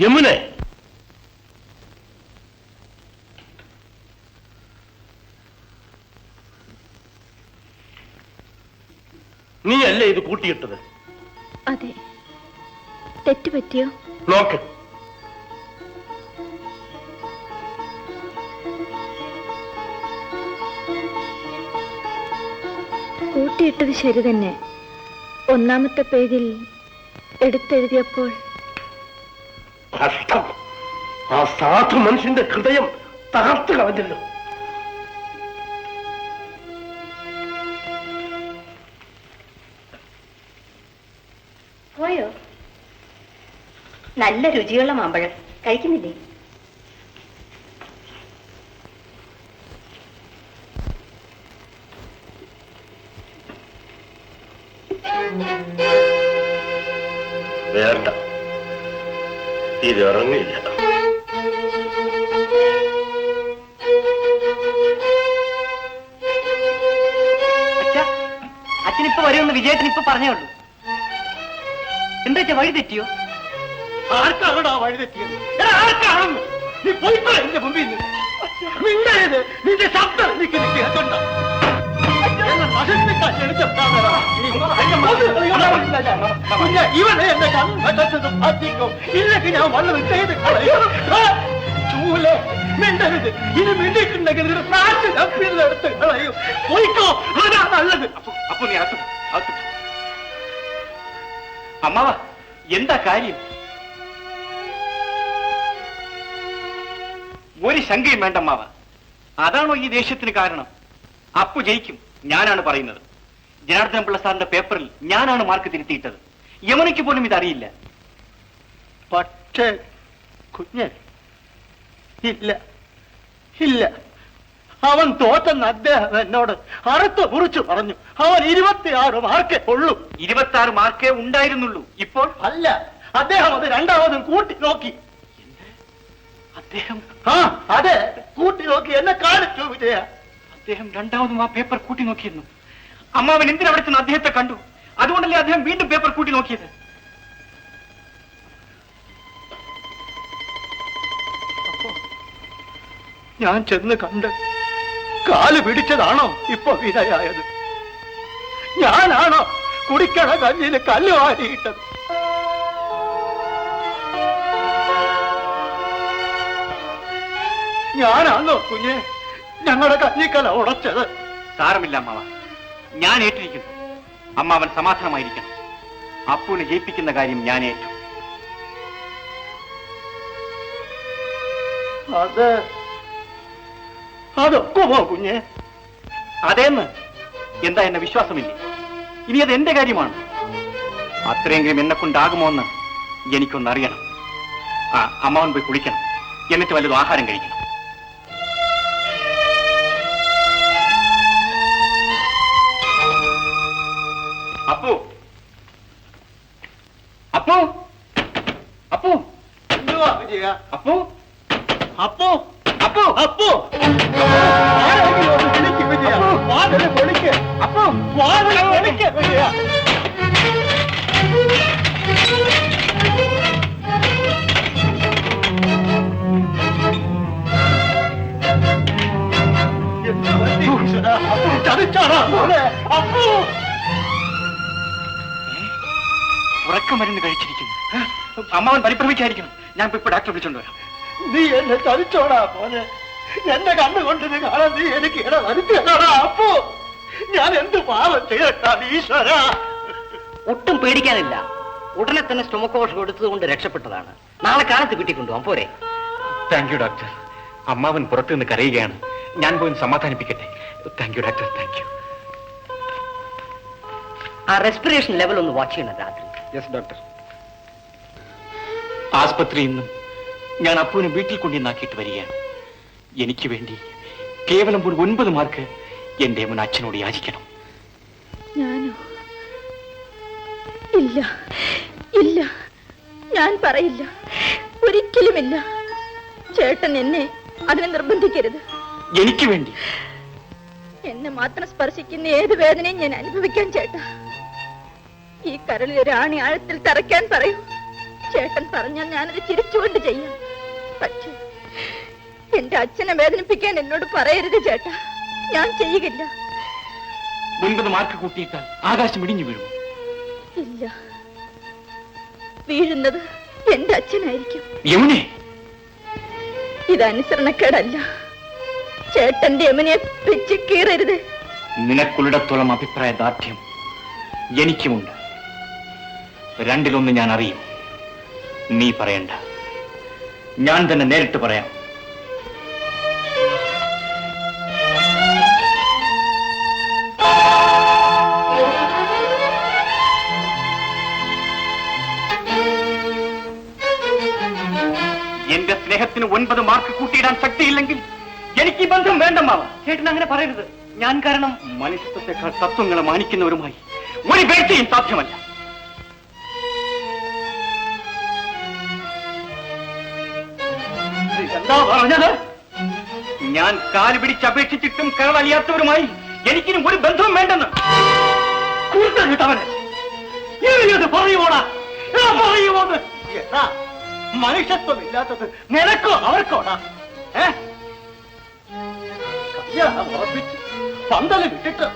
യമുനെ, നീ അല്ലേ ഇത് കൂട്ടിയിട്ടത്? അതെ. തെറ്റ് പറ്റിയോ? നോക്ക്. കൂട്ടിയിട്ടത് ശരി തന്നെ. ഒന്നാമത്തെ പേജിൽ എടുത്തെഴുതിയപ്പോൾ കഷ്ടം. ആ സാധു മനുഷ്യന്റെ ഹൃദയം തകർത്ത് കളഞ്ഞല്ലോ. പോയോ? നല്ല രുചിയുള്ള മാമ്പഴം കഴിക്കുന്നില്ലേ? വേണ്ട, ഇതിറങ്ങില്ല. അച്ഛനിപ്പോ വരുമെന്ന് വിജയത്തിന് ഇപ്പൊ പറഞ്ഞേ ഉള്ളൂ. എന്താ വെച്ചാ വഴി തെറ്റിയോ? ആർക്കാണോ വഴി തെറ്റിയത്? ആർക്കാണെന്ന് നീ പോയിപ്പോ എന്റെ മുമ്പിൽ മിണ്ടരുത്. നിന്റെ ശബ്ദം എനിക്ക് കേൾക്കണ്ട. ഇവനെ എന്റെ കണ്ണും ഭാഗ്യം ഇല്ലെങ്കിൽ ഞാൻ വല്ലതും ചെയ്ത് കളയും. ചൂലെ മിണ്ടരുത്. ഇത് മിണ്ടിട്ടുണ്ടെങ്കിൽ ഒരു ഫ്ലാറ്റ് എടുത്ത് കളയും. പോയിക്കോ, അതാ നല്ലത്. അപ്പൊ നീ അകത്തും അമ്മാവ, എന്താ കാര്യം? ഒരു ശങ്കയും വേണ്ട അമ്മാവ. അതാണോ ഈ ദേഷ്യത്തിന് കാരണം? അപ്പു ജയിക്കും, ഞാനാണ് പറയുന്നത്. ജനാർദ്ദന പിള്ള സാറിന്റെ പേപ്പറിൽ ഞാനാണ് മാർക്ക് തിരുത്തിയിട്ടത്. യമുനയ്ക്ക് പോലും ഇതറിയില്ല. പക്ഷേ കുഞ്ഞ്, ഇല്ല ഇല്ല, അവൻ തോറ്റെന്ന് അദ്ദേഹം എന്നോട് അറുത്ത് മുറിച്ചു പറഞ്ഞു. അവൻ 26 മാർക്കേ ഉള്ളൂ. 26 മാർക്കേ ഉണ്ടായിരുന്നുള്ളൂ. ഇപ്പോൾ അല്ല, അദ്ദേഹം അത് രണ്ടാമതും കൂട്ടി നോക്കി. അദ്ദേഹം അതെ, കൂട്ടി നോക്കി എന്നെ കാണിച്ചു വിജയ. അദ്ദേഹം രണ്ടാമതും ആ പേപ്പർ കൂട്ടി നോക്കിയിരുന്നു. അമ്മാവൻ എന്തിനവിടെ ചെന്ന് അദ്ദേഹത്തെ കണ്ടു? അതുകൊണ്ടല്ലേ അദ്ദേഹം വീണ്ടും പേപ്പർ കൂട്ടി നോക്കിയത്? അപ്പോ ഞാൻ ചെന്ന് കണ്ട് കാല് പിടിച്ചതാണോ ഇപ്പൊ വിനയായത്? ഞാനാണോ കുടിക്കണ കല്ലിന് കല്ല് വാരിയിട്ടത്? ഞാനാണോ കുഞ്ഞെ ഞങ്ങളുടെ കഞ്ഞിക്കല ഉടച്ചത്? സാരമില്ല അമ്മാവ, ഞാൻ ഏറ്റിരിക്കുന്നു. അമ്മാവൻ സമാധാനമായിരിക്കണം. അപ്പുവിനെ ജയിപ്പിക്കുന്ന കാര്യം ഞാൻ ഏറ്റു. അതൊക്കുമോ കുഞ്ഞെ? അതേന്ന്. എന്താ എന്നെ വിശ്വാസമില്ലേ? ഇനി അത് എന്റെ കാര്യമാണ്. അത്രയെങ്കിലും എന്നെ കൊണ്ടാകുമോ എന്ന് എനിക്കൊന്നറിയണം. അമ്മാവൻ പോയി കുളിക്കണം. എന്നിട്ട് വല്ലതും ആഹാരം കഴിക്കണം. അപ്പു അപ്പു അപ്പു എന്തുവാ വിജയ? അപ്പു അപ്പോ അപ്പോ അപ്പോ ആരെങ്കിലും ഒന്ന് വിളിക്ക് വിജയ. വാതില് പൊളിക്ക്. അപ്പു വാതില് പൊളിക്ക് വിജയ. എന്ത് പറ്റി ഈശ്വരാ? അപ്പോ ചതിച്ചാടാ മോനെ. അപ്പോ ഉറക്കമരുന്ന് കഴിച്ചിരിക്കുന്നു. അമ്മാവൻ പരിഭ്രമിക്കായിരിക്കണം. ഞാൻ ഇപ്പൊ ഡോക്ടറെ വിളിച്ചോണ്ട് വരാം. നീ എന്നെ ചതിച്ചോടാ മോനെ. എന്റെ കണ്ണുകൊണ്ട് നീ കാണാൻ നീ എനിക്ക് ഇട വരുത്തിയതാടാ. അപ്പോ ഞാൻ എന്ത് പാപം ചെയ്യട്ടാ ഈശ്വര. ഒട്ടും പേടിക്കാനില്ല. ഉടനെ തന്നെ സ്റ്റൊമക്ക് വാഷ് കൊടുത്തതുകൊണ്ട് രക്ഷപ്പെട്ടതാണ്. നാളെ കാലത്ത് വീട്ടിൽ കൊണ്ടുപോകാം. പോരെ? Thank you doctor. അമ്മാവൻ പുറത്തു നിന്ന് കരയുകയാണ്. ഞാൻ പോയി സമാധാനിപ്പിക്കട്ടെ. Thank you doctor. Thank you. ആ റെസ്പിറേഷൻ ലെവൽ ഒന്ന് വാച്ച് ചെയ്യണം രാത്രി. Yes doctor. ആസ്പത്രിയിൽ നിന്നും ഞാൻ അപ്പുവിനെ വീട്ടിൽ കൊണ്ടുവന്നാക്കിയിട്ട് വരികയാണ്. എനിക്ക് വേണ്ടി കേവലം ഒരു 9 മാർക്ക് എന്റെ മുൻ അച്ഛനോട് യാചിക്കണം. ഞാനോ? ഇല്ല ഇല്ല, ഞാൻ പറയില്ല, ഒരിക്കലുമില്ല. ചേട്ടൻ എന്നെ അതിനെ നിർബന്ധിക്കരുത്. എനിക്ക് വേണ്ടി എന്നെ മാത്രം സ്പർശിക്കുന്ന ഏത് വേദനയും ഞാൻ അനുഭവിക്കാൻ ചേട്ടാ. ഈ കരളിൽ ഒരു ആണി ആഴത്തിൽ തറയ്ക്കാൻ പറയൂ. ചേട്ടൻ പറഞ്ഞാൽ ഞാനത് ചിരിച്ചുകൊണ്ട് ചെയ്യാം. പക്ഷേ എന്റെ അച്ഛനെ വേദനിപ്പിക്കാൻ എന്നോട് പറയരുത് ചേട്ടാ. ഞാൻ ചെയ്യുകയില്ല. 9 മാർക്ക് കൂട്ടിയിട്ടാൽ ആകാശം ഇടിഞ്ഞു വീഴും. ഇല്ല, വീഴുന്നത് എന്റെ അച്ഛനായിരിക്കും. യമുനെ, ഇത് അനുസരണക്കേടല്ല. ചേട്ടന്റെ യമുനെ പിച്ച് കീറരുത്. നിനക്കുള്ളിടത്തോളം അഭിപ്രായ ദാർഢ്യം എനിക്കുമുണ്ട്. 2-1 ഞാൻ അറിയും. നീ പറയണ്ട, ഞാൻ തന്നെ നേരിട്ട് പറയാം. എന്റെ സ്നേഹത്തിന് 9 മാർക്ക് കൂട്ടിയിടാൻ ശക്തിയില്ലെങ്കിൽ എനിക്ക് ഈ ബന്ധം വേണ്ടമാവ. ചേട്ടൻ അങ്ങനെ പറയരുത്. ഞാൻ കാരണം മനുഷ്യത്വത്തെക്കാൾ തത്വങ്ങളെ മാനിക്കുന്നവരുമായി ഒരു വീഴ്ചയും സാധ്യമല്ല. എന്താ പറഞ്ഞത്? ഞാൻ കാല് പിടിച്ച് അപേക്ഷിച്ചിട്ടും കരളറിയാത്തവരുമായി എനിക്കിനും ഒരു ബന്ധവും വേണ്ടെന്ന്. കൂട്ടവനെ പറയുവോടാ, പറയുവോന്ന്. മനുഷ്യത്വമില്ലാത്തത് നിനക്കോ അവർക്കോടാ? കല്യാണം ഉറപ്പിച്ച് പന്തല് വിട്ടിട്ട്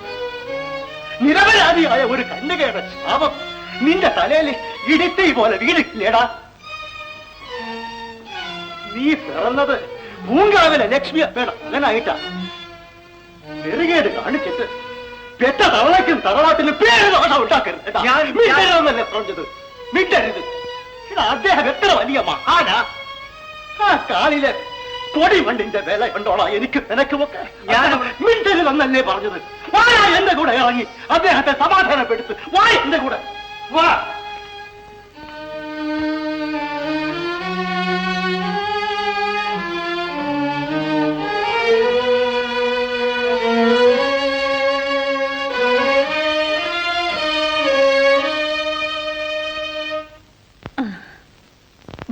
നിരപരാധിയായ ഒരു കന്യകയുടെ ശാപം നിന്റെ തലയിൽ ഇടിത്തീ പോലെ വീണില്ലേടാ? നീ പിറന്നത് പൂങ്കാവിലെ ലക്ഷ്മി അപ്പയുടെ മകനായിട്ടാ. നെറുകേട് കാണിച്ചിട്ട് പെറ്റ തവളയ്ക്കും തറവാട്ടിന് പേര് ദോഷം ഉണ്ടാക്കരുത്. മിണ്ടരുതെന്നല്ലേ പറഞ്ഞത്? മിണ്ടരുത്. അദ്ദേഹം എത്ര വലിയ മഹാനാ. ആ കാലിലെ പൊടിമണ്ണിന്റെ വില കണ്ടോളാ എനിക്ക് നിനക്കുമൊക്കെ. ഞാൻ മിണ്ടരുതെന്നല്ലേ പറഞ്ഞത്? വാ എന്റെ കൂടെ ഇറങ്ങി അദ്ദേഹത്തെ സമാധാനപ്പെടുത്ത്. വാ എന്റെ കൂടെ വാ.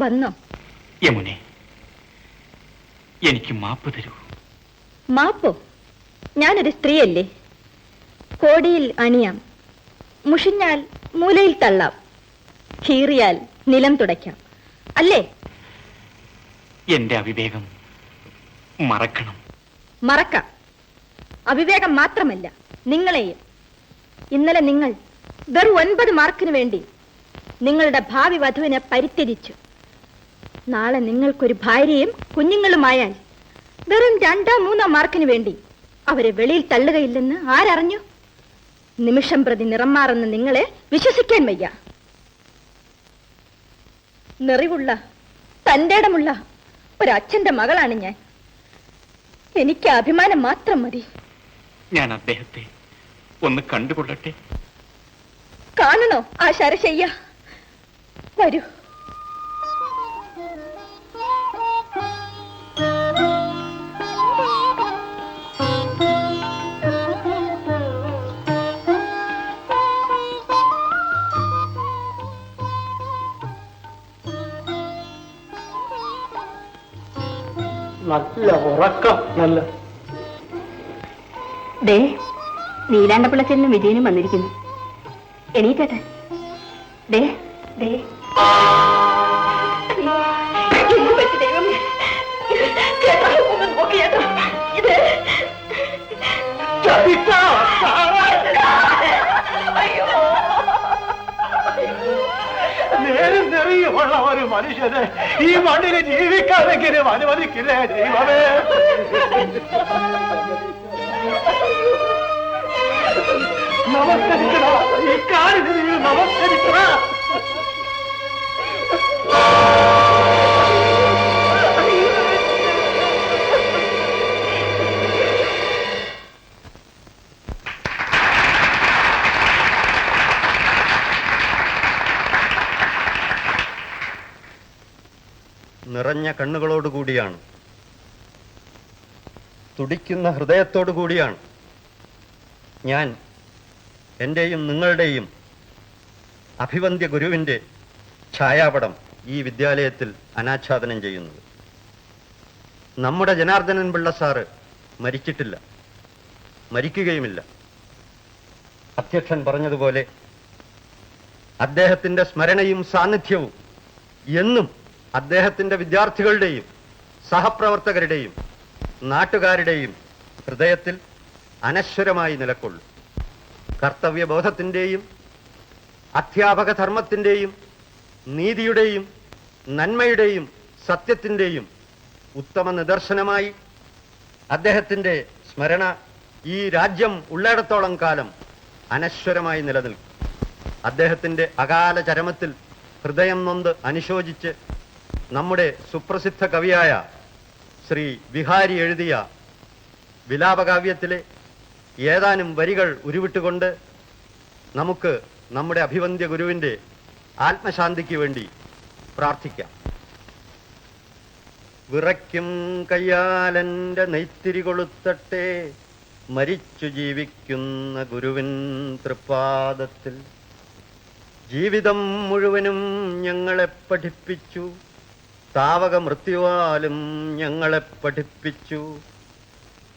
വന്നോ? യമുനെ, എനിക്ക് മാപ്പ് തരൂ. മാപ്പോ? ഞാനൊരു സ്ത്രീയല്ലേ? കോടിയിൽ അണിയാം, മുഷിഞ്ഞാൽ മൂലയിൽ തള്ളാം, കീറിയാൽ നിലം തുടയ്ക്കാം, അല്ലേ? എന്റെ അവിവേകം മറക്കണം. മറക്കാം. അവിവേകം മാത്രമല്ല, നിങ്ങളെയും. ഇന്നലെ നിങ്ങൾ വെറും 9 മാർക്കിന് വേണ്ടി നിങ്ങളുടെ ഭാവി വധുവിനെ പരിത്യജിച്ചു. നാളെ നിങ്ങൾക്കൊരു ഭാര്യയും കുഞ്ഞുങ്ങളുമായാൽ വെറും 2-3 മാർക്കിന് വേണ്ടി അവരെ വെളിയിൽ തള്ളുകയില്ലെന്ന് ആരറിഞ്ഞു? നിമിഷം പ്രതി നിറം മാറുന്ന നിങ്ങളെ വിശ്വസിക്കാൻ വയ്യ. നിറിവുള്ള തന്റേടമുള്ള ഒരച്ഛന്റെ മകളാണ് ഞാൻ. എനിക്ക് അഭിമാനം മാത്രം മതി. ഞാൻ അദ്ദേഹത്തെ ഒന്ന് കണ്ടുകൊള്ളട്ടെ. കാണണോ ആ ശരശയ്യ? വരൂ. നല്ല ഉറക്കം. നല്ല ദേ നീലാണ്ടപ്പിള്ളച്ചനും വിജയനും വന്നിരിക്കുന്നു. എണീറ്റട്ടെ. ദേ ദേ നേരും നെറിയുമുള്ള ഒരു മനുഷ്യന് ഈ മണ്ണിൽ ജീവിക്കാനെങ്കിലും അനുവദിക്കില്ലേ ദൈവമേ. നമസ്കരിക്കണ ഈ കാര്യത്തിൽ നമസ്കരിക്കണ. നിറഞ്ഞ കണ്ണുകളോടുകൂടിയാണ്, തുടിക്കുന്ന ഹൃദയത്തോടു കൂടിയാണ് ഞാൻ എൻ്റെയും നിങ്ങളുടെയും അഭിവന്ദ്യ ഗുരുവിൻ്റെ ഛായാപടം ഈ വിദ്യാലയത്തിൽ അനാച്ഛാദനം ചെയ്യുന്നത്. നമ്മുടെ ജനാർദ്ദനൻ പിള്ള സാറ് മരിച്ചിട്ടില്ല, മരിക്കുകയുമില്ല. അധ്യക്ഷൻ പറഞ്ഞതുപോലെ അദ്ദേഹത്തിൻ്റെ സ്മരണയും സാന്നിധ്യവും എന്നും അദ്ദേഹത്തിൻ്റെ വിദ്യാർത്ഥികളുടെയും സഹപ്രവർത്തകരുടെയും നാട്ടുകാരുടെയും ഹൃദയത്തിൽ അനശ്വരമായി നിലകൊള്ളും. കർത്തവ്യബോധത്തിൻ്റെയും അധ്യാപക ധർമ്മത്തിൻ്റെയും നീതിയുടെയും നന്മയുടെയും സത്യത്തിൻ്റെയും ഉത്തമ നിദർശനമായി അദ്ദേഹത്തിൻ്റെ സ്മരണ ഈ രാജ്യം ഉള്ളിടത്തോളം കാലം അനശ്വരമായി നിലനിൽക്കും. അദ്ദേഹത്തിൻ്റെ അകാല ചരമത്തിൽ ഹൃദയം നൊന്ത് അനുശോചിച്ച് നമ്മുടെ സുപ്രസിദ്ധ കവിയായ ശ്രീ വിഹാരി എഴുതിയ വിലാപകാവ്യത്തിലെ ഏതാനും വരികൾ ഉരുവിട്ടുകൊണ്ട് നമുക്ക് നമ്മുടെ അഭിവന്ദ്യ ഗുരുവിൻ്റെ ആത്മശാന്തിക്ക് വേണ്ടി പ്രാർത്ഥിക്കാം. വിറയ്ക്കും കയ്യാലെൻ്റെ നെയ്ത്തിരി കൊളുത്തട്ടെ, മരിച്ചു ജീവിക്കുന്ന ഗുരുവിൻ തൃപ്പാദത്തിൽ. ജീവിതം മുഴുവനും ഞങ്ങളെ പഠിപ്പിച്ചു, താവക മൃത്യുവാലും ഞങ്ങളെ പഠിപ്പിച്ചു.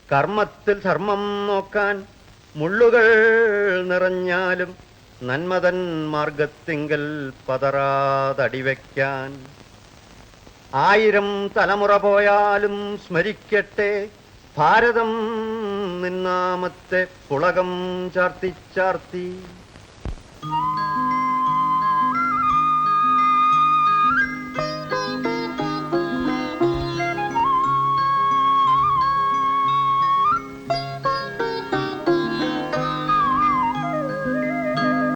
കർമ്മത്തിൽ ധർമ്മം നോക്കാൻ മുള്ളുകൾ നിറഞ്ഞാലും നന്മതൻ മാർഗത്തിങ്കൽ പതറാതടിവെക്കാൻ. 1000 തലമുറ പോയാലും സ്മരിക്കട്ടെ ഭാരതം നിന്നാമത്തെ പുളകം ചാർത്തി ചാർത്തി.